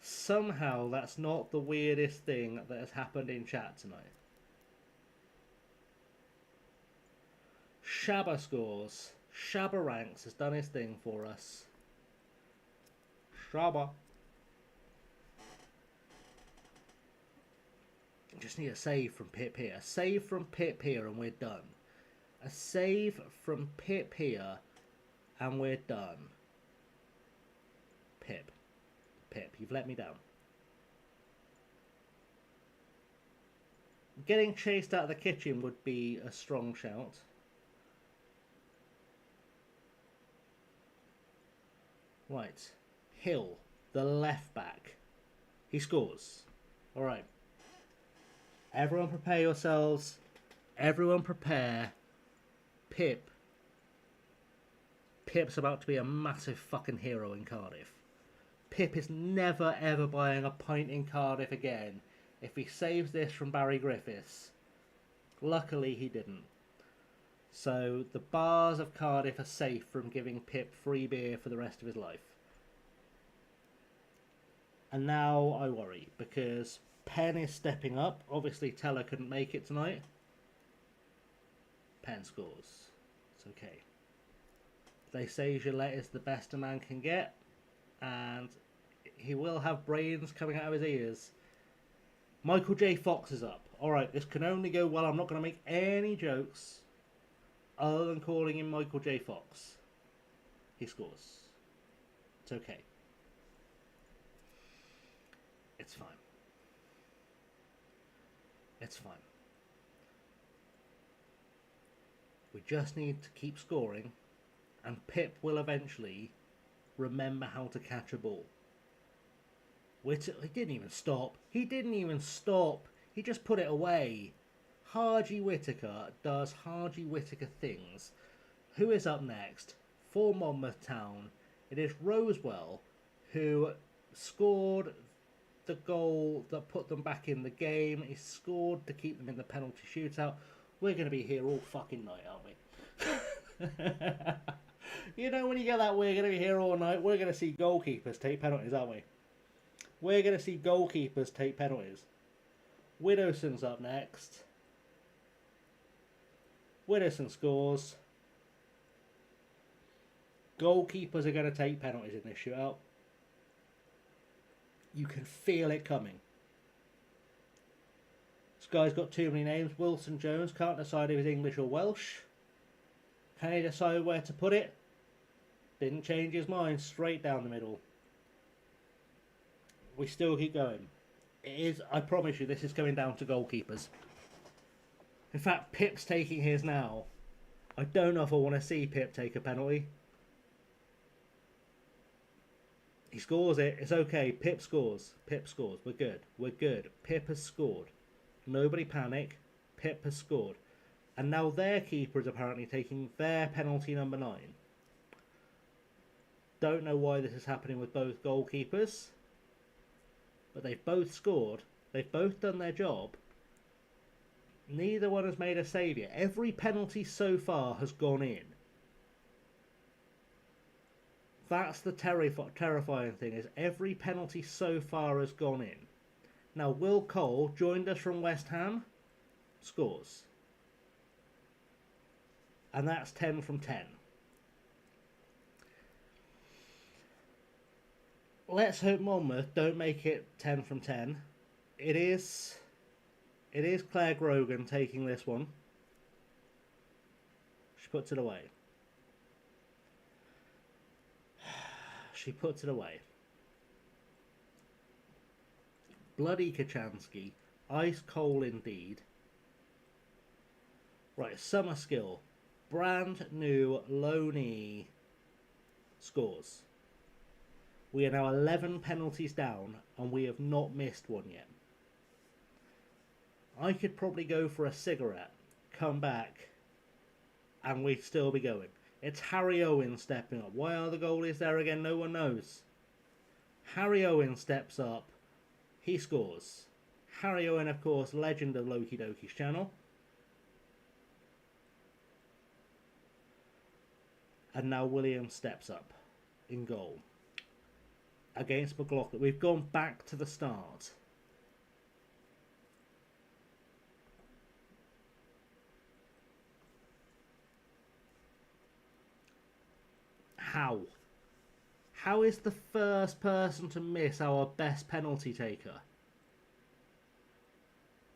Somehow that's not the weirdest thing that has happened in chat tonight. Shabba scores. Shabba Ranks has done his thing for us. Shabba. Just need a save from Pip here. A save from Pip here and we're done. A save from Pip here and we're done. Pip. Pip, you've let me down. Getting chased out of the kitchen would be a strong shout. Right. Hill, the left back. He scores. Alright. Everyone prepare yourselves. Everyone prepare. Pip. Pip's about to be a massive fucking hero in Cardiff. Pip is never ever buying a pint in Cardiff again if he saves this from Barry Griffiths. Luckily he didn't. So the bars of Cardiff are safe from giving Pip free beer for the rest of his life. And now I worry, because Penn is stepping up. Obviously Teller couldn't make it tonight. Penn scores. It's okay. They say Gillette is the best a man can get, and he will have brains coming out of his ears. Michael J. Fox is up. Alright, this can only go well. I'm not going to make any jokes other than calling him Michael J. Fox. He scores. It's okay. It's fine. It's fine. We just need to keep scoring, and Pip will eventually remember how to catch a ball. He didn't even stop. He didn't even stop. He just put it away. Hargy Whittaker does Hargy Whittaker things. Who is up next? For Monmouth Town, it is Rosewell, who scored the goal that put them back in the game. He scored to keep them in the penalty shootout. We're going to be here all fucking night, aren't we? You know when you get that we're going to be here all night, we're going to see goalkeepers take penalties, aren't we? We're going to see goalkeepers take penalties. Widowson's up next. Widowson scores. Goalkeepers are going to take penalties in this shootout. You can feel it coming. This guy's got too many names. Wilson Jones can't decide if he's English or Welsh. Can he decide where to put it? Didn't change his mind. Straight down the middle. We still keep going. It is, I promise you, this is coming down to goalkeepers. In fact, Pip's taking his now. I don't know if I want to see Pip take a penalty. He scores it. It's okay. Pip scores. Pip scores. We're good. We're good. Pip has scored. Nobody panic. Pip has scored. And now their keeper is apparently taking their penalty number 9. Don't know why this is happening with both goalkeepers. But they've both scored. They've both done their job. Neither one has made a save yet. Every penalty so far has gone in. That's the terrifying thing, is every penalty so far has gone in. Now, Will Cole, joined us from West Ham, scores. And that's 10 from 10. Let's hope Monmouth don't make it 10 from 10. It is Claire Grogan taking this one. She puts it away. She puts it away. Bloody Kachansky. Ice cold indeed. Right, Summer Skill. Brand new loanee scores. We are now 11 penalties down, and we have not missed one yet. I could probably go for a cigarette, come back, and we'd still be going. It's Harry Owen stepping up. Why are the goalies there again? No one knows. Harry Owen steps up. He scores. Harry Owen, of course, legend of Loki Doki's channel. And now William steps up in goal against McLaughlin. We've gone back to the start. How? How is the first person to miss our best penalty taker?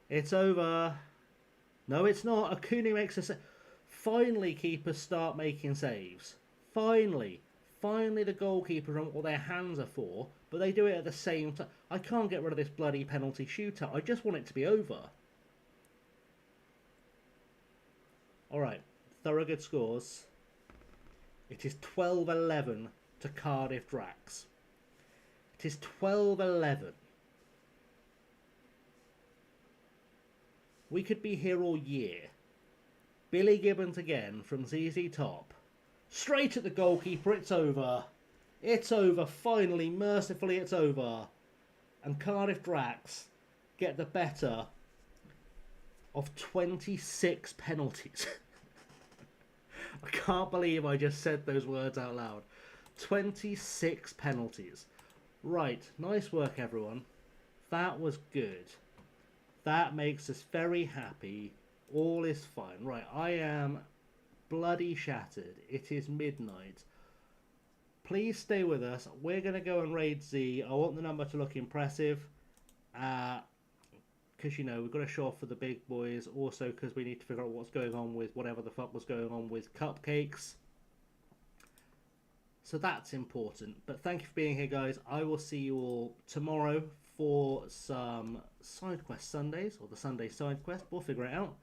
It's over. No, it's not. Akuni makes a save. Finally, keepers start making saves. Finally. Finally, the goalkeepers are what their hands are for, but they do it at the same time. I can't get rid of this bloody penalty shootout. I just want it to be over. Alright. Thorogood scores. It is 12-11 to Cardiff Dracs. It is 12-11. We could be here all year. Billy Gibbons again from ZZ Top. Straight at the goalkeeper. It's over. It's over. Finally, mercifully, it's over. And Cardiff Dracs get the better of 26 penalties. I can't believe I just said those words out loud. 26 penalties. Right, nice work everyone. That was good. That makes us very happy. All is fine. Right, I am bloody shattered. It is midnight. Please stay with us. We're going to go and raid Z. I want the number to look impressive. Because, you know, we've got to show off for the big boys. Also, because we need to figure out what's going on with whatever the fuck was going on with cupcakes. So that's important. But thank you for being here, guys. I will see you all tomorrow for some side quest Sundays. Or the Sunday side quest. We'll figure it out.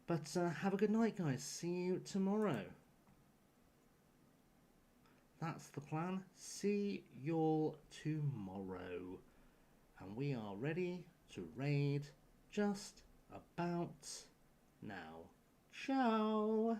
But have a good night, guys. See you tomorrow. That's the plan. See you all tomorrow. And we are ready to raid just about now. Ciao!